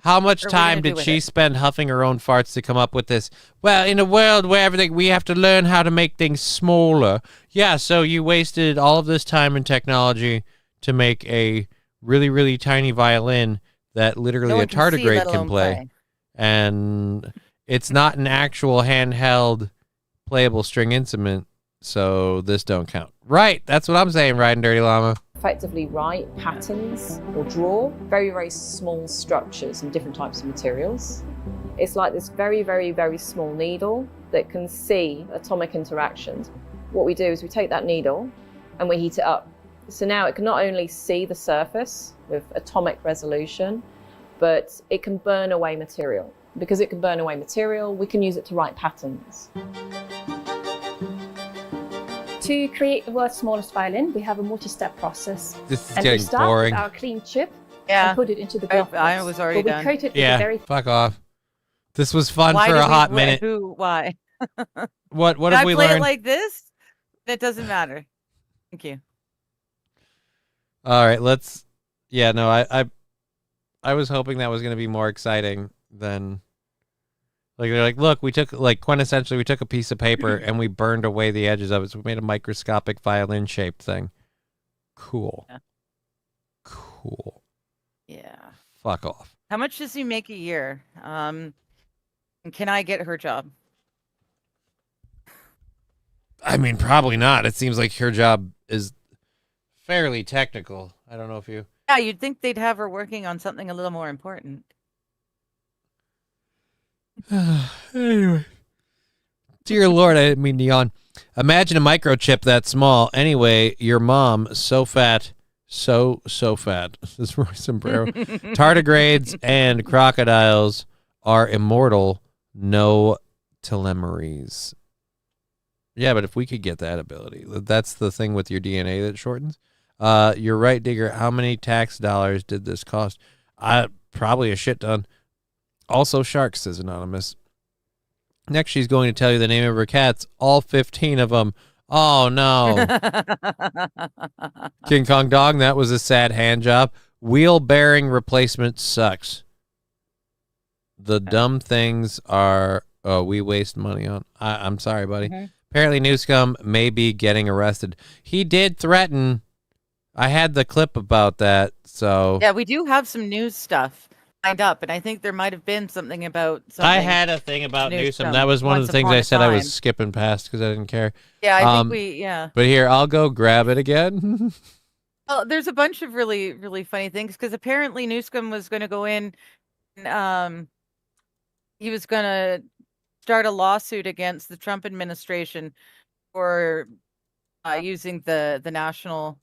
how much time did she spend huffing her own farts to come up with this? Well, in a world where we have to learn how to make things smaller. Yeah, so you wasted all of this time and technology to make a really, really tiny violin that literally a tardigrade can play. And it's not an actual handheld playable string instrument, so this don't count. Right, that's what I'm saying, Riding Dirty Llama. Effectively write patterns or draw very, very small structures in different types of materials. It's like this very, very, very small needle that can see atomic interactions. What we do is we take that needle and we heat it up. So now it can not only see the surface with atomic resolution, but it can burn away material. Because it can burn away material, we can use it to write patterns. To create the world's smallest violin, we have a multi-step process. This is and getting we start boring. with our clean chip Yeah. and put it into the glove box. I was already but done. we coat it with a Yeah, very fuck off. This was fun Why for did a we- hot wh- minute. Who? Why? What Did have I we play learned? it like this? That doesn't matter. Thank you. All right, let's. Yeah, no, I was hoping that was going to be more exciting than. Like, they're like, look, we took, like, quintessentially, we took a piece of paper and we burned away the edges of it, so we made a microscopic violin-shaped thing. Cool. Yeah. Cool. Yeah. Fuck off. How much does he make a year? And can I get her job? I mean, probably not. It seems like her job is fairly technical. I don't know if you... Yeah, you'd think they'd have her working on something a little more important. Anyway. Dear Lord, I didn't mean to yawn. Imagine a microchip that small. Anyway, your mom, so fat, so fat. This is Roy Sombrero. Tardigrades and crocodiles are immortal. No telomeres. Yeah, but if we could get that ability, that's the thing with your DNA that shortens. You're right, Digger. How many tax dollars did this cost? Probably a shit ton. Also sharks, says Anonymous. Next, she's going to tell you the name of her cats, all 15 of them. Oh, no. King Kong Dog, that was a sad hand job. Wheel bearing replacement sucks. The dumb things are we waste money on. I'm sorry, buddy. Mm-hmm. Apparently, Newscomb may be getting arrested. He did threaten. I had the clip about that, so... Yeah, we do have some news stuff lined up, and I think there might have been something about something. I had a thing about Newsom. That was one of the once things upon I a said I was time. skipping past because I didn't care. Yeah, I think yeah. But here, I'll go grab it again. Well, there's a bunch of really, really funny things because apparently Newsom was going to go in and he was going to start a lawsuit against the Trump administration for using the National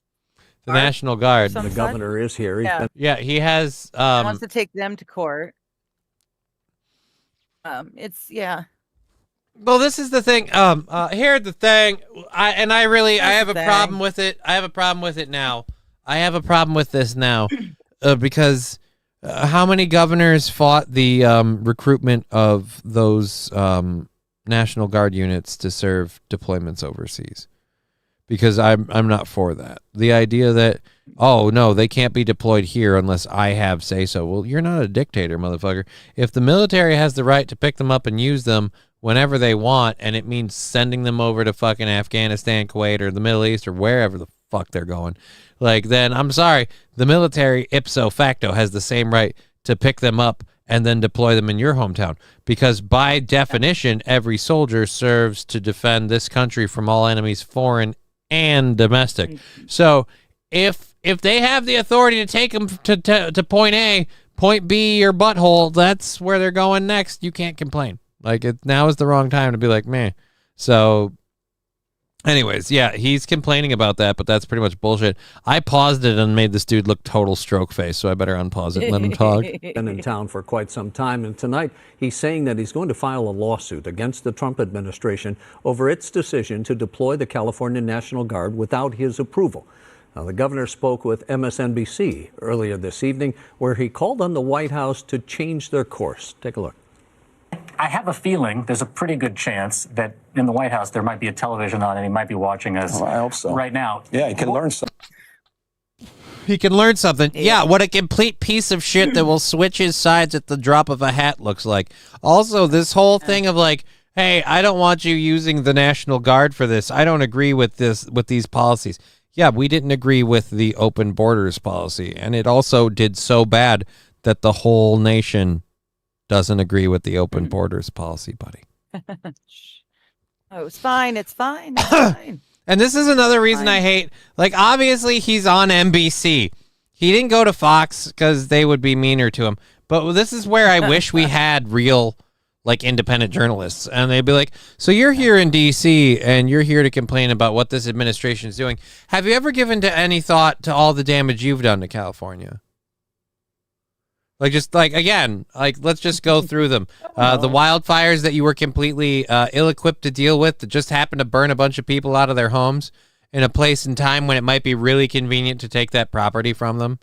The National Guard. some The such. governor is here. He's Yeah. been- Yeah, he has... He wants to take them to court. It's Well, this is the thing. Here's the thing. I have a problem with it. I have a problem with it now. I have a problem with this now, because how many governors fought the recruitment of those National Guard units to serve deployments overseas? Because I'm not for that. The idea that, oh no, they can't be deployed here unless I have say so. Well, you're not a dictator, motherfucker. If the military has the right to pick them up and use them, whenever they want, and it means sending them over to fucking Afghanistan, Kuwait, or the Middle East, or wherever the fuck they're going, like, then I'm sorry, the military ipso facto has the same right to pick them up and then deploy them in your hometown, because by definition, every soldier serves to defend this country from all enemies, foreign and domestic. So if they have the authority to take them to point A, point B, or butthole, that's where they're going next. You can't complain. Like, now is the wrong time to be like, meh. So anyways, yeah, he's complaining about that, but that's pretty much bullshit. I paused it and made this dude look total stroke face, so I better unpause it and let him talk. Been in town for quite some time, and tonight he's saying that he's going to file a lawsuit against the Trump administration over its decision to deploy the California National Guard without his approval. Now, the governor spoke with MSNBC earlier this evening, where he called on the White House to change their course. Take a look. I have a feeling there's a pretty good chance that in the White House there might be a television on and he might be watching us I hope so. right now. Yeah, he can learn something. He can learn something. Yeah, what a complete piece of shit that will switch his sides at the drop of a hat looks like. Also, this whole thing of like, hey, I don't want you using the National Guard for this. I don't agree with these policies. Yeah, we didn't agree with the open borders policy, and it also did so bad that the whole nation doesn't agree with the open borders policy, buddy. Oh, it's fine. It's fine. It's fine. And this is another reason I hate, like, obviously he's on NBC. He didn't go to Fox because they would be meaner to him. But this is where I wish we had real, like, independent journalists. And they'd be like, so you're here in D.C. and you're here to complain about what this administration is doing. Have you ever given any thought to all the damage you've done to California? Like, just like, again, like, let's just go through them. The wildfires that you were completely ill-equipped to deal with that just happened to burn a bunch of people out of their homes in a place and time when it might be really convenient to take that property from them.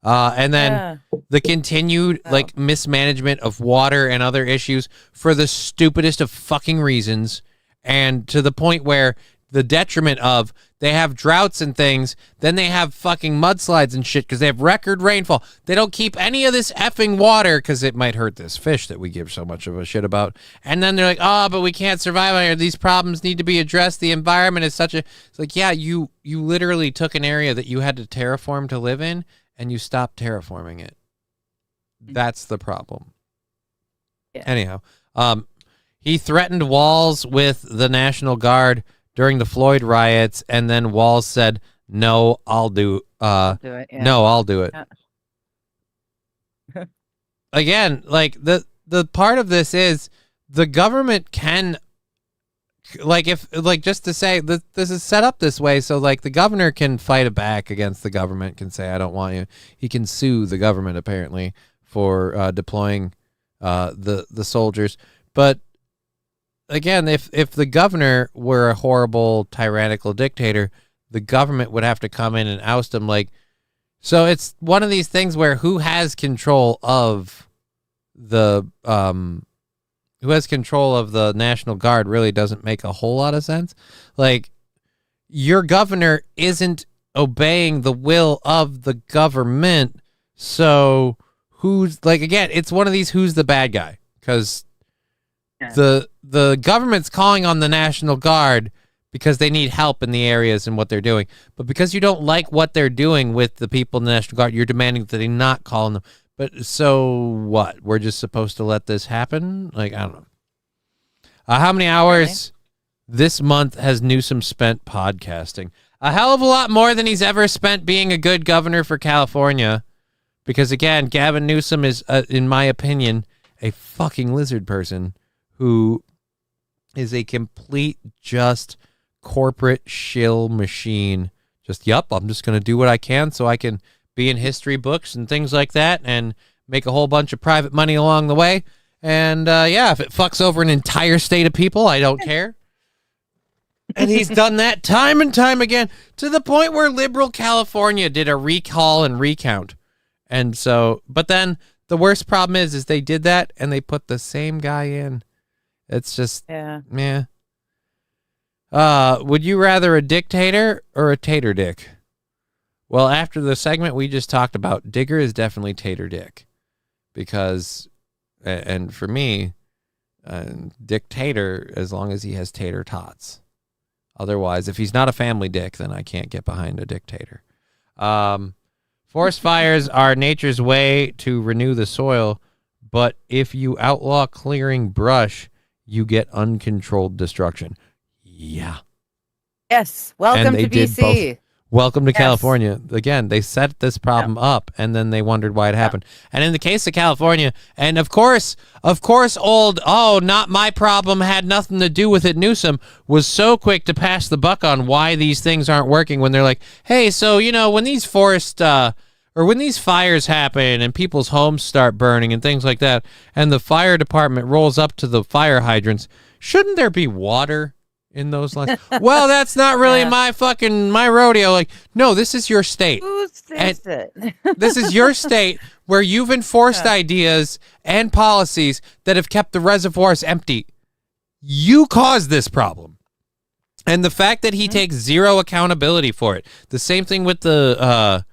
And then the continued, like, mismanagement of water and other issues for the stupidest of fucking reasons. And to the point where the detriment of they have droughts and things, then they have fucking mudslides and shit because they have record rainfall. They don't keep any of this effing water because it might hurt this fish that we give so much of a shit about. And then they're like, oh, but we can't survive here. These problems need to be addressed. The environment is such a... It's like, yeah, you literally took an area that you had to terraform to live in and you stopped terraforming it. That's the problem. Yeah. Anyhow, he threatened Walz with the National Guard during the Floyd riots, and then Walz said, no, I'll do it. Yeah. No, I'll do it. Yeah. Again, like, the part of this is the government can, like, if, like, just to say this is set up this way, so, like, the governor can fight it back against the government, can say, I don't want you. He can sue the government, apparently, for deploying the soldiers. But again, if the governor were a horrible, tyrannical dictator, the government would have to come in and oust him. Like, so it's one of these things where who has control of the National Guard really doesn't make a whole lot of sense. Like, your governor isn't obeying the will of the government, so who's, like, again, it's one of these who's the bad guy, because the government's calling on the National Guard because they need help in the areas and what they're doing. But because you don't like what they're doing with the people in the National Guard, you're demanding that they not call on them. But so what? We're just supposed to let this happen? Like, I don't know. How many hours this month has Newsom spent podcasting? A hell of a lot more than he's ever spent being a good governor for California. Because, again, Gavin Newsom is, in my opinion, a fucking lizard person who is a complete just corporate shill machine. Just, yep, I'm just going to do what I can so I can be in history books and things like that and make a whole bunch of private money along the way. And, yeah, if it fucks over an entire state of people, I don't care. And he's done that time and time again to the point where liberal California did a recall and recount. And so, but then the worst problem is they did that and they put the same guy in. It's just, yeah. Would you rather a dictator or a tater dick? Well, after the segment we just talked about, Digger is definitely tater dick. Because, and for me, dictator as long as he has tater tots. Otherwise, if he's not a family dick, then I can't get behind a dictator. Forest fires are nature's way to renew the soil, but if you outlaw clearing brush, you get uncontrolled destruction. Yeah. Yes. Welcome to BC. Welcome to California. Again, they set this problem up, and then they wondered why it happened. And in the case of California, and of course, not my problem, had nothing to do with it, Newsom was so quick to pass the buck on why these things aren't working when they're like, hey, so, when these when these fires happen and people's homes start burning and things like that, and the fire department rolls up to the fire hydrants, shouldn't there be water in those lines? Well, that's not really my rodeo. Like, no, this is your state. Who says it? This is your state where you've enforced ideas and policies that have kept the reservoirs empty. You caused this problem. And the fact that he takes zero accountability for it. The same thing with the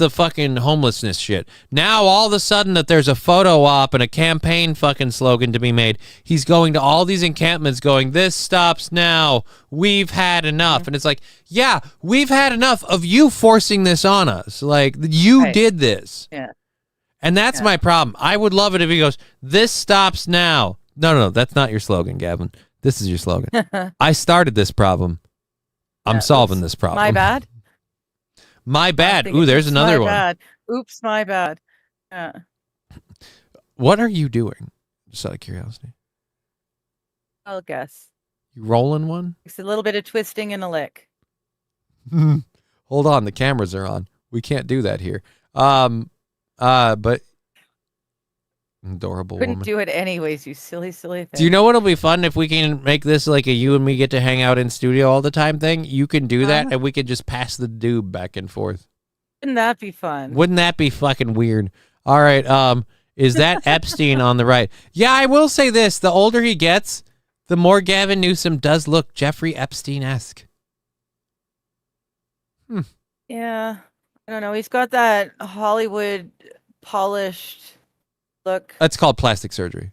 fucking homelessness shit. Now, all of a sudden that there's a photo op and a campaign fucking slogan to be made, he's going to all these encampments going, this stops now. We've had enough. And it's like, yeah, we've had enough of you forcing this on us. Like, you did this. Yeah. And that's my problem. I would love it if he goes, this stops now. No, that's not your slogan, Gavin. This is your slogan. I started this problem. I'm solving this problem. My bad. My bad. Ooh, there's another one. Bad. Oops, my bad. Yeah. What are you doing? Just out of curiosity. I'll guess. You rolling one? It's a little bit of twisting and a lick. Hold on, the cameras are on. We can't do that here. But adorable Couldn't woman. do it anyways, you silly thing. Do you know what'll be fun if we can make this like a you and me get to hang out in studio all the time thing? You can do that, and we can just pass the doob back and forth. Wouldn't that be fun? Wouldn't that be fucking weird? All right, is that Epstein on the right? Yeah, I will say this: the older he gets, the more Gavin Newsom does look Jeffrey Epstein-esque. Yeah, I don't know. He's got that Hollywood polished look. That's called plastic surgery.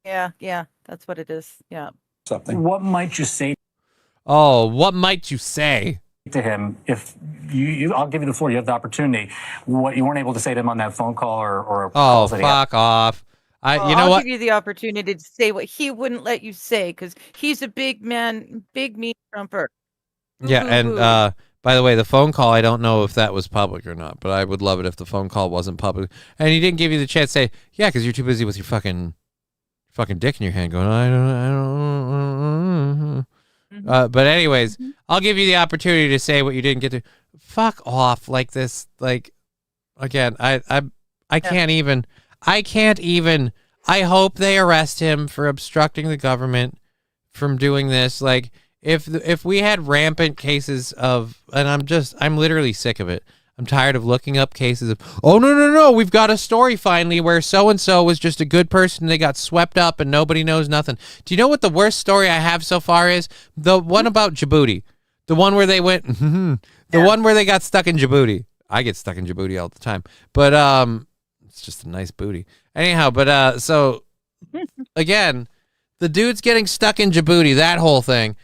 Yeah, that's what it is. Yeah. Something. What might you say? Oh, what might you say to him if you I'll give you the floor. You have the opportunity. What you weren't able to say to him on that phone call or oh, fuck off. I'll give you the opportunity to say what he wouldn't let you say because he's a big man, big mean Trumper. Yeah, and by the way, the phone call, I don't know if that was public or not, but I would love it if the phone call wasn't public. And he didn't give you the chance to say, yeah, because you're too busy with your fucking dick in your hand going, I don't. But anyways, I'll give you the opportunity to say what you didn't get to. Fuck off like this. Like, again, I can't even. I hope they arrest him for obstructing the government from doing this. Like, if we had rampant cases of, and I'm literally sick of it. I'm tired of looking up cases of, oh, no, we've got a story finally where so-and-so was just a good person. They got swept up and nobody knows nothing. Do you know what the worst story I have so far is? The one about Djibouti. The one where they went, one where they got stuck in Djibouti. I get stuck in Djibouti all the time. But it's just a nice booty. Anyhow, but so, again, the dude's getting stuck in Djibouti, that whole thing.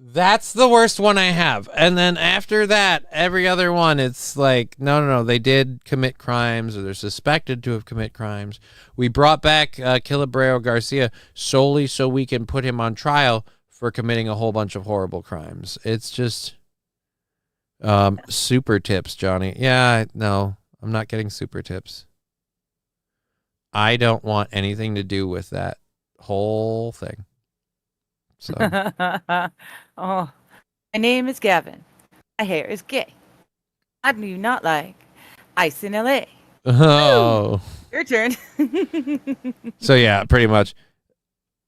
That's the worst one I have. And then after that, every other one, it's like, no, they did commit crimes or they're suspected to have commit crimes. We brought back Quilabrero Garcia solely so we can put him on trial for committing a whole bunch of horrible crimes. It's just super tips, Johnny. Yeah, no, I'm not getting super tips. I don't want anything to do with that whole thing. So. Oh, my name is Gavin. My hair is gay. I do not like ice in LA. Oh. Your turn. So yeah, pretty much.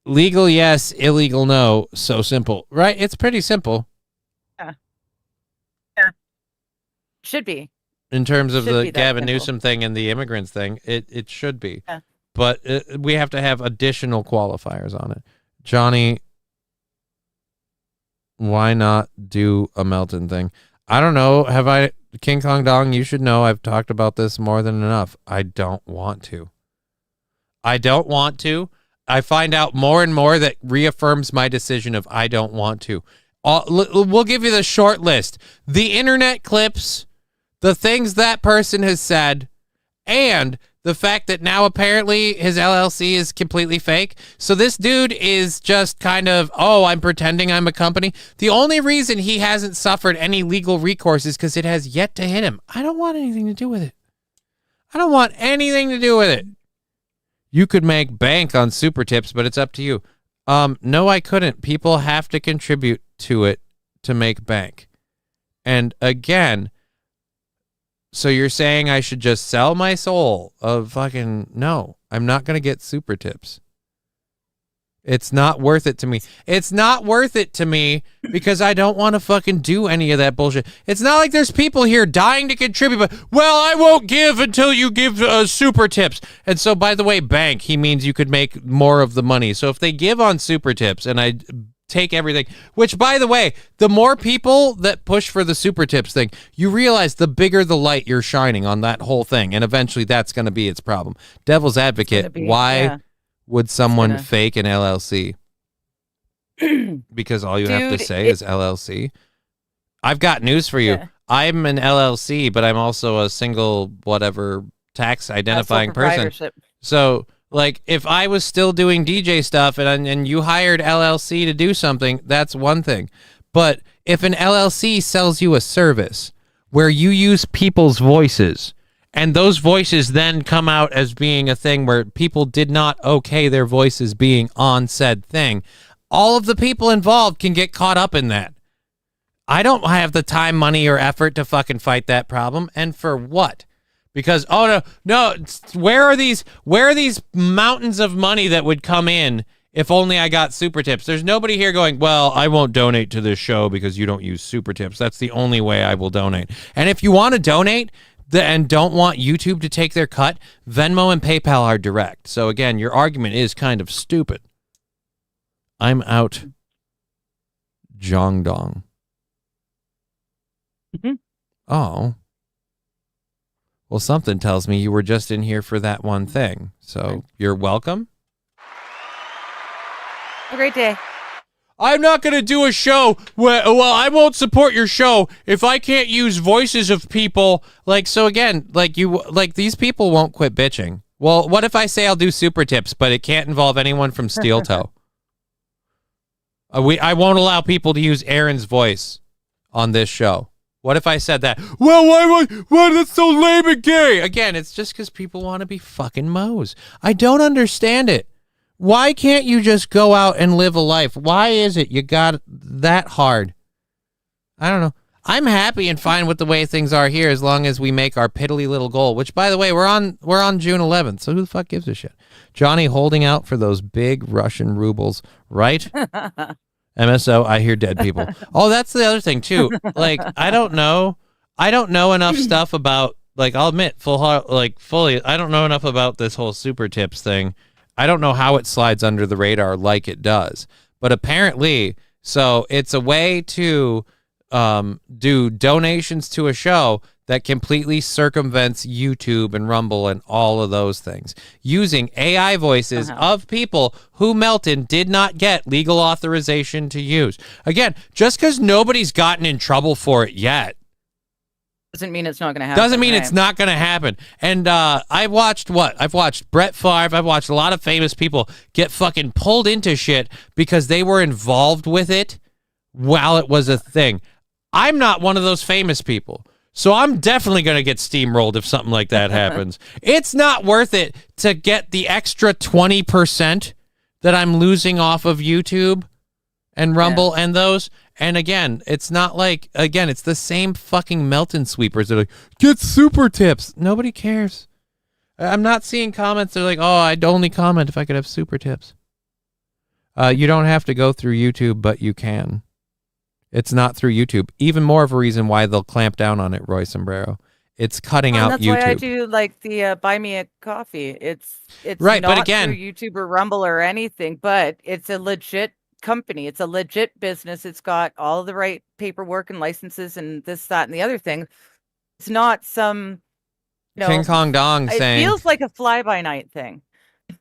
Legal yes, illegal no. So simple. Right? It's pretty simple. Yeah. Should be. In terms of the Gavin Newsom thing and the immigrants thing, it should be. Yeah. But we have to have additional qualifiers on it. Johnny, why not do a Melton thing? I don't know. Have I, King Kong Dong, you should know I've talked about this more than enough. I don't want to. I find out more and more that reaffirms my decision of I don't want to. We'll give you the short list. The internet clips, the things that person has said, and the fact that now apparently his LLC is completely fake. So this dude is just kind of, oh, I'm pretending I'm a company. The only reason he hasn't suffered any legal recourse is because it has yet to hit him. I don't want anything to do with it. I don't want anything to do with it. You could make bank on super tips, but it's up to you. No, I couldn't. People have to contribute to it to make bank. And again, so you're saying I should just sell my soul of fucking, no, I'm not going to get super tips. It's not worth it to me. It's not worth it to me because I don't want to fucking do any of that bullshit. It's not like there's people here dying to contribute, but, well, I won't give until you give super tips. And so, by the way, bank, he means you could make more of the money. So if they give on super tips and I take everything, which, by the way, the more people that push for the super tips thing, you realize the bigger the light you're shining on that whole thing. And eventually that's going to be its problem. Devil's advocate, why would someone fake an LLC? Because all you have to say is LLC. I've got news for you. Yeah. I'm an LLC, but I'm also a single whatever tax identifying person. So, like, if I was still doing DJ stuff and you hired LLC to do something, that's one thing. But if an LLC sells you a service where you use people's voices, and those voices then come out as being a thing where people did not okay their voices being on said thing, all of the people involved can get caught up in that. I don't have the time, money, or effort to fucking fight that problem. And for what? Because, oh, no, where are these mountains of money that would come in if only I got super tips? There's nobody here going, well, I won't donate to this show because you don't use super tips. That's the only way I will donate. And if you want to donate and don't want YouTube to take their cut, Venmo and PayPal are direct. So again, your argument is kind of stupid. I'm out. Jong Dong. Mm-hmm. Oh. Well, something tells me you were just in here for that one thing. So you're welcome. Have a great day. I'm not going to do a show where, well, I won't support your show if I can't use voices of people. Like, so again, like these people won't quit bitching. Well, what if I say I'll do super tips, but it can't involve anyone from Steel Toe? I won't allow people to use Aaron's voice on this show. What if I said that? Well, why that's so lame and gay? Again, it's just because people want to be fucking moes. I don't understand it. Why can't you just go out and live a life? Why is it you got that hard? I don't know. I'm happy and fine with the way things are here as long as we make our piddly little goal, which, by the way, we're on June 11th, so who the fuck gives a shit? Johnny holding out for those big Russian rubles, right? MSO, I hear dead people. Oh, that's the other thing, too. Like, I don't know enough stuff about, like, I'll admit, fully, I don't know enough about this whole super tips thing. I don't know how it slides under the radar like it does. But apparently, so it's a way to do donations to a show that completely circumvents YouTube and Rumble and all of those things using AI voices of people who Melton did not get legal authorization to use. Again, just because nobody's gotten in trouble for it yet doesn't mean it's not going to happen. Doesn't mean it's not going to happen. And I've watched Brett Favre. I've watched a lot of famous people get fucking pulled into shit because they were involved with it while it was a thing. I'm not one of those famous people. So I'm definitely going to get steamrolled if something like that happens. It's not worth it to get the extra 20% that I'm losing off of YouTube and Rumble and those. And again, it's not like, it's the same fucking Melton sweepers that are like, get super tips. Nobody cares. I'm not seeing comments. They're like, oh, I'd only comment if I could have super tips. You don't have to go through YouTube, but you can. It's not through YouTube. Even more of a reason why they'll clamp down on it, Roy Sombrero. It's cutting out YouTube. That's why I do like the buy me a coffee. It's right, not but again, through YouTube or Rumble or anything, but it's a legit company. It's a legit business. It's got all the right paperwork and licenses and this, that, and the other thing. It's not some King Kong Dong saying it feels like a fly by night thing.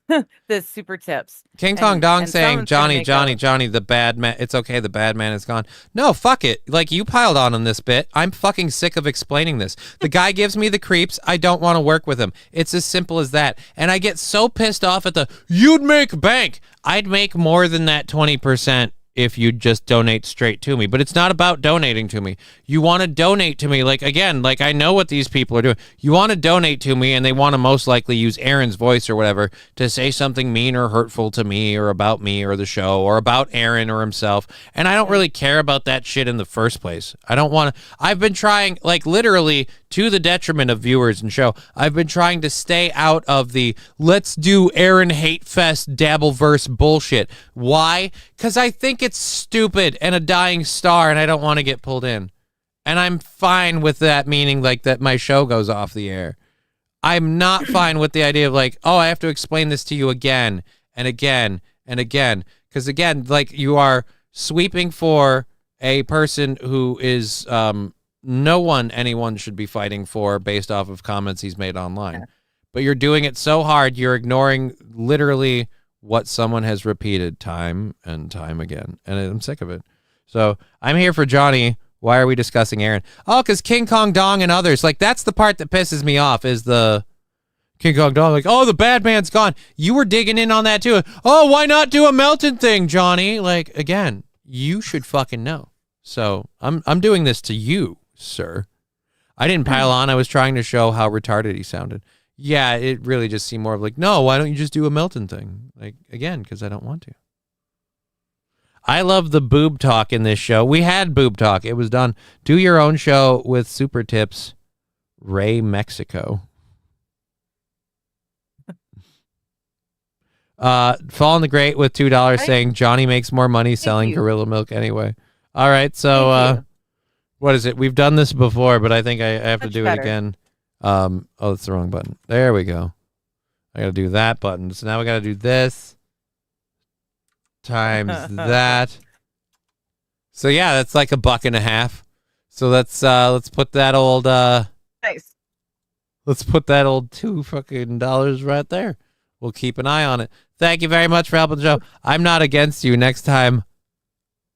the super tips. King Kong Dong saying, Johnny, Johnny, the bad man. It's okay. The bad man is gone. No, fuck it. Like, you piled on this bit. I'm fucking sick of explaining this. The guy gives me the creeps. I don't want to work with him. It's as simple as that. And I get so pissed off at you'd make bank. I'd make more than that 20% if you just donate straight to me. But it's not about donating to me. You want to donate to me. Like, again, like, I know what these people are doing. You want to donate to me, and they want to most likely use Aaron's voice or whatever to say something mean or hurtful to me or about me or the show or about Aaron or himself. And I don't really care about that shit in the first place. I don't want to. I've been trying, like, literally to the detriment of viewers and show, I've been trying to stay out of the let's do Aaron hate fest dabbleverse bullshit. Why? Because I think it's stupid and a dying star, and I don't want to get pulled in. And I'm fine with that, meaning like that my show goes off the air. I'm not fine with the idea of like, oh, I have to explain this to you again and again and again. Because again, like, you are sweeping for a person who is anyone should be fighting for based off of comments he's made online. Yeah. But you're doing it so hard, you're ignoring literally what someone has repeated time and time again. And I'm sick of it. So I'm here for Johnny. Why are we discussing Aaron? Oh, because King Kong Dong and others. Like, that's the part that pisses me off, is the King Kong Dong. Like, oh, the bad man's gone. You were digging in on that too. Oh, why not do a Melton thing, Johnny? Like, again, you should fucking know. So I'm doing this to you, sir. I didn't pile on. I was trying to show how retarded he sounded. Yeah, it really just seemed more of like, no, why don't you just do a Melton thing? Like, again, because I don't want to. I love the boob talk in this show. We had boob talk. It was done. Do your own show with super tips. Ray Mexico. Fall in the Great with $2 saying Johnny makes more money selling gorilla milk anyway. All right, so what is it? We've done this before, but I think I have to do it again. Oh, that's the wrong button. There we go. I got to do that button. So now we got to do this times that. So yeah, that's like $1.50. So let's put that old nice. Let's put that old $2 right there. We'll keep an eye on it. Thank you very much for helping the show. I'm not against you. Next time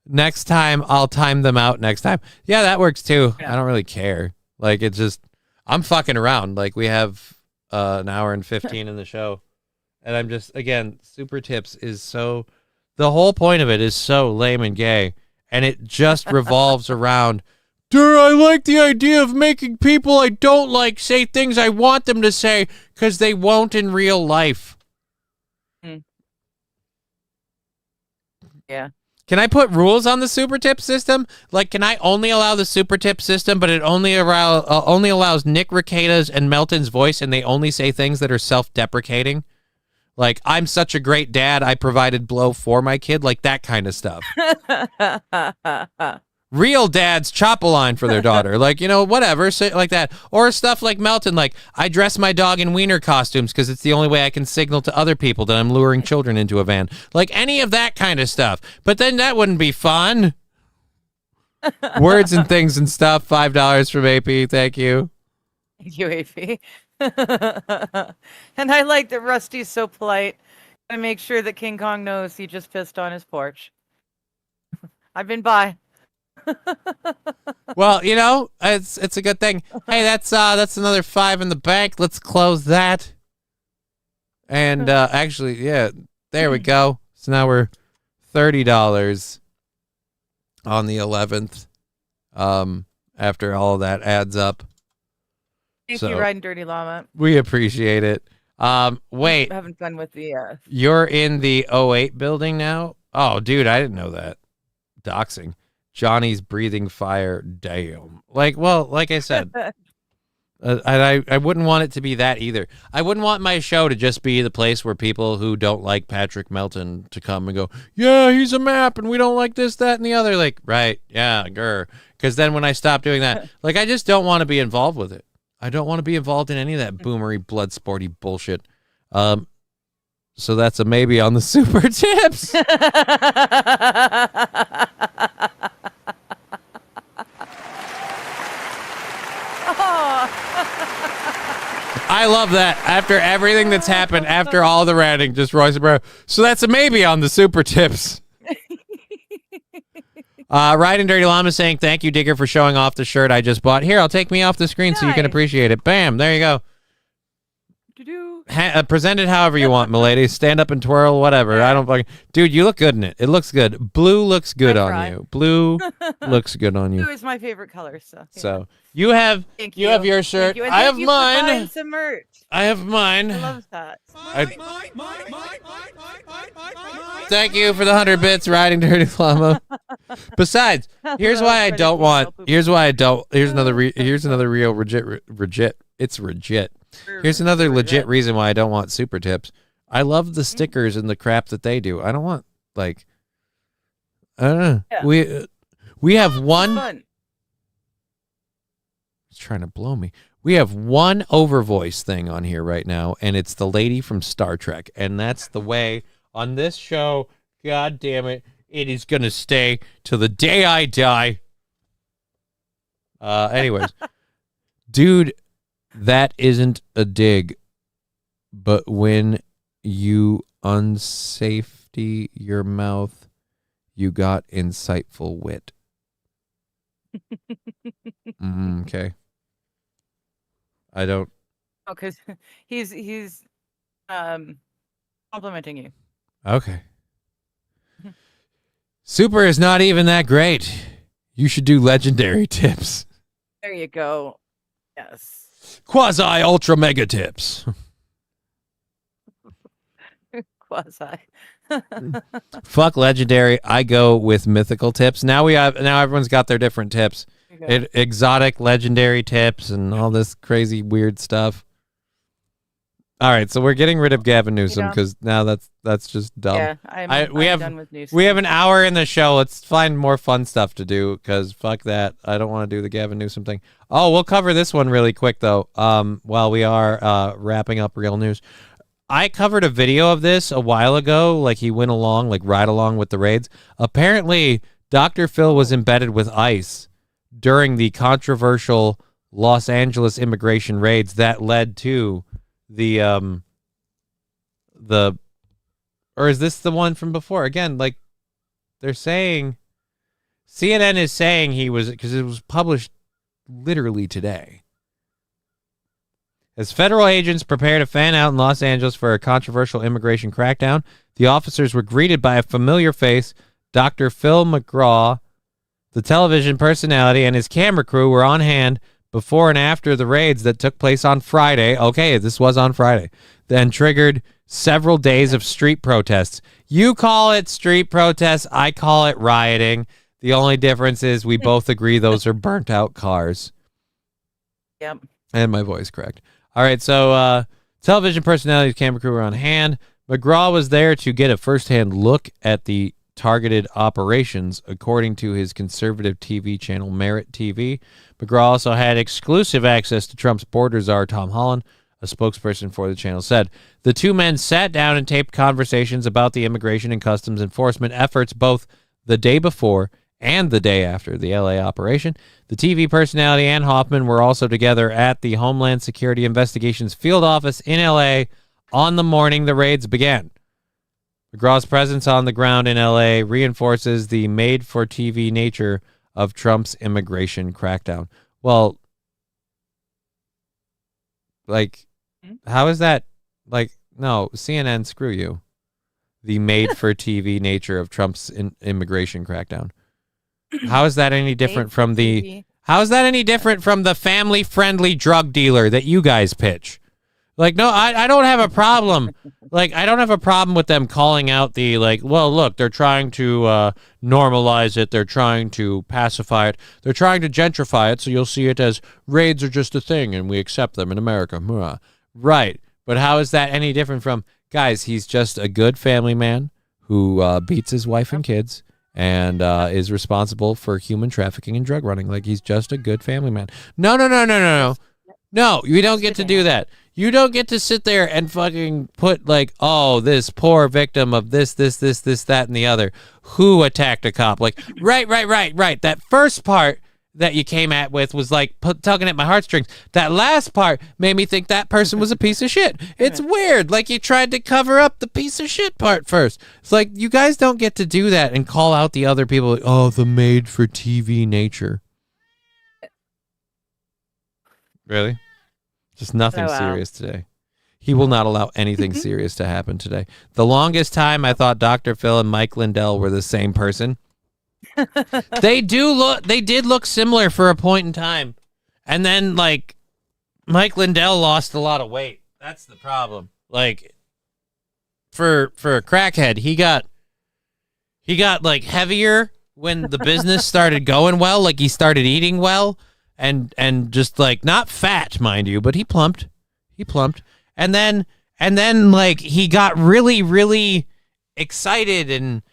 I'll time them out next time. Yeah, that works too. Yeah. I don't really care. Like, it's just, I'm fucking around. Like, we have an hour and 15 in the show. And I'm just, again, super tips is so, the whole point of it is so lame and gay. And it just revolves around, I like the idea of making people I don't like say things I want them to say because they won't in real life. Yeah. Can I put rules on the super tip system? Like, can I only allow the super tip system, but it only allows Nick Rekieta's and Melton's voice, and they only say things that are self-deprecating? Like, I'm such a great dad, I provided blow for my kid, like that kind of stuff. Real dads chop a line for their daughter, like, you know, whatever, so, like that. Or stuff like Melton, like, I dress my dog in wiener costumes because it's the only way I can signal to other people that I'm luring children into a van. Like, any of that kind of stuff. But then that wouldn't be fun. Words and things and stuff, $5 from AP, thank you. Thank you, AP. And I like that Rusty's so polite. Gotta make sure that King Kong knows he just pissed on his porch. I've been by. Well, you know, it's a good thing. Hey, that's another $5 in the bank. Let's close that. And actually, yeah, there we go. So now we're $30 on the 11th. After all of that adds up. Thank you, Riding Dirty Llama. We appreciate it. Wait. I'm having fun with the You're in the 08 building now? Oh, dude, I didn't know that. Doxing. Johnny's breathing fire. Damn. Like, well, like I said, I wouldn't want it to be that either. I wouldn't want my show to just be the place where people who don't like Patrick Melton to come and go, yeah, he's a map and we don't like this, that, and the other. Like, right. Yeah. Grr. Because then when I stop doing that, like, I just don't want to be involved with it. I don't want to be involved in any of that boomery, blood sporty bullshit. So that's a maybe on the super tips. Oh, I love that. After everything that's happened, after all the ranting, just Royce Bro. So that's a maybe on the super tips. Ride and Dirty Llama saying, thank you, Digger, for showing off the shirt I just bought. Here, I'll take me off the screen so you can appreciate it. Bam, there you go. Present it however you want, milady. Stand up and twirl, whatever. I don't fucking... Dude, you look good in it. It looks good. Blue looks good on you. Blue looks good on you. Blue is my favorite color, so. So you have you have your shirt. I have mine. Some merch. I have mine. I love that. Thank you for the 100 bits, Riding Dirty Llama. Besides, here's why I don't want. Here's why I don't. Here's another real legit. It's legit. Here's another legit reason why I don't want super tips. I love the stickers and the crap that they do. I don't want like. I don't know. Yeah. We have one. It's trying to blow me. We have one overvoice thing on here right now, and it's the lady from Star Trek, and that's the way on this show. God damn it, it is gonna stay till the day I die. Anyways, dude, that isn't a dig, but when you unsafety your mouth, you got insightful wit. Okay. I don't. Oh, because he's complimenting you. Okay. Super is not even that great. You should do legendary tips. There you go. Yes. Quasi ultra mega tips. Quasi. Fuck legendary. I go with mythical tips. Now everyone's got their different tips. Exotic legendary tips and all this crazy weird stuff. All right, so we're getting rid of Gavin Newsom because now that's just dumb. Yeah, I'm done with Newsom. We have an hour in the show. Let's find more fun stuff to do because fuck that. I don't want to do the Gavin Newsom thing. Oh, we'll cover this one really quick though. While we are wrapping up real news. I covered a video of this a while ago. Like he went along, like ride along with the raids. Apparently, Dr. Phil was embedded with ICE during the controversial Los Angeles immigration raids that led to the or is this the one from before? Again, like they're saying CNN is saying he was, because it was published literally today. As federal agents prepare to fan out in Los Angeles for a controversial immigration crackdown, the officers were greeted by a familiar face, Dr. Phil McGraw. The television personality and his camera crew were on hand before and after the raids that took place on Friday. Okay, this was on Friday. Then triggered several days of street protests. You call it street protests. I call it rioting. The only difference is we both agree those are burnt out cars. Yep. And my voice cracked. All right, so television personalities, camera crew were on hand. McGraw was there to get a firsthand look at the targeted operations, according to his conservative TV channel Merit TV. McGraw also had exclusive access to Trump's border czar Tom Holland, a spokesperson for the channel said. The two men sat down and taped conversations about the immigration and customs enforcement efforts both the day before and the day after the LA operation. The TV personality and Hoffman were also together at the Homeland Security Investigations field office in LA on the morning the raids began. McGraw's presence on the ground in L.A. reinforces the made-for-TV nature of Trump's immigration crackdown. Well, like, how is that? Like, no, CNN, screw you. The made-for-TV nature of Trump's immigration crackdown. How is that any different from the? How is that any different from the family-friendly drug dealer that you guys pitch? Like, no, I don't have a problem. Like, I don't have a problem with them calling out the, like, well, look, they're trying to normalize it. They're trying to pacify it. They're trying to gentrify it, so you'll see it as raids are just a thing, and we accept them in America. Right. But how is that any different from, guys, he's just a good family man who beats his wife and kids and is responsible for human trafficking and drug running. Like, he's just a good family man. No. No, you don't get to do that. You don't get to sit there and fucking put like, oh, this poor victim of this, that, and the other who attacked a cop. Like, right. That first part, that you came at with was like tugging at my heartstrings. That last part made me think that person was a piece of shit. It's weird. Like you tried to cover up the piece of shit part first. It's like you guys don't get to do that and call out the other people. Like, oh, the made for TV nature. Really? Just nothing serious today. He will not allow anything serious to happen today. The longest time I thought Dr. Phil and Mike Lindell were the same person. They did look similar for a point in time. And then like Mike Lindell lost a lot of weight. That's the problem. Like for a crackhead, he got like heavier when the business started going well, like he started eating well and just like not fat, mind you, but he plumped. And then like he got really, really excited and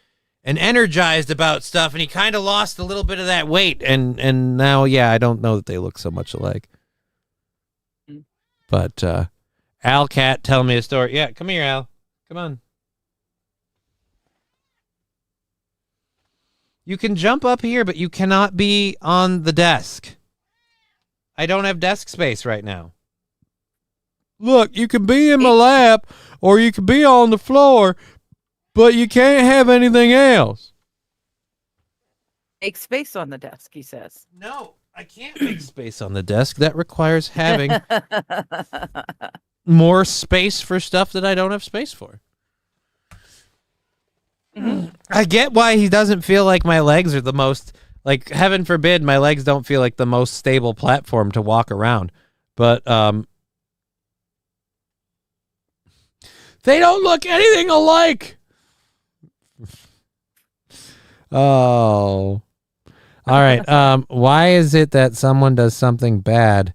energized about stuff, and he kind of lost a little bit of that weight, and now, yeah, I don't know that they look so much alike. But Al Cat telling me a story. Yeah, come here, Al. Come on. You can jump up here, but you cannot be on the desk. I don't have desk space right now. Look, you can be in my lap, or you can be on the floor, but you can't have anything else. Make space on the desk, he says. No, I can't make space on the desk. That requires having more space for stuff that I don't have space for. I get why he doesn't feel like my legs are the most, like, heaven forbid, my legs don't feel like the most stable platform to walk around. But, they don't look anything alike. Oh. All right. Why is it that someone does something bad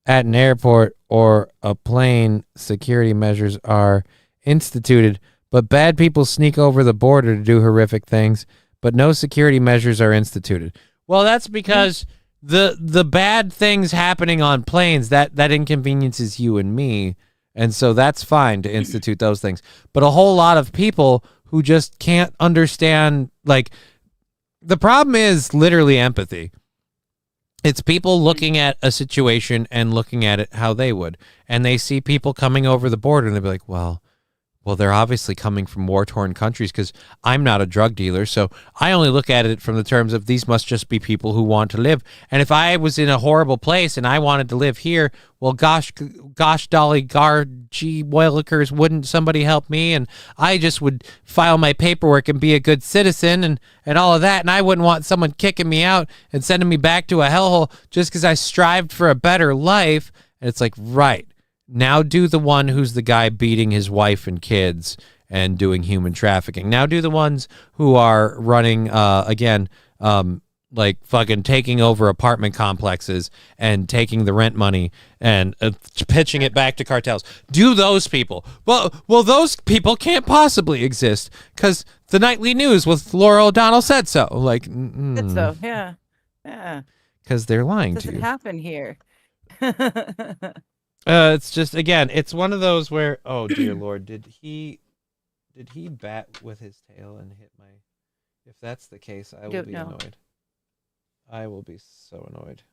at an airport or a plane, security measures are instituted, but bad people sneak over the border to do horrific things, but no security measures are instituted? Well, that's because the bad things happening on planes, that inconveniences you and me. And so that's fine to institute those things. But a whole lot of people who just can't understand, like, the problem is literally empathy. It's people looking at a situation and looking at it how they would. And they see people coming over the border and they'll be like, well, they're obviously coming from war-torn countries because I'm not a drug dealer. So I only look at it from the terms of these must just be people who want to live. And if I was in a horrible place and I wanted to live here, well, gosh, dolly, gee, willikers, wouldn't somebody help me? And I just would file my paperwork and be a good citizen and all of that. And I wouldn't want someone kicking me out and sending me back to a hellhole just because I strived for a better life. And it's like, right. Now do the one who's the guy beating his wife and kids and doing human trafficking. Now do the ones who are running, like fucking taking over apartment complexes and taking the rent money and pitching it back to cartels. Do those people. Well, those people can't possibly exist because the nightly news with Laura O'Donnell said so. Like, Said so, yeah. Because they're lying to you. Doesn't happen here. It's just, again, it's one of those where, oh dear Lord, did he bat with his tail and hit my? If that's the case, I will be annoyed. I will be so annoyed.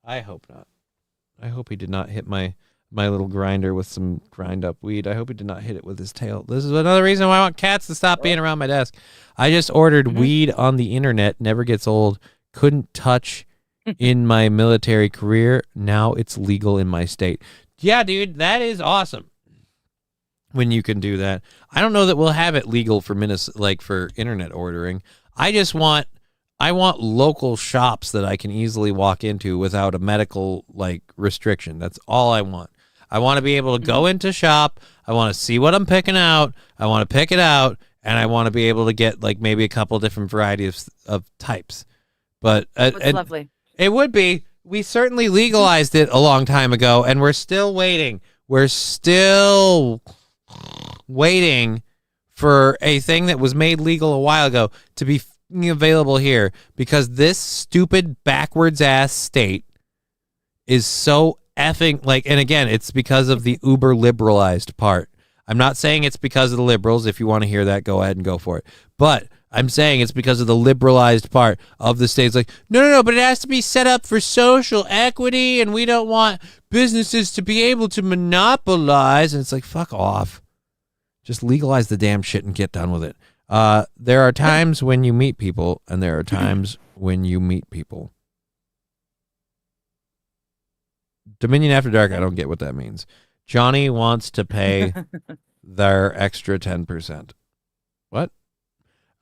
I hope not. I hope he did not hit my little grinder with some grind up weed. I hope he did not hit it with his tail. This is another reason why I want cats to stop being around my desk. I just ordered weed on the internet. Never gets old. Couldn't touch in my military career. Now it's legal in my state. Yeah, dude, that is awesome when you can do that. I don't know that we'll have it legal for for internet ordering. I want local shops that I can easily walk into without a medical restriction. That's all I want. I want to be able to go into shop. I want to see what I'm picking out. I want to pick it out, and I want to be able to get maybe a couple different varieties of types. But it's lovely. It would be. We certainly legalized it a long time ago, and we're still waiting. We're still waiting for a thing that was made legal a while ago to be available here, because this stupid backwards ass state is so effing and again, it's because of the uber liberalized part. I'm not saying it's because of the liberals. If you want to hear that, go ahead and go for it. But I'm saying it's because of the liberalized part of the states. Like, no, but it has to be set up for social equity, and we don't want businesses to be able to monopolize. And it's like, fuck off. Just legalize the damn shit and get done with it. There are times when you meet people, and there are times when you meet people. Dominion After Dark, I don't get what that means. Johnny wants to pay their extra 10%. What?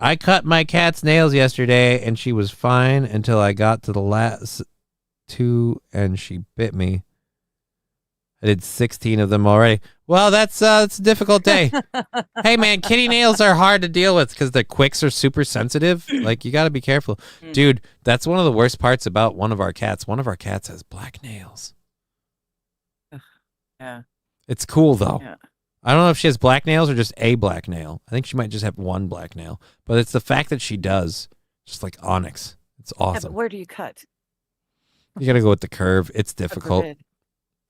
I cut my cat's nails yesterday, and she was fine until I got to the last 2, and she bit me. I did 16 of them already. Well, that's a difficult day. Hey, man, kitty nails are hard to deal with because the quicks are super sensitive. Like, you got to be careful. Dude, that's one of the worst parts about one of our cats. One of our cats has black nails. Yeah. It's cool, though. Yeah. I don't know if she has black nails or just a black nail. I think she might just have one black nail. But it's the fact that she does. Just like onyx. It's Yeah, awesome. but where do you cut? You got to go with the curve. It's difficult.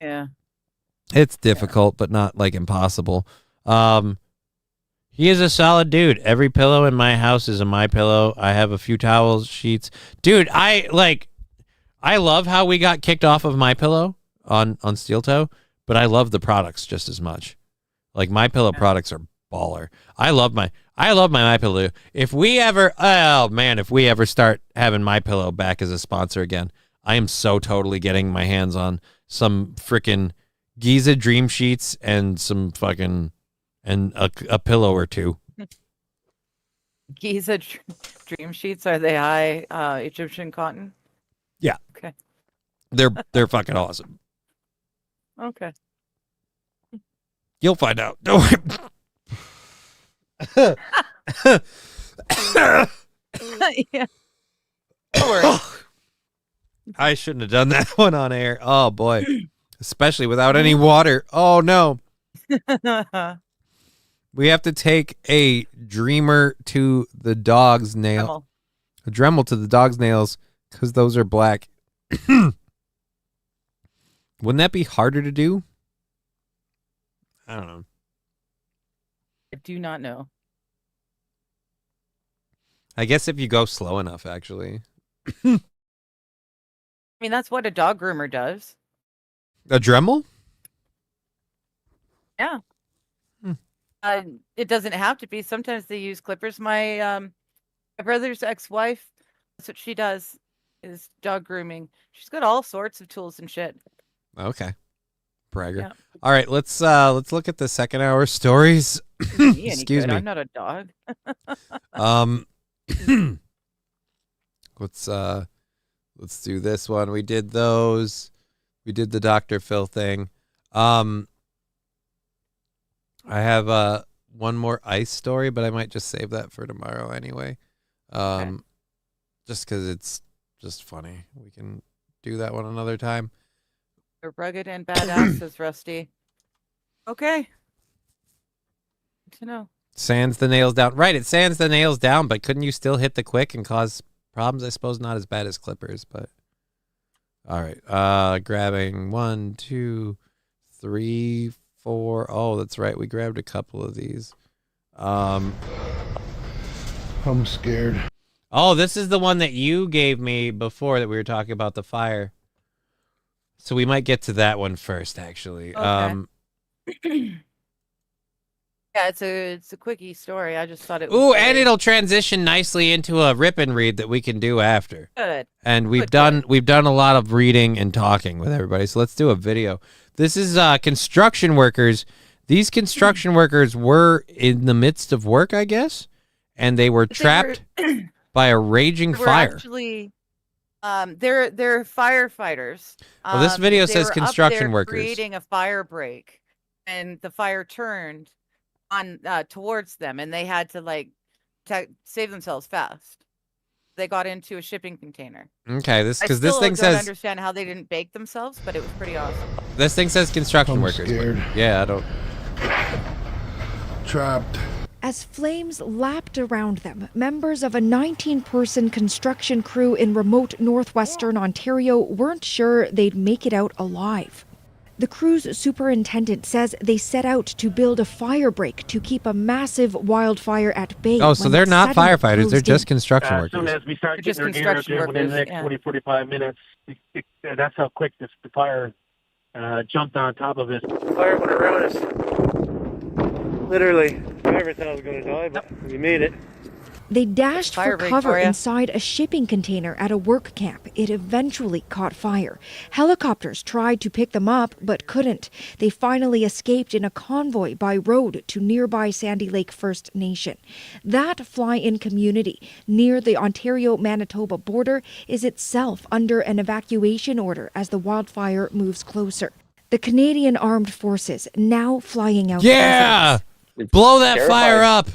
Yeah. It's difficult, but not like impossible. He is a solid dude. Every pillow in my house is a My Pillow. I have a few towels, sheets. Dude, I love how we got kicked off of My Pillow on Steel Toe, but I love the products just as much. Like My Pillow products are baller. I love my My Pillow. If we ever start having My Pillow back as a sponsor again, I am so totally getting my hands on some freaking Giza Dream Sheets and some fucking and a pillow or two. Giza Dream Sheets, are they high Egyptian cotton? Yeah. Okay. They're fucking awesome. Okay. You'll find out. Don't worry. Yeah. Don't worry. I shouldn't have done that one on air. Oh boy. Especially without any water. Oh no. We have to take a dreamer to the dog's nail. A Dremel to the dog's nails because those are black. Wouldn't that be harder to do? I don't know. I do not know. I guess if you go slow enough, actually. I mean, that's what a dog groomer does. A Dremel? Yeah. It doesn't have to be. Sometimes they use clippers. My brother's ex-wife, that's what she does, is dog grooming. She's got all sorts of tools and shit. Okay. Bragger. Yeah. All right, let's look at the second hour stories. Excuse me. I'm not a dog. Let's do this one. We did those. We did the Dr. Phil thing. I have one more ice story, but I might just save that for tomorrow anyway. Okay. Just because it's just funny. We can do that one another time. They're rugged and badass, says Rusty. Okay. Good to know. Sands the nails down. Right, it sands the nails down, but couldn't you still hit the quick and cause problems? I suppose not as bad as clippers, but all right. Grabbing 1, 2, 3, 4. Oh, that's right. We grabbed a couple of these. I'm scared. Oh, this is the one that you gave me before that we were talking about the fire. So we might get to that one first, actually. Okay. Yeah, it's a quickie story. I just thought it was Ooh, very... and it'll transition nicely into a rip and read that we can do after. Good. And we've done a lot of reading and talking with everybody. So let's do a video. This is construction workers. These construction workers were in the midst of work, I guess, and they were trapped by a raging fire. Actually, they're firefighters. Well, this video they says were construction up there workers. creating a fire break, and the fire turned on towards them, and they had to save themselves fast. They got into a shipping container. Okay, this thing don't says understand how they didn't bake themselves, but it was pretty awesome. this thing says construction I'm workers. scared. Yeah, I don't. Trapped. As flames lapped around them, members of a 19-person construction crew in remote northwestern Ontario weren't sure they'd make it out alive. The cruise superintendent says they set out to build a fire break to keep a massive wildfire at bay. Oh, so they're not firefighters. They're just construction As soon workers. as we start Just getting our gear construction within the workers, next 20, 45 minutes, that's how quick the fire jumped on top of us. The fire went around us. Literally, I never thought I was going to die, but we made it. They dashed for Fire break cover for ya. inside a shipping container at a work camp. It eventually caught fire. Helicopters tried to pick them up, but couldn't. They finally escaped in a convoy by road to nearby Sandy Lake First Nation. That fly-in community near the Ontario-Manitoba border is itself under an evacuation order as the wildfire moves closer. The Canadian Armed Forces now flying out. Yeah! Blow that fire up!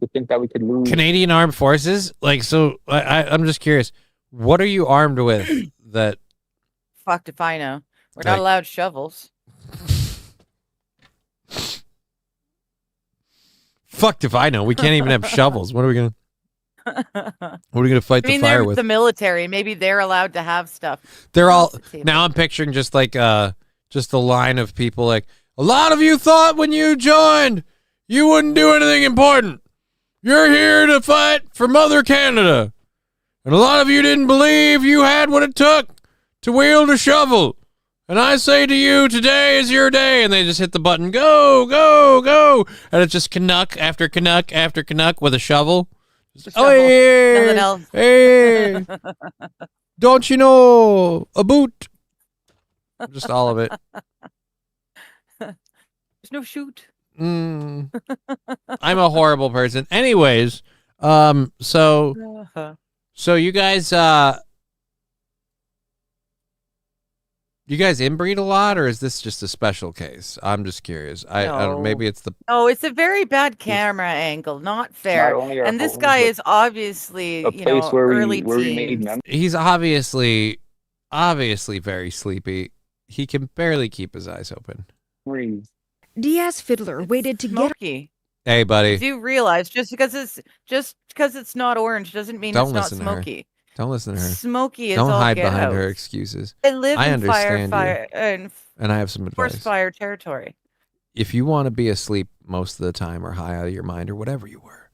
To think that we could lose. Canadian Armed Forces? Like, so I'm just curious. What are you armed with that? Fucked if I know. We're not allowed shovels. Fucked if I know. We can't even have shovels. What are we gonna? What are we gonna fight the fire with? The military. Maybe they're allowed to have stuff. They're all now. I'm picturing just like just a line of people like a lot of you thought when you joined you wouldn't do anything important. You're here to fight for Mother Canada. And a lot of you didn't believe you had what it took to wield a shovel. And I say to you, today is your day. And they just hit the button, go, go, go. And it's just Canuck after Canuck after Canuck with a shovel. Oh, hey, Nothing else. hey. Don't you know a boot? Just all of it. There's no shoot. I'm a horrible person. Anyways, so you guys inbreed a lot, or is this just a special case? I'm just curious. I don't, maybe it's the. Oh, it's a very bad camera angle. Not fair. And this guy is obviously, early teens. He's obviously very sleepy. He can barely keep his eyes open. Diaz Fiddler waited to Smoky. Hey, buddy. You do realize just because it's not orange doesn't mean it's not smoky. Don't listen to her. Smoky is Don't all hide get behind out. her excuses. I live in understand fire and I have some advice. forest fire territory. If you want to be asleep most of the time or high out of your mind or whatever you were,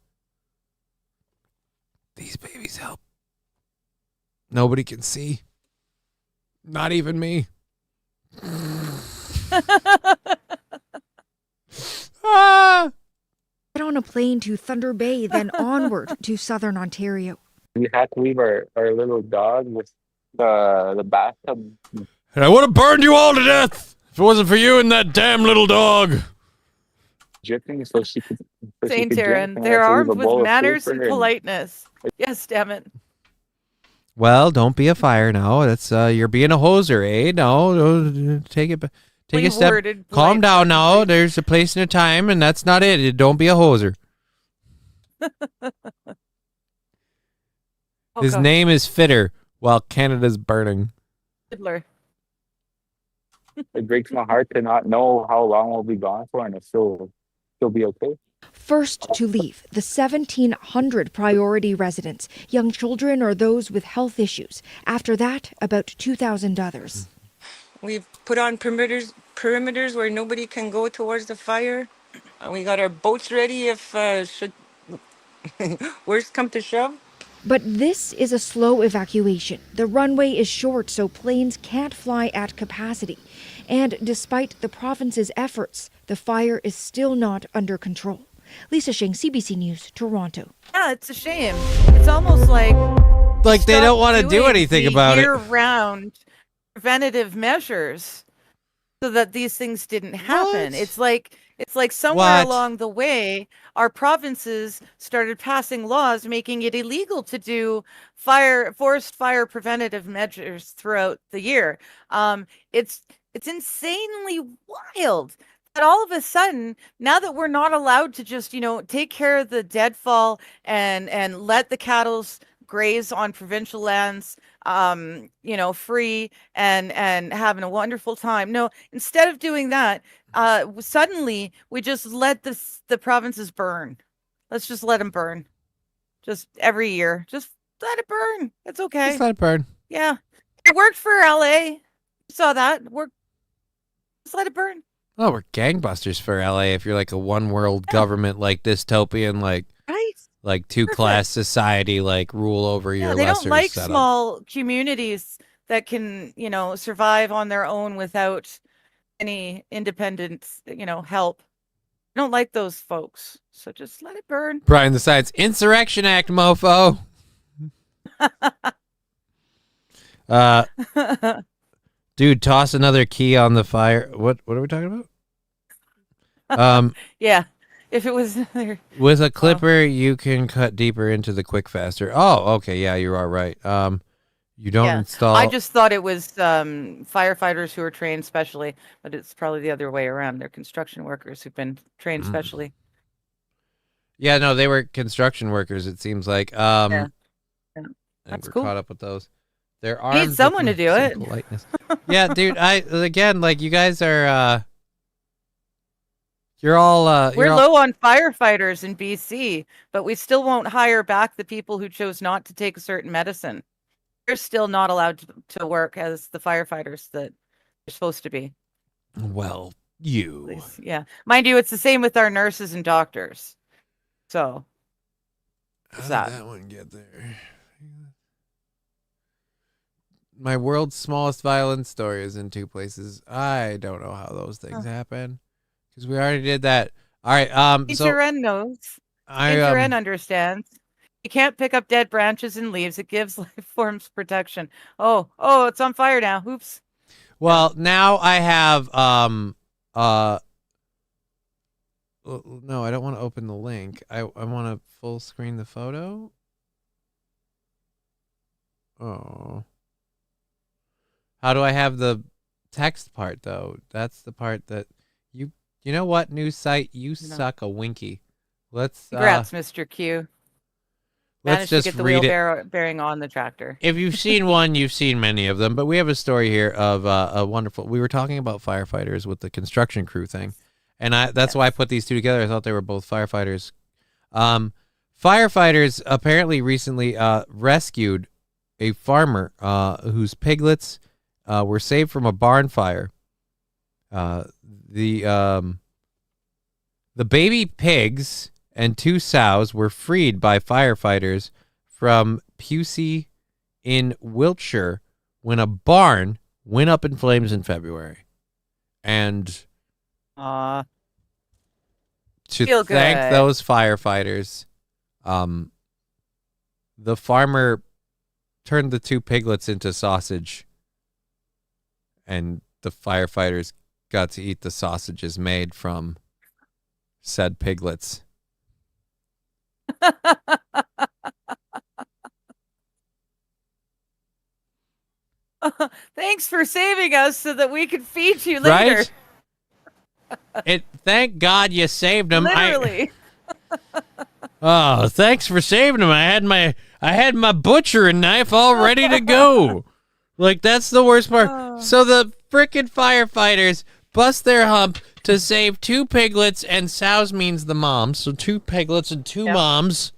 these babies help. Nobody can see. Not even me. Get on a plane to Thunder Bay, then onward to southern Ontario. We had to leave our little dog with the bathtub. And I would have burned you all to death if it wasn't for you and that damn little dog. Dripping so she could. Saint Aaron, they're armed with manners and politeness. Yes, damn it. Well, don't be a fire now. That's you're being a hoser, eh? No, take it. Take a step. Calm down now. There's a place and a time, and that's not it. Don't be a hoser. His name is Fitter, while Canada's burning. Fiddler. It breaks my heart to not know how long we'll be gone for, and still be okay. First to leave, the 1,700 priority residents, young children or those with health issues. After that, about 2,000 others. We've put on perimeters where nobody can go towards the fire. We got our boats ready if should worst come to shove. But this is a slow evacuation. The runway is short, so planes can't fly at capacity. And despite the province's efforts, the fire is still not under control. Lisa Shing, CBC News, Toronto. Yeah, it's a shame. It's almost like they don't want to do anything about it. Year-round preventative measures so that these things didn't happen. What? It's like somewhere along the way, our provinces started passing laws making it illegal to do forest fire preventative measures throughout the year. It's insanely wild that all of a sudden, now that we're not allowed to just, take care of the deadfall and let the cattle graze on provincial lands, free and having a wonderful time. No, instead of doing that, suddenly we just let the provinces burn. Let's just let them burn. Just every year. Just let it burn. It's okay. Just let it burn. Yeah. It worked for LA. You saw that. Just let it burn. Oh, we're gangbusters for LA if you're like a one world government, like dystopian, like two class society, like rule over your they lesser don't like setup. small communities that can, survive on their own without any independent, help. I don't like those folks. So just let it burn. Brian the Science Insurrection Act, mofo. Dude, toss another key on the fire. What are we talking about? Yeah. If it was with a clipper, you can cut deeper into the quick faster. Oh, okay. Yeah, you are right. You don't install. I just thought it was firefighters who are trained specially, but it's probably the other way around. They're construction workers who've been trained specially. Yeah, no, they were construction workers, it seems like. Yeah. That's cool. Caught up with those. Their arms. Need someone to do it. Politeness. Yeah, dude. You guys are. You're all. We're low on firefighters in BC, but we still won't hire back the people who chose not to take a certain medicine. They're still not allowed to work as the firefighters that they're supposed to be. Well, you. Yeah, mind you, it's the same with our nurses and doctors. So. How did that one get there? My world's smallest violin story is in 2 places. I don't know how those things happen because we already did that. All right. HRN knows. HRN understands. You can't pick up dead branches and leaves. It gives life forms protection. Oh, it's on fire now. Oops. Well, now I have no, I don't want to open the link. I want to full screen the photo. Oh. How do I have the text part though? That's the part that you know what, news site, you suck a winky. Let's congrats, Mr. Q. Let's just to get the read wheel bearing on the tractor. If you've seen one, you've seen many of them. But we have a story here of a wonderful. We were talking about firefighters with the construction crew thing, and that's why I put these two together. I thought they were both firefighters. Firefighters apparently recently rescued a farmer whose piglets were saved from a barn fire. The baby pigs and 2 sows were freed by firefighters from Pusey in Wiltshire when a barn went up in flames in February. And to thank those firefighters, the farmer turned the 2 piglets into sausage, and the firefighters got to eat the sausages made from said piglets. Thanks for saving us so that we could feed you later. Right? Thank God you saved them. Literally. Oh, thanks for saving them. I had my butchering knife all ready to go. Like, that's the worst part. So the frickin' firefighters bust their hump to save 2 piglets, and sows means the moms. So 2 piglets and 2 moms.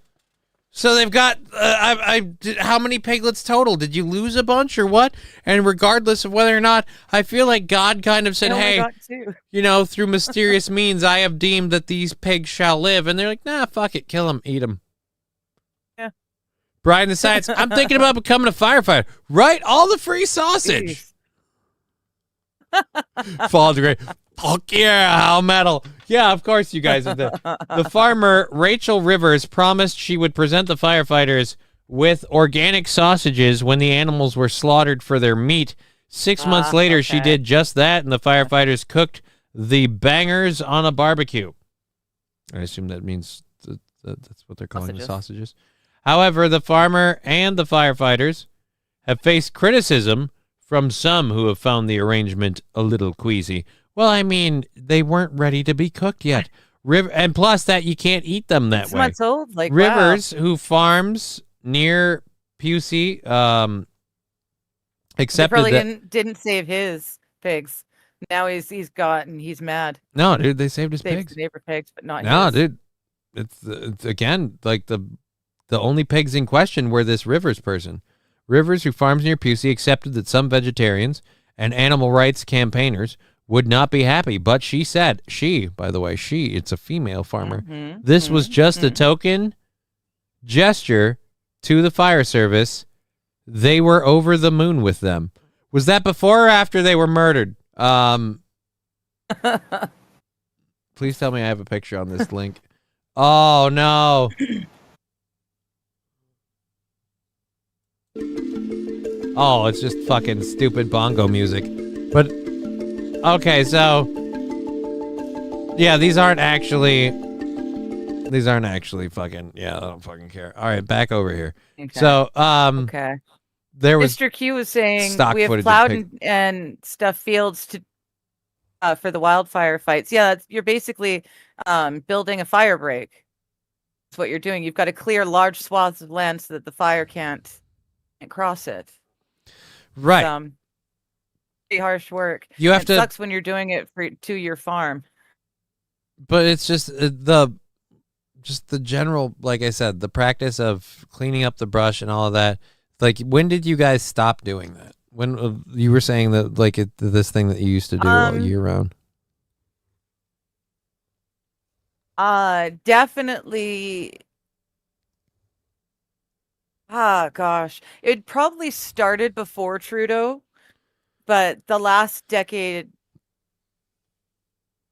So they've got, how many piglets total? Did you lose a bunch or what? And regardless of whether or not, I feel like God kind of said, hey, through mysterious means, I have deemed that these pigs shall live. And they're like, nah, fuck it. Kill them. Eat them. Yeah. Brian the Science, I'm thinking about becoming a firefighter. Right? All the free sausage. Fall to great. Fuck yeah, how metal. Yeah, of course you guys are the farmer, Rachel Rivers, promised she would present the firefighters with organic sausages when the animals were slaughtered for their meat. 6 months later, she did just that, and the firefighters cooked the bangers on a barbecue. I assume that means that's what they're calling the sausages. However, the farmer and the firefighters have faced criticism from some who have found the arrangement a little queasy. Well, I mean, they weren't ready to be cooked yet. And plus that you can't eat them that 6 way. months old? Like, Rivers, who farms near Pusey, accepted probably that. didn't save his pigs. Now he's mad. No, dude, they saved his pigs. His neighbor pigs, but not no, his. Dude, it's again like the only pigs in question were this Rivers person. Rivers, who farms near Pusey, accepted that some vegetarians and animal rights campaigners would not be happy. But she said, by the way, it's a female farmer. This was just a token gesture to the fire service. They were over the moon with them. Was that before or after they were murdered? Please tell me I have a picture on this link. Oh, no. Oh, it's just fucking stupid bongo music. But, okay, so... Yeah, these aren't actually fucking... Yeah, I don't fucking care. All right, back over here. Okay. So, okay. There was Mr. Q was saying stock we have footage of plowed and stuff fields to for the wildfire fights. Yeah, you're basically building a fire break. That's what you're doing. You've got to clear large swaths of land so that the fire can't cross it. Right. It's, pretty harsh work. You have it to. Sucks when you're doing it to your farm. But it's just the general, like I said, the practice of cleaning up the brush and all of that. Like, when did you guys stop doing that? When you were saying that, like, this thing that you used to do all year round? Definitely. Gosh, it probably started before Trudeau, but the last decade.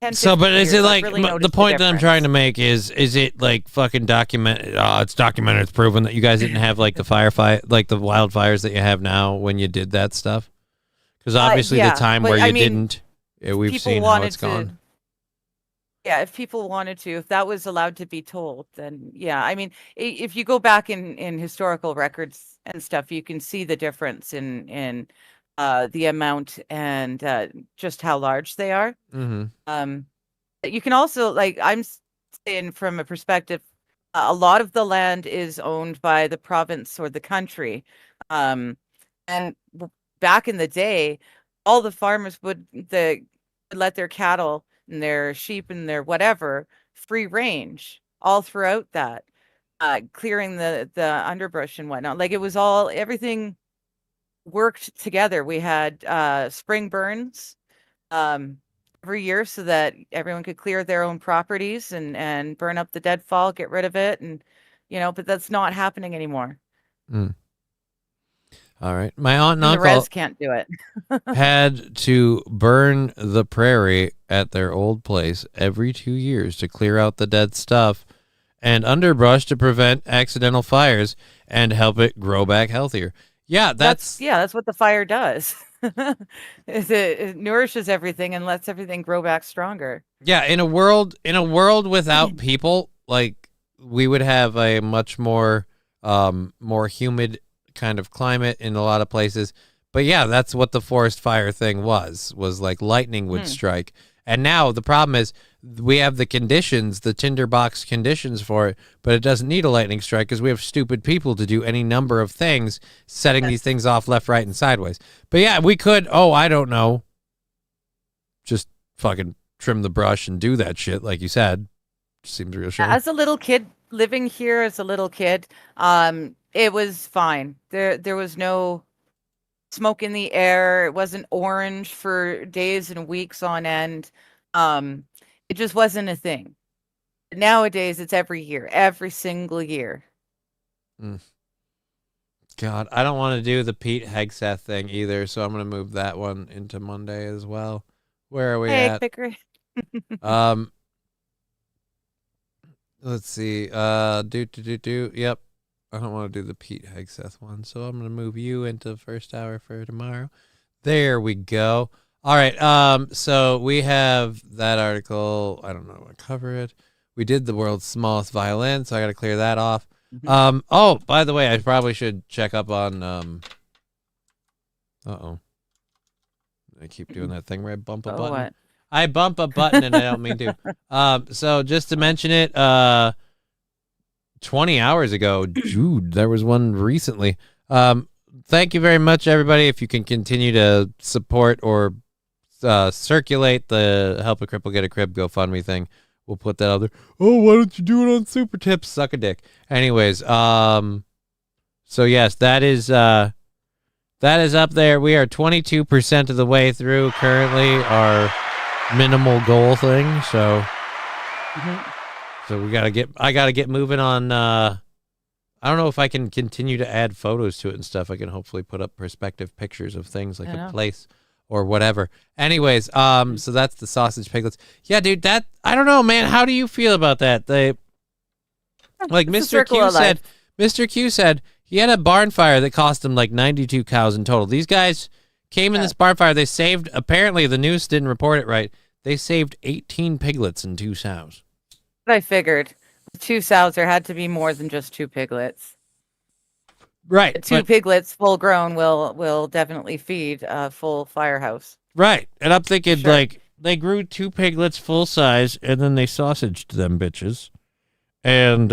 10, So, but is years, it like really the point that I'm trying to make is it like fucking documented? It's documented, it's proven that you guys didn't have like the firefight, like the wildfires that you have now when you did that stuff. Because obviously the time where you didn't, we've seen how it's gone. Yeah, if people wanted to, if that was allowed to be told, then yeah. I mean, if you go back in historical records and stuff, you can see the difference in the amount and just how large they are. Mm-hmm. You can also, like, I'm saying from a perspective, a lot of the land is owned by the province or the country. And back in the day, all the farmers would let their cattle and their sheep and their whatever free range all throughout that, clearing the underbrush and whatnot. Like, it was everything worked together. We had spring burns every year so that everyone could clear their own properties and burn up the deadfall, get rid of it, and but that's not happening anymore. All right, my aunt and uncle the res can't do it. had to burn the prairie at their old place every 2 years to clear out the dead stuff and underbrush to prevent accidental fires and help it grow back healthier. Yeah, that's what the fire does. It nourishes everything and lets everything grow back stronger. Yeah, in a world without people, like, we would have a much more more humid kind of climate in a lot of places. But yeah, that's what the forest fire thing was like lightning would strike. And now the problem is we have the conditions, the tinderbox conditions for it, but it doesn't need a lightning strike because we have stupid people to do any number of things, setting these things off left, right, and sideways. But yeah, we could, I don't know, just fucking trim the brush and do that shit, like you said. Seems real shit. As a little kid, living here as a little kid, it was fine. There was no smoke in the air. It wasn't orange for days and weeks on end. It just wasn't a thing. Nowadays, it's every single year. God, I don't want to do the Pete Hegseth thing either, so I'm going to move that one into Monday as well. Where are we at? Picker. Let's see. Yep. I don't want to do the Pete Hegseth one, so I'm going to move you into the first hour for tomorrow. There we go. All right. So we have that article. I don't know how to cover it. We did the world's smallest violin, so I got to clear that off. Oh, by the way, I probably should check up on. I keep doing that thing where I bump a button. What? I bump a button and I don't mean to. So just to mention it, 20 hours ago, dude, there was one recently. Thank you very much, everybody. If you can continue to support or circulate the Help a Cripple Get a Crib GoFundMe thing, we'll put that out there. Oh, why don't you do it on Super Tips? Suck a dick. Anyways, so yes, that is up there. We are 22% of the way through currently. Our minimal goal thing. So, I gotta get moving on. I don't know if I can continue to add photos to it and stuff. I can hopefully put up perspective pictures of things like a place or whatever. Anyways, so that's the sausage piglets. Yeah, dude, that I don't know, man. How do you feel about that? Like Mr. Q said he had a barn fire that cost him like 92 cows in total. These guys came in this barn fire. They saved, apparently the news didn't report it right. They saved 18 piglets and 2 sows. I figured. 2 sows, there had to be more than just 2 piglets. Right. 2 piglets full grown will definitely feed a full firehouse. Right. And I'm thinking like they grew 2 piglets full size and then they sausaged them bitches. And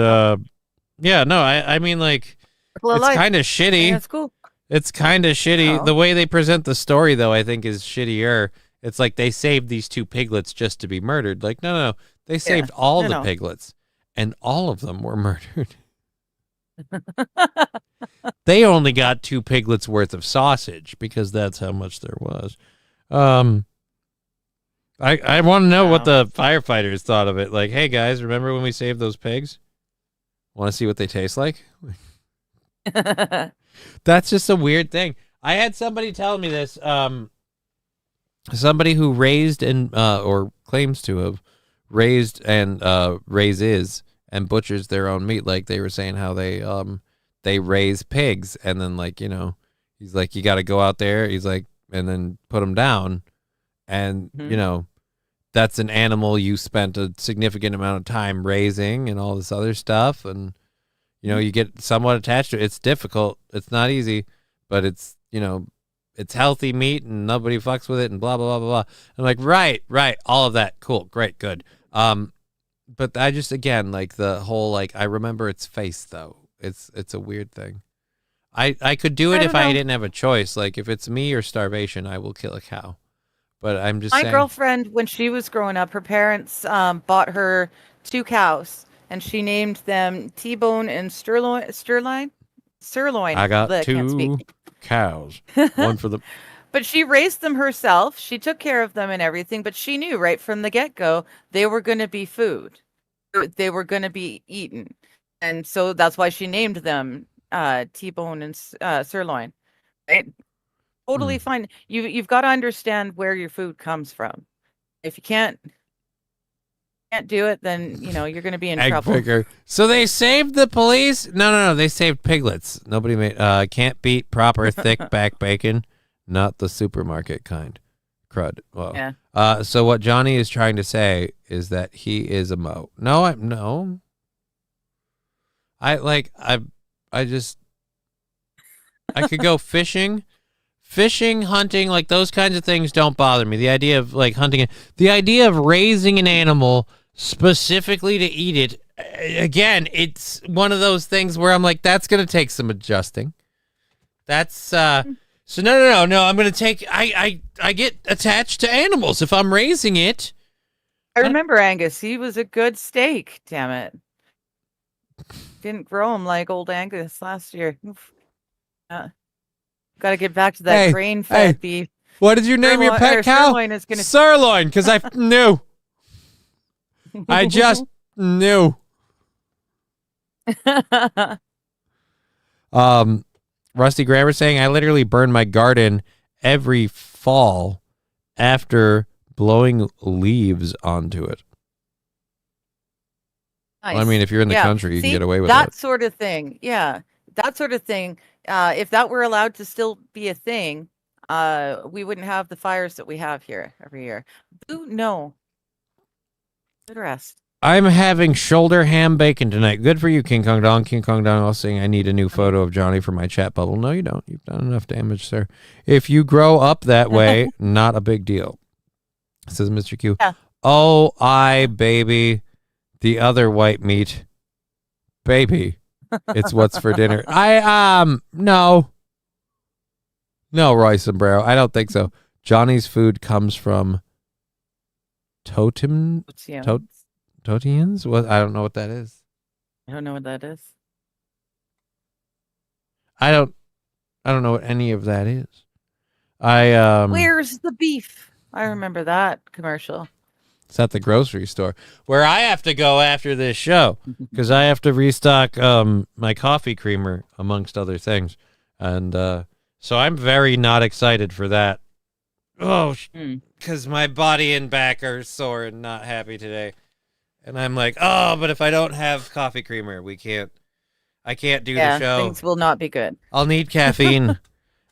yeah, no, I mean like it's kind of shitty. Yeah, that's cool. It's kind of shitty. The way they present the story though, I think is shittier. It's like they saved these 2 piglets just to be murdered. Like no. They saved all the piglets and all of them were murdered. They only got 2 piglets worth of sausage because that's how much there was. I want to know what the firefighters thought of it. Like, hey guys, remember when we saved those pigs? Want to see what they taste like? That's just a weird thing. I had somebody tell me this. Somebody who raised and or claims to have raised and raises and butchers their own meat. Like they were saying how they raise pigs and then like, you know, he's like, you got to go out there. He's like, and then put them down. And, you know, that's an animal you spent a significant amount of time raising and all this other stuff. And, you know, you get somewhat attached to it. It's difficult. It's not easy, but it's, you know, it's healthy meat and nobody fucks with it and blah, blah, blah, blah, blah. I'm like, right. All of that. Cool. Great. Good. But I just, again, like the whole, like, I remember its face though. It's a weird thing. I could do it if I didn't have a choice. Like if it's me or starvation, I will kill a cow. But I'm just saying. My girlfriend, when she was growing up, her parents bought her 2 cows, and she named them T-Bone and Sirloin. I got 2 cows. One for the. But she raised them herself. She took care of them and everything. But she knew right from the get-go they were going to be food. They were going to be eaten, and so that's why she named them T-Bone and Sirloin. Right? Totally fine. You've got to understand where your food comes from. If you can't do it, then you know you're going to be in trouble. Picker. So they saved the police? No. They saved piglets. Nobody made. Can't beat proper thick back bacon, not the supermarket kind. Crud. Well. Yeah. So what Johnny is trying to say is that he is a mo. No. I could go fishing. Fishing, hunting, like those kinds of things don't bother me. The idea of like hunting, the idea of raising an animal specifically to eat it, again, it's one of those things where I'm like, that's going to take some adjusting. That's, so no, I'm going to take, I get attached to animals if I'm raising it. I remember Angus. He was a good steak, damn it. Didn't grow him like old Angus last year. Got to get back to that grain-fed beef. What did you name your pet cow? Sirloin, because I knew. I just knew. Rusty Grammar saying, I literally burn my garden every fall after blowing leaves onto it. Nice. Well, I mean, if you're in the country, you can get away with that it. sort of thing. Yeah, that sort of thing. If that were allowed to still be a thing, we wouldn't have the fires that we have here every year. Boo, no. Good rest. I'm having shoulder ham bacon tonight. Good for you, King Kong Dong. King Kong Dong also saying, I need a new photo of Johnny for my chat bubble. No, you don't. You've done enough damage, sir. If you grow up that way, not a big deal. Says Mr. Q. Yeah. Oh, baby. The other white meat. Baby. It's what's for dinner. No, Roy Sombrero. I don't think so. Johnny's food comes from Totians? What? I don't know what that is. I don't know what that is. I don't know what any of that is. Where's the beef? I remember that commercial. It's at the grocery store where I have to go after this show because I have to restock my coffee creamer, amongst other things. And so I'm very not excited for that. Oh, because my body and back are sore and not happy today. And I'm like, oh, but if I don't have coffee creamer, I can't do the show. Things will not be good. I'll need caffeine.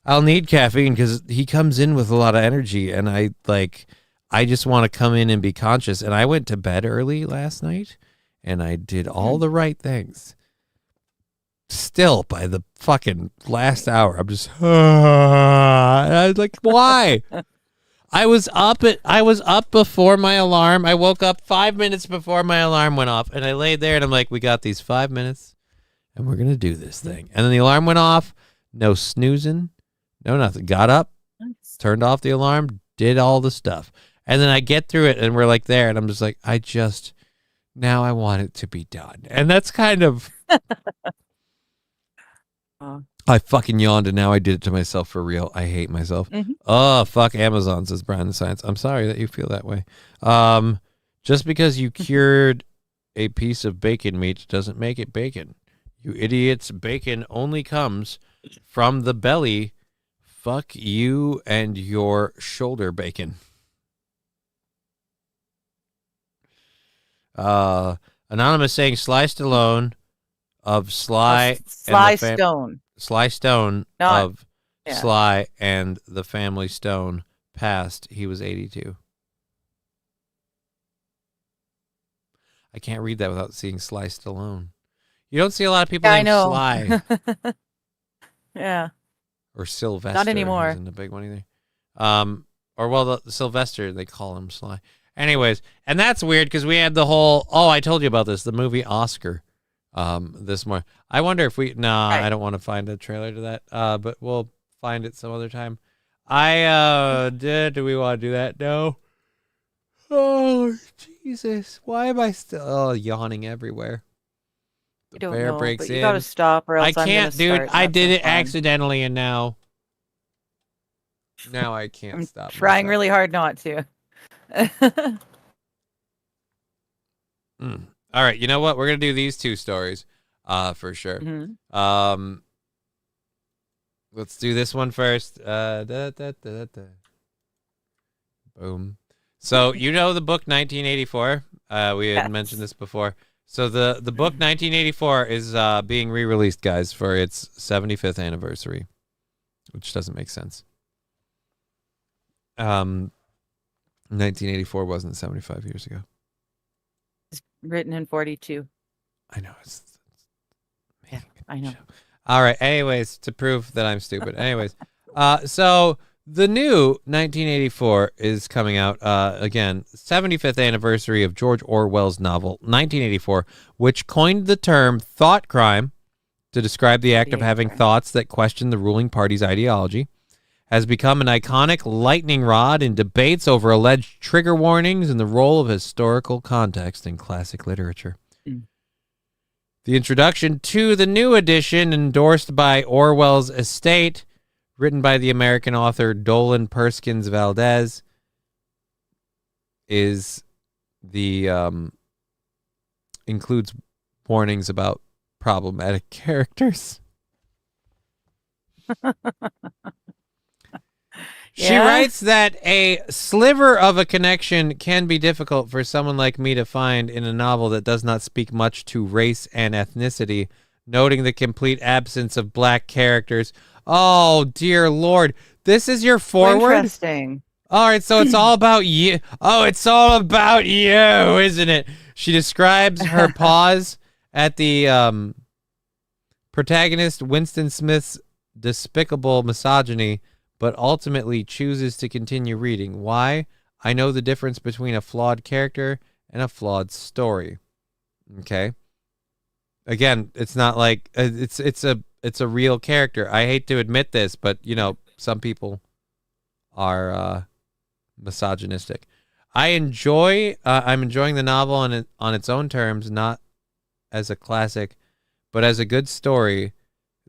I'll need caffeine because he comes in with a lot of energy, and I just want to come in and be conscious. And I went to bed early last night, and I did all the right things. Still, by the fucking last hour, I'm just, I was like, why? I was up before my alarm. I woke up 5 minutes before my alarm went off, and I laid there, and I'm like, we got these 5 minutes, and we're going to do this thing. And then the alarm went off. No snoozing. No nothing. Got up, turned off the alarm, did all the stuff. And then I get through it, and we're like there, and I'm just like, now I want it to be done. And that's kind of... I fucking yawned, and now I did it to myself for real. I hate myself. Oh, fuck Amazon, says Brian the Science. I'm sorry that you feel that way. Just because you cured a piece of bacon meat doesn't make it bacon. You idiots, bacon only comes from the belly. Fuck you and your shoulder bacon. Anonymous saying Sly Stallone of Sly Stone. Sly Stone of Sly and the Family Stone passed. He was 82. I can't read that without seeing Sly Stallone. You don't see a lot of people named Sly. Yeah. Or Sylvester. Not anymore. Isn't a big one either. The Sylvester, they call him Sly. Anyways, and that's weird because we had the whole, I told you about this, the movie Oscar. This morning. I wonder if I don't want to find a trailer to that. But we'll find it some other time. Do we want to do that? No. Oh, Jesus. Why am I still yawning everywhere? The bear breaks but in. You gotta stop or else I can't, dude. Start. I did it accidentally, and now I can't stop. Trying really hard not to. All right, you know what? We're gonna do these two stories, for sure. Let's do this one first. Boom. So you know the book 1984. We had mentioned this before. So the book 1984 is being re-released, guys, for its 75th anniversary, which doesn't make sense. 1984 wasn't 75 years ago. It's written in 42. I know. I know. All right. Anyways, to prove that I'm stupid. Anyways, so the new 1984 is coming out again, 75th anniversary of George Orwell's novel 1984, which coined the term thought crime to describe the act of having thoughts that question the ruling party's ideology, has become an iconic lightning rod in debates over alleged trigger warnings and the role of historical context in classic literature. The introduction to the new edition, endorsed by Orwell's estate, written by the American author Dolan Perkins Valdez, is includes warnings about problematic characters. She writes that a sliver of a connection can be difficult for someone like me to find in a novel that does not speak much to race and ethnicity, noting the complete absence of black characters. Oh, dear Lord. This is your foreword? Interesting. All right, so it's all about you. Oh, it's all about you, isn't it? She describes her pause at the protagonist Winston Smith's despicable misogyny, but ultimately chooses to continue reading. Why? I know the difference between a flawed character and a flawed story. Okay. Again, it's not like it's a real character. I hate to admit this, but some people are misogynistic. I'm enjoying the novel on its own terms, not as a classic, but as a good story.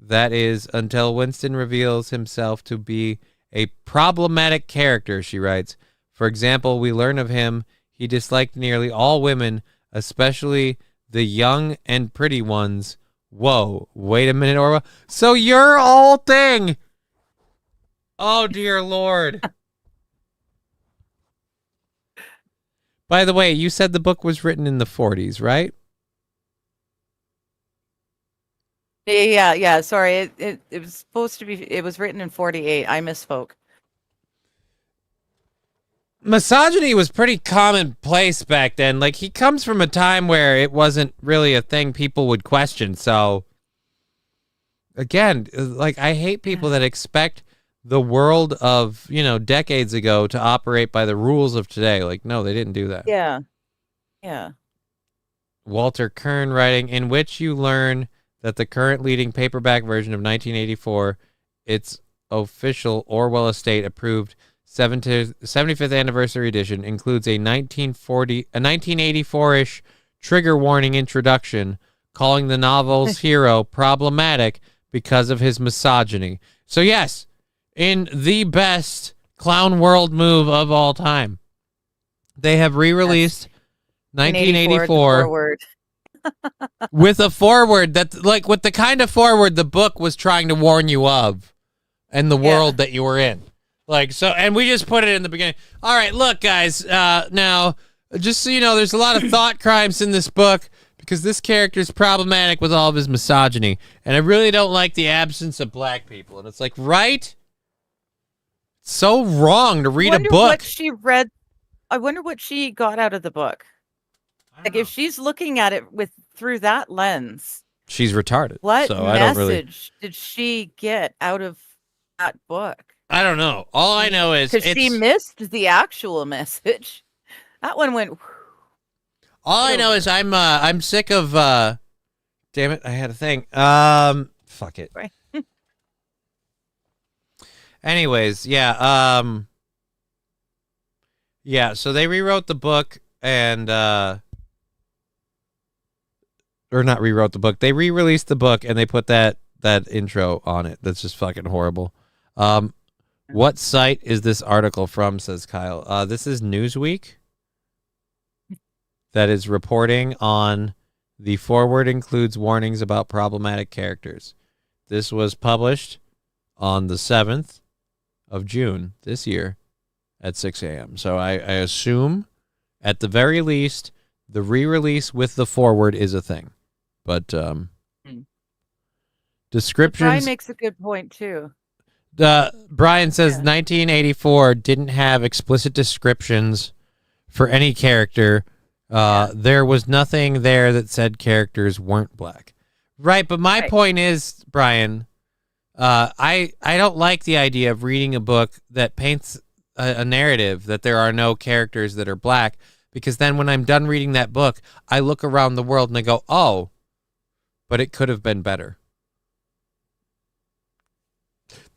That is, until Winston reveals himself to be a problematic character, she writes. For example, we learn of him he disliked nearly all women, especially the young and pretty ones. Whoa, wait a minute, Orwell. So your whole thing. Oh, dear Lord. By the way, you said the book was written in the 40s, right? Yeah. Sorry, it was supposed to be. It was written in 48. I misspoke. Misogyny was pretty commonplace back then. Like, he comes from a time where it wasn't really a thing people would question. So, again, like, I hate people that expect the world of, decades ago to operate by the rules of today. Like, no, they didn't do that. Yeah. Walter Kern writing, in which you learn that the current leading paperback version of 1984, its official Orwell estate approved 75th anniversary edition, includes a 1984-ish trigger warning introduction calling the novel's hero problematic because of his misogyny. So yes, in the best clown world move of all time, they have re-released 1984 with a foreword that, like, with the kind of foreword the book was trying to warn you of and the world that you were in. Like, so, and we just put it in the beginning. All right, look, guys, now, just so you know, there's a lot of thought crimes in this book because this character is problematic with all of his misogyny. And I really don't like the absence of black people. And it's like, right? So wrong to read a book. What she read. I wonder what she got out of the book. Like, if she's looking at it through that lens. She's retarded. What so message did she get out of that book? I don't know. All I know is because she missed the actual message. That one went. All I know is I'm sick of. Damn it! I had a thing. Fuck it. Right. Anyways, yeah. Yeah. So they rewrote the book and or not rewrote the book. They re-released the book and they put that intro on it. That's just fucking horrible. What site is this article from, says Kyle? This is Newsweek that is reporting on the foreword includes warnings about problematic characters. This was published on the 7th of June this year at 6 a.m. So I assume, at the very least, the re-release with the foreword is a thing. But descriptions... Brian makes a good point, too. Brian says 1984 didn't have explicit descriptions for any character. There was nothing there that said characters weren't black. Right, but my point is, Brian, I don't like the idea of reading a book that paints a narrative that there are no characters that are black, because then when I'm done reading that book, I look around the world and I go, oh, but it could have been better.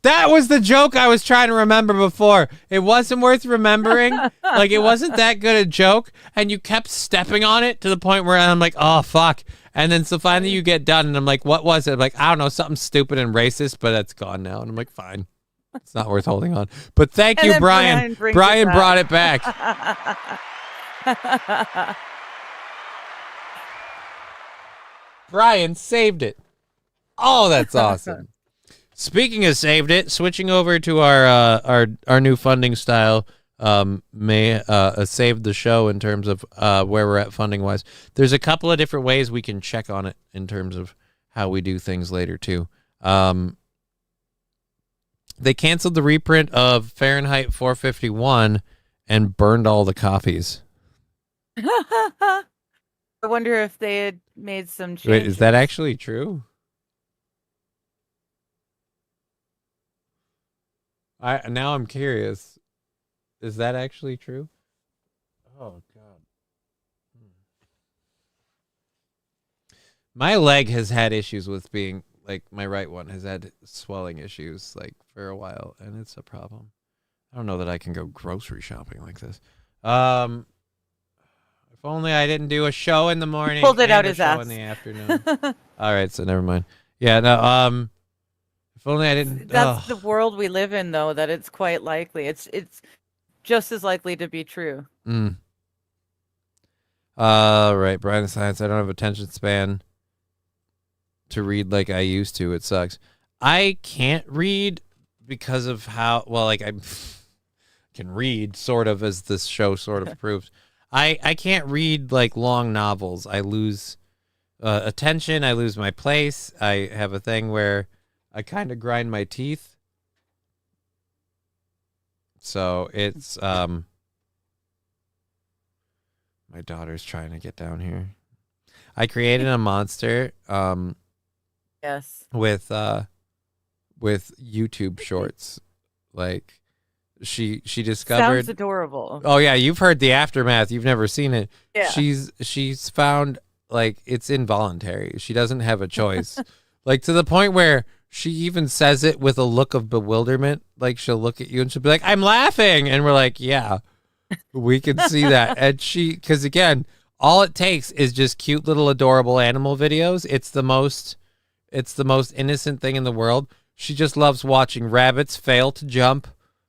That was the joke I was trying to remember before. It wasn't worth remembering. Like, it wasn't that good a joke, and you kept stepping on it to the point where I'm like, oh, fuck. And then so finally you get done, and I'm like, what was it? I'm like, I don't know, something stupid and racist, but it's gone now. And I'm like, fine. It's not worth holding on. But thank you, Brian. Brian brought it back. Brian saved it. Oh, that's awesome. Speaking of saved it, switching over to our new funding style may save the show in terms of where we're at funding wise. There's a couple of different ways we can check on it in terms of how we do things later too. They canceled the reprint of Fahrenheit 451 and burned all the copies. I wonder if they had made some changes. Wait, is that actually true? Now I'm curious. Is that actually true? Oh, God. My leg has had issues with being, like, my right one has had swelling issues, like, for a while, and it's a problem. I don't know that I can go grocery shopping like this. If only I didn't do a show in the morning. Pulled it out and his a show ass. in the afternoon. All right, so never mind. Yeah, no, if only I didn't. That's the world we live in, though, that it's quite likely. It's just as likely to be true. Right. Brian Science. I don't have attention span to read like I used to. It sucks. I can't read because of how well, like I can read sort of, as this show sort of proves. I can't read like long novels. I lose attention. I lose my place. I have a thing where I kind of grind my teeth. So it's my daughter's trying to get down here. I created a monster. Yes. With YouTube shorts, like she discovered. Sounds adorable. Oh yeah, you've heard the aftermath. You've never seen it. Yeah. She's found, like, it's involuntary. She doesn't have a choice. Like, to the point where she even says it with a look of bewilderment. Like, she'll look at you and she'll be like, "I'm laughing," and we're like, "Yeah, we can see that." And because again, all it takes is just cute little adorable animal videos. It's the most innocent thing in the world. She just loves watching rabbits fail to jump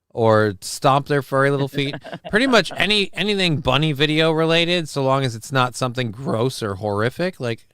or stomp their furry little feet. Pretty much anything bunny video related, so long as it's not something gross or horrific. Like,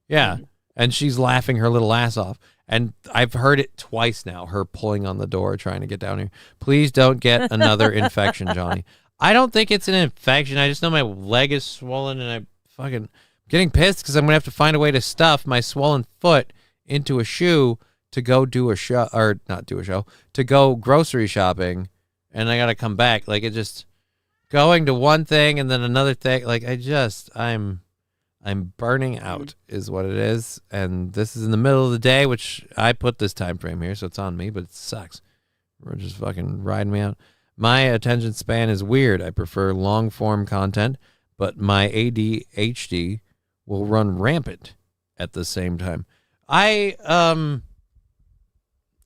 yeah. And she's laughing her little ass off. And I've heard it twice now, her pulling on the door, trying to get down here. Please don't get another infection, Johnny. I don't think it's an infection. I just know my leg is swollen, and I'm fucking getting pissed because I'm going to have to find a way to stuff my swollen foot into a shoe to go do a show, or not do a show, to go grocery shopping, and I got to come back. Like, it just going to one thing and then another thing. Like, I'm burning out is what it is. And this is in the middle of the day, which I put this time frame here, so it's on me, but it sucks. We're just fucking riding me out. My attention span is weird. I prefer long form content, but my ADHD will run rampant at the same time.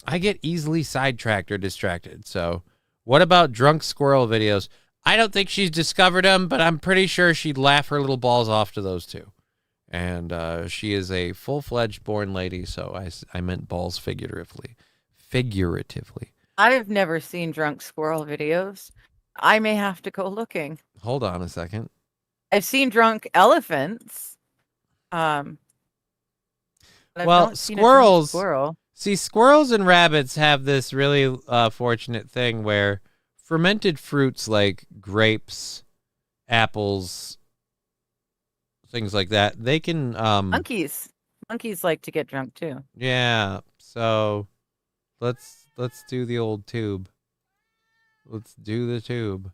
I get easily sidetracked or distracted. So what about drunk squirrel videos? I don't think she's discovered them, but I'm pretty sure she'd laugh her little balls off to those too. And she is a full-fledged born lady, so I meant balls figuratively. I've never seen drunk squirrel videos. I may have to go looking. Hold on a second. I've seen drunk elephants. Well, squirrels. See, squirrels and rabbits have this really fortunate thing where fermented fruits like grapes, apples, things like that, they can monkeys like to get drunk too. Yeah, so let's do the old tube. Let's do the tube.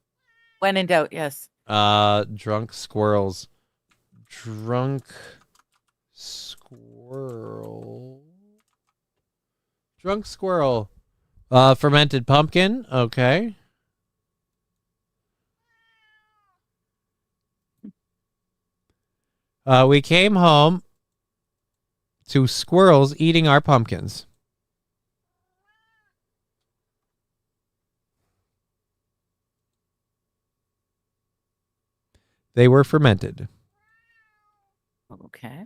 When in doubt, yes. Drunk squirrels. Drunk squirrel. Fermented pumpkin. Okay. We came home to squirrels eating our pumpkins. They were fermented. Okay.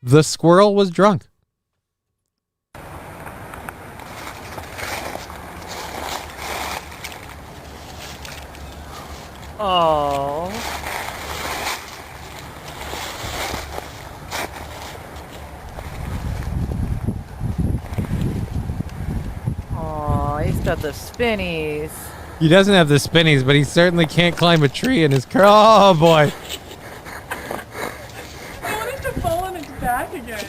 The squirrel was drunk. Oh. Oh, he's got the spinnies. He doesn't have the spinnies, but he certainly can't climb a tree in his car. Oh, boy. I wanted to fall on its back again.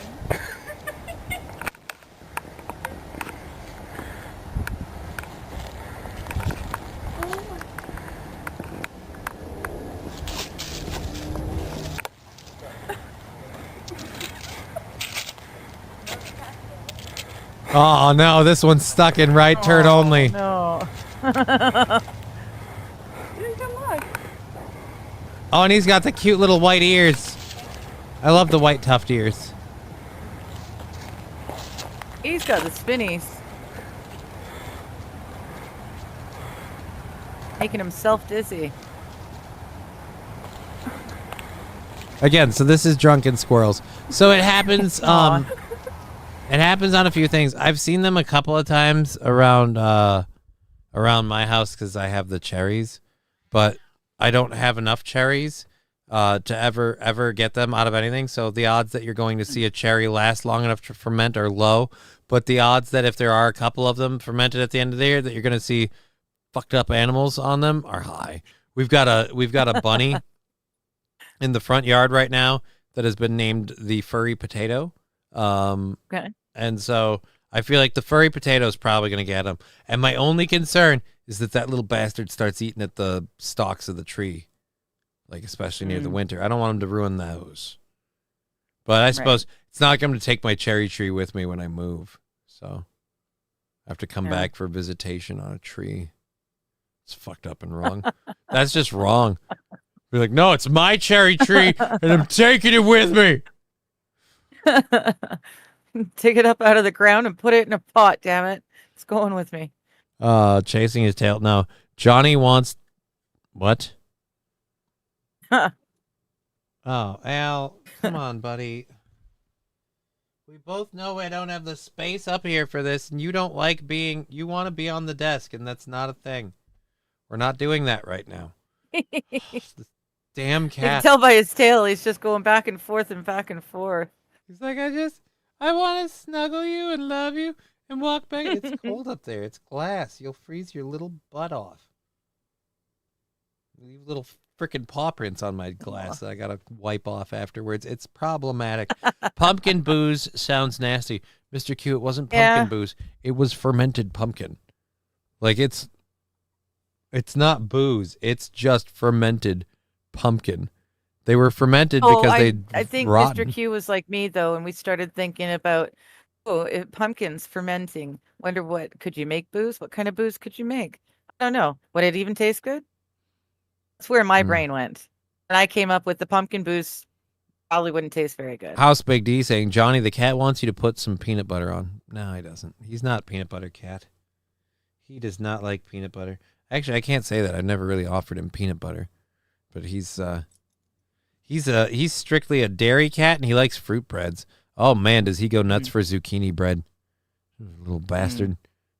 Oh, no, this one's stuck in right turn only. No. Oh, and he's got the cute little white ears. I love the white tuft ears. He's got the spinnies. Making himself dizzy. Again, so this is drunken squirrels. So it happens. It happens on a few things. I've seen them a couple of times around my house because I have the cherries. but I don't have enough cherries to ever get them out of anything. So the odds that you're going to see a cherry last long enough to ferment are low. But the odds that if there are a couple of them fermented at the end of the year that you're going to see fucked up animals on them are high. We've got a bunny in the front yard right now that has been named the furry potato. Okay. And so I feel like the furry potato is probably going to get him. And my only concern is that little bastard starts eating at the stalks of the tree, like especially near the winter. I don't want him to ruin those. But I suppose it's not like I'm going to take my cherry tree with me when I move. So I have to come back for visitation on a tree. It's fucked up and wrong. That's just wrong. Be like, no, it's my cherry tree, and I'm taking it with me. Take it up out of the ground and put it in a pot, damn it. It's going with me. Chasing his tail. No, Johnny wants... What? Oh, Al, come on, buddy. We both know I don't have the space up here for this, and you don't like being... You want to be on the desk, and that's not a thing. We're not doing that right now. This damn cat. You can tell by his tail, he's just going back and forth and back and forth. He's like, I want to snuggle you and love you and walk back. It's cold up there. It's glass. You'll freeze your little butt off. Leave little freaking paw prints on my glass that I got to wipe off afterwards. It's problematic. Pumpkin booze sounds nasty. Mr. Q, it wasn't pumpkin booze. It was fermented pumpkin. Like, it's not booze. It's just fermented pumpkin. They were fermented because I think rotten. Mr. Q was like me, though, and we started thinking about, pumpkins fermenting. Wonder could you make booze? What kind of booze could you make? I don't know. Would it even taste good? That's where my brain went. And I came up with the pumpkin booze probably wouldn't taste very good. House Big D saying, Johnny, the cat wants you to put some peanut butter on. No, he doesn't. He's not peanut butter cat. He does not like peanut butter. Actually, I can't say that. I've never really offered him peanut butter. But he's strictly a dairy cat, and he likes fruit breads. Oh, man, does he go nuts for zucchini bread. Little bastard.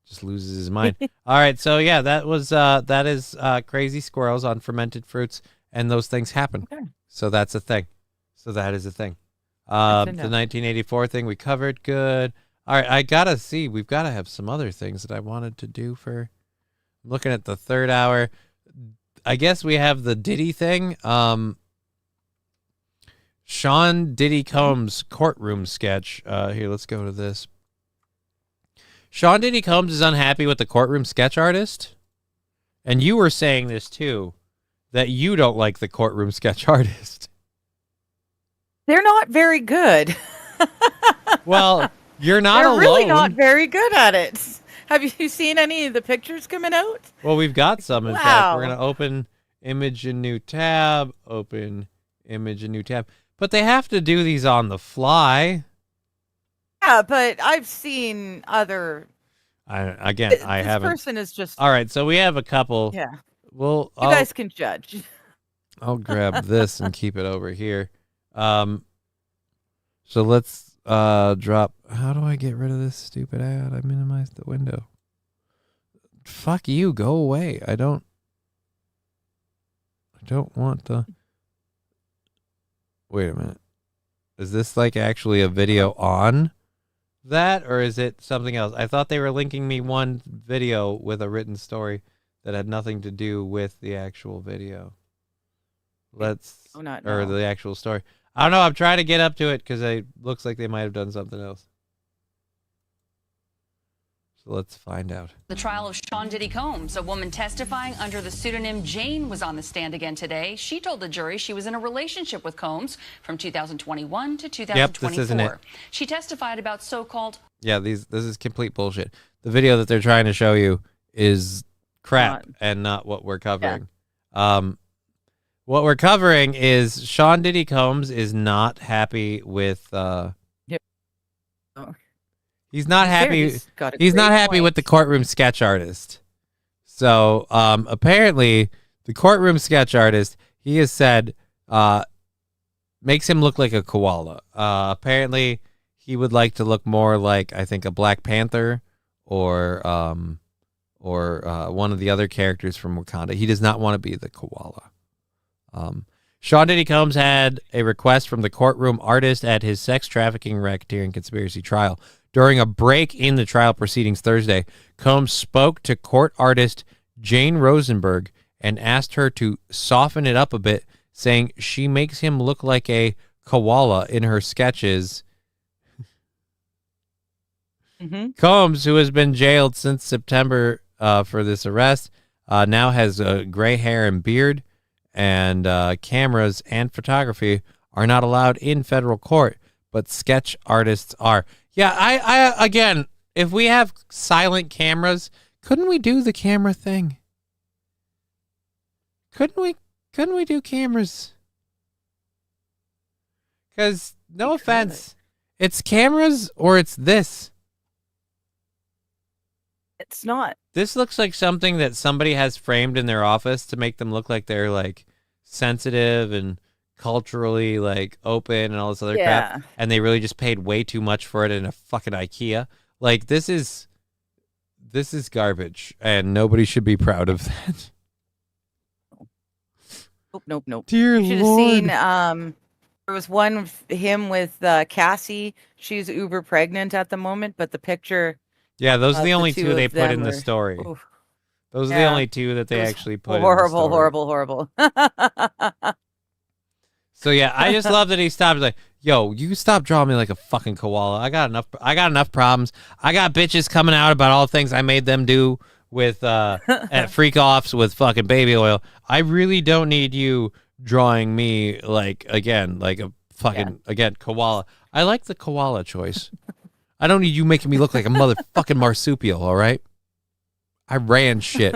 Just loses his mind. All right, so, yeah, that is crazy squirrels on fermented fruits, and those things happen. Okay. So that's a thing. So that is a thing. The 1984 thing we covered. Good. All right, I got to see. We've got to have some other things that I wanted to do for... I'm looking at the third hour. I guess we have the Diddy thing. Sean Diddy Combs courtroom sketch. Here, let's go to this. Sean Diddy Combs is unhappy with the courtroom sketch artist. And you were saying this too, that you don't like the courtroom sketch artist. They're not very good. Well, you're not alone. They're really not very good at it. Have you seen any of the pictures coming out? Well, we've got some. In fact, we're going to open image and new tab, open image and new tab. But they have to do these on the fly. Yeah, but I've seen other. I haven't. This person is just. All right, so we have a couple. Yeah. Well, you guys can judge. I'll grab this and keep it over here. So let's drop. How do I get rid of this stupid ad? I minimized the window. Fuck you. Go away. I don't want the. Wait a minute. Is this like actually a video on that, or is it something else? I thought they were linking me one video with a written story that had nothing to do with the actual video. Or the actual story. I don't know. I'm trying to get up to it because it looks like they might have done something else. So let's find out. The trial of Sean Diddy Combs, a woman testifying under the pseudonym Jane, was on the stand again today. She told the jury she was in a relationship with Combs from 2021 to 2024. Yep, this isn't it. She testified about so-called... Yeah, this is complete bullshit. The video that they're trying to show you is crap and not what we're covering. Yeah. What we're covering is Sean Diddy Combs is not happy with... He's not happy. He's not happy with the courtroom sketch artist. So apparently, the courtroom sketch artist, he has said, makes him look like a koala. Apparently, he would like to look more like, I think, a Black Panther or one of the other characters from Wakanda. He does not want to be the koala. Sean Diddy Combs had a request from the courtroom artist at his sex trafficking, racketeering, conspiracy trial. During a break in the trial proceedings Thursday, Combs spoke to court artist Jane Rosenberg and asked her to soften it up a bit, saying she makes him look like a koala in her sketches. Combs, who has been jailed since September for this arrest, now has gray hair and beard, and cameras and photography are not allowed in federal court, but sketch artists are. Yeah, I again, if we have silent cameras, couldn't we do the camera thing? Couldn't we do cameras? Because, no offense, it's cameras or it's this. It's not. This looks like something that somebody has framed in their office to make them look like they're like sensitive and culturally like open and all this other crap. And they really just paid way too much for it in a fucking IKEA. Like this is garbage, and nobody should be proud of that. Nope. Dear you should Lord. have seen. There was one of him with Cassie. She's uber pregnant at the moment, but the picture. Yeah, those are the only two two they of put them in the were- story. Oof. Those are the Yeah. only two that they It was actually put horrible, in the story. horrible. So yeah, I just love that he stopped. Like, yo, you stop drawing me like a fucking koala. I got enough problems. I got bitches coming out about all the things I made them do with at freak offs with fucking baby oil. I really don't need you drawing me like a fucking koala. I like the koala choice. I don't need you making me look like a motherfucking marsupial. All right. I ran shit.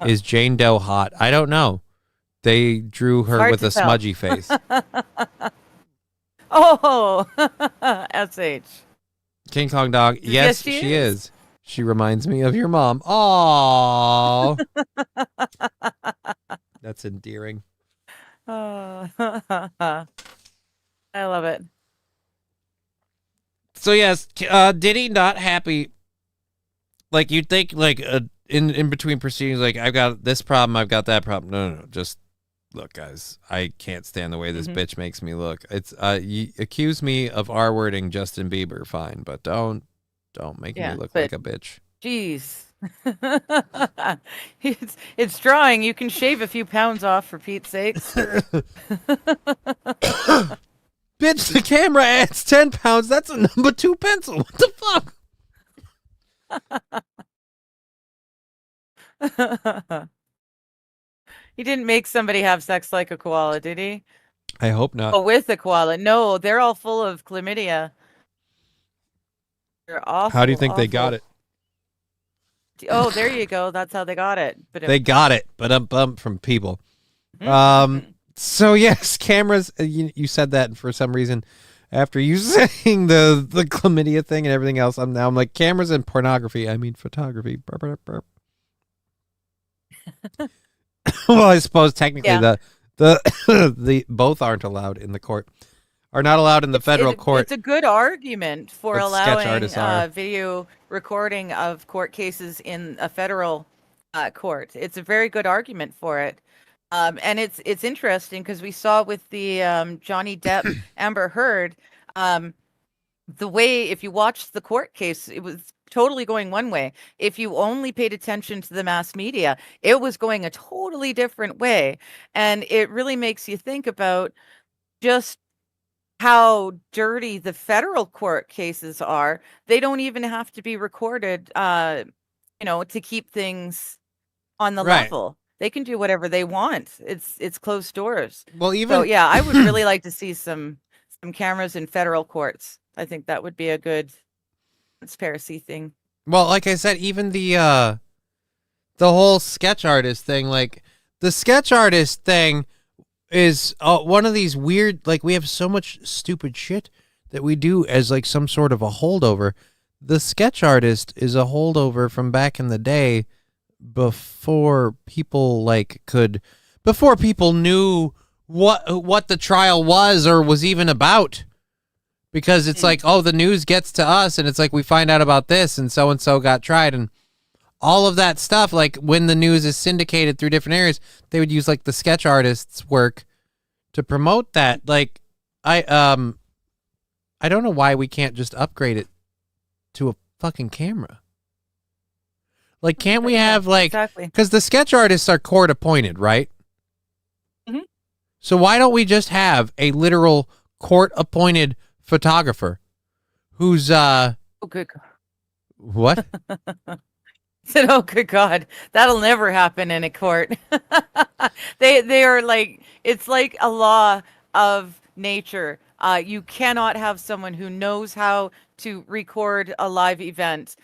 Is Jane Doe hot? I don't know. They drew her Hard with to a tell. smudgy face. Oh, SH. King Kong dog. Yes, Yes, she she is. is. She reminds me of your mom. Aww. That's endearing. Oh, I love it. So yes, Diddy not happy. Like you'd think, like in between proceedings, like I've got this problem, I've got that problem. No. Just look, guys. I can't stand the way this bitch makes me look. It's you accuse me of R-wording Justin Bieber, fine, but don't make me look like a bitch. Jeez. it's drawing. You can shave a few pounds off for Pete's sakes. Bitch, the camera adds 10 pounds. That's a number 2 pencil. What the fuck? He didn't make somebody have sex like a koala, did he? I hope not. Oh, with a koala. No, they're all full of chlamydia. They're awful. How do you think they got it? Oh, there you go. That's how they got it. But They got it, but from people. So yes, cameras. You said that for some reason. After you saying the chlamydia thing and everything else, I'm like cameras and pornography. I mean photography. Burp, burp, burp. Well, I suppose technically the both aren't allowed in the court. Are not allowed in the federal court. It's a good argument for But sketch artists are. allowing video recording of court cases in a federal court. It's a very good argument for it. And it's interesting because we saw with the Johnny Depp Amber Heard, the way, if you watched the court case, it was totally going one way. If you only paid attention to the mass media, it was going a totally different way. And it really makes you think about just how dirty the federal court cases are. They don't even have to be recorded, to keep things on the Right. level. They can do whatever they want. It's closed doors. Well, So yeah, I would really like to see some cameras in federal courts. I think that would be a good transparency thing. Well, like I said, even the whole sketch artist thing, like the sketch artist thing is one of these weird, like we have so much stupid shit that we do as like some sort of a holdover. The sketch artist is a holdover from back in the day before people knew what the trial was or was even about. Because it's like, oh, the news gets to us and it's like we find out about this and so got tried. And all of that stuff, like when the news is syndicated through different areas, they would use like the sketch artists' work to promote that. Like, I don't know why we can't just upgrade it to a fucking camera. Like, can't we have like, because the sketch artists are court appointed, right? Mm-hmm. So why don't we just have a literal court appointed photographer who's oh, good God. What? Said, oh, good God, that'll never happen in a court. They are like, it's like a law of nature. You cannot have someone who knows how to record a live event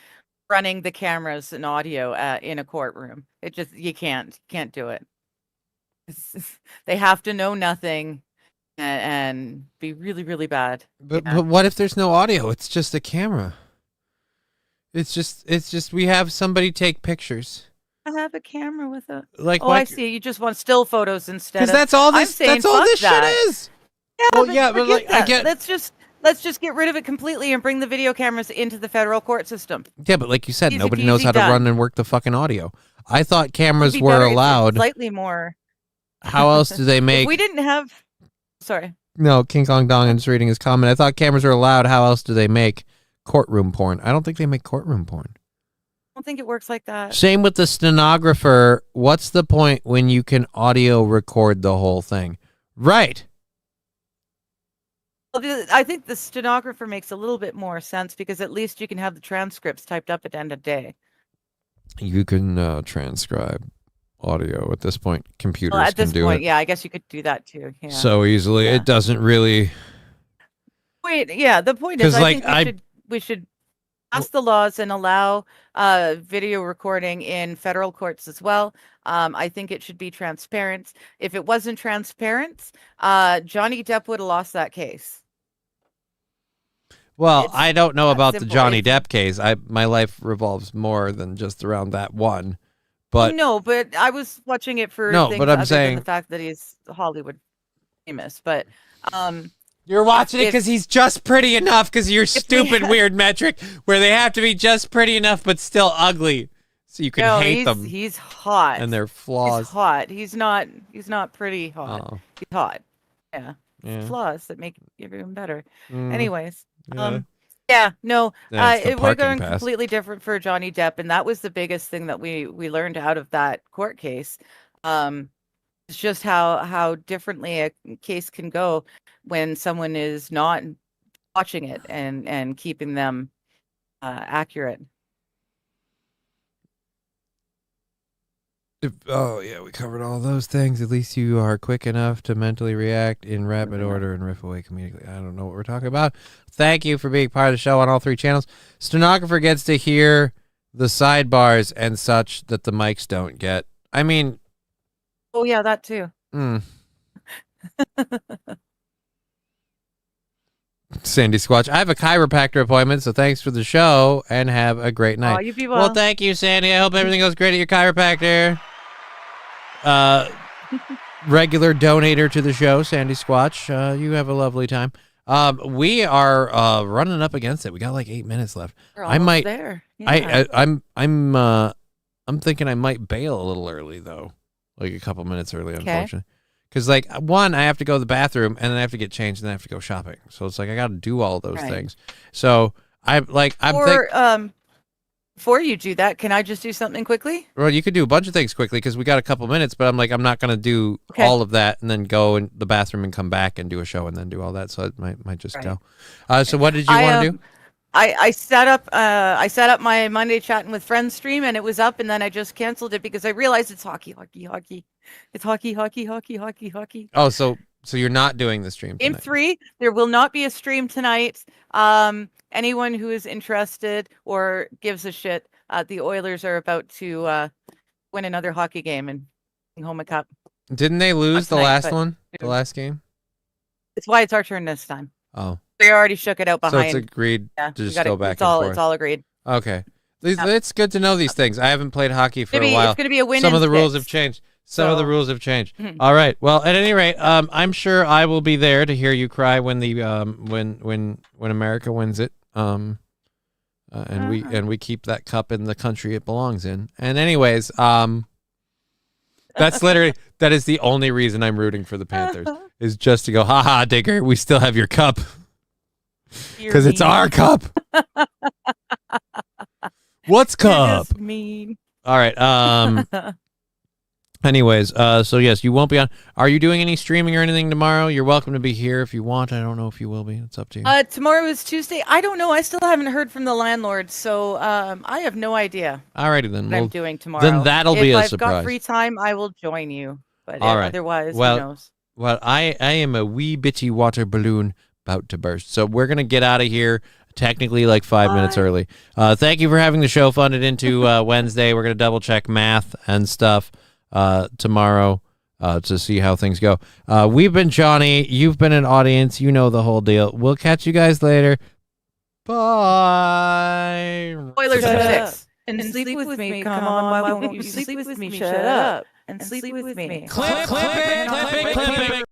running the cameras and audio in a courtroom. It just, you can't do it. They have to know nothing and be really, really bad. But what if there's no audio? It's just a camera. It's just we have somebody take pictures. I have a camera with a like. Oh, I see. You just want still photos instead. Because that's all this. That's all this shit is. Yeah, well, yeah, but like that. I get. Let's just get rid of it completely and bring the video cameras into the federal court system. Yeah, but like you said, Easy nobody peasy knows how to done. run and work the fucking audio. I thought cameras It'd be were better if it's allowed. Slightly more. How else do they make? If we didn't have. Sorry. No, King Kong Dong is reading his comment. I thought cameras were allowed. How else do they make courtroom porn? I don't think they make courtroom porn. I don't think it works like that. Same with the stenographer. What's the point when you can audio record the whole thing? Right. Well, I think the stenographer makes a little bit more sense because at least you can have the transcripts typed up at the end of the day. You can transcribe audio at this point. Computers at can this do point, it. yeah, I guess you could do that too. Yeah. So easily. Yeah. It doesn't really. Wait, yeah. The point is, like, I think we should pass the laws and allow video recording in federal courts as well. I think it should be transparent. If it wasn't transparent, Johnny Depp would have lost that case. Well, I don't know about the simple. Johnny Depp case. My life revolves more than just around that one. But no, but I was watching it for No, things but I'm other saying- than the fact that he's Hollywood famous. But you're watching it because he's just pretty enough because of your stupid weird metric where they have to be just pretty enough but still ugly. So you can hate them. He's hot. And their flaws. He's hot. He's not pretty hot. Oh. He's hot. Yeah. Yeah. Flaws that make everyone better. Mm. Anyways. Yeah. Yeah, no, Yeah, it's the we're parking going pass. completely different for Johnny Depp, and that was the biggest thing that we learned out of that court case. It's just how differently a case can go when someone is not watching it and keeping them accurate. Oh, yeah, we covered all those things. At least you are quick enough to mentally react in rapid order and riff away comedically. I don't know what we're talking about. Thank you for being part of the show on all three channels. Stenographer gets to hear the sidebars and such that the mics don't get. I mean... Oh, yeah, that too. Sandy Squatch, I have a chiropractor appointment, so thanks for the show, and have a great night. Oh, you be well. Thank you, Sandy. I hope everything goes great at your chiropractor. Regular donator to the show, Sandy Squatch. You have a lovely time. We are running up against it. We got like 8 minutes left. We're almost there. Yeah. I'm thinking I might bail a little early though, like a couple minutes early, unfortunately. Because like one, I have to go to the bathroom and then I have to get changed and then I have to go shopping. So it's like I got to do all those things. So Before you do that, can I just do something quickly? Well, you could do a bunch of things quickly because we got a couple minutes, but I'm like, I'm not going to do all of that and then go in the bathroom and come back and do a show and then do all that. So I might just go. So what did you want to do? I set up my Monday Chatting with Friends stream and it was up and then I just canceled it because I realized it's hockey. It's hockey. Oh, so you're not doing the stream tonight. Game 3, there will not be a stream tonight. Anyone who is interested or gives a shit, the Oilers are about to win another hockey game and bring home a cup. Didn't they lose the tonight, last but- one? The last game? It's why it's our turn this time. Oh. They already shook it out behind. So it's agreed to just go back it's and all, forth. It's all agreed. Okay. It's good to know these things. I haven't played hockey for a while. It's going to be a win. Some of the rules six. have changed. Some of the rules have changed. All right. Well, at any rate, I'm sure I will be there to hear you cry when the when America wins it. and we keep that cup in the country it belongs in. And anyways, that is the only reason I'm rooting for the Panthers is just to go, haha, Digger, we still have your cup because it's our cup. What's cup? Mean. All right. Anyways, so yes, you won't be on. Are you doing any streaming or anything tomorrow? You're welcome to be here if you want. I don't know if you will be. It's up to you. Tomorrow is Tuesday. I don't know. I still haven't heard from the landlord, so I have no idea. Alrighty then. What I'm doing tomorrow. Then that'll be a surprise. If I've got free time, I will join you. But all right. Otherwise, well, who knows? Well, I am a wee bitty water balloon about to burst. So we're gonna get out of here. Technically, like 5 minutes early. Thank you for having the show funded into Wednesday. We're gonna double check math and stuff tomorrow to see how things go. We've been Johnny. You've been an audience. You know the whole deal. We'll catch you guys later. Bye. Spoilers for 6. And sleep with me. Come on. Why won't you sleep with me? Shut up. And sleep with me. Clip it.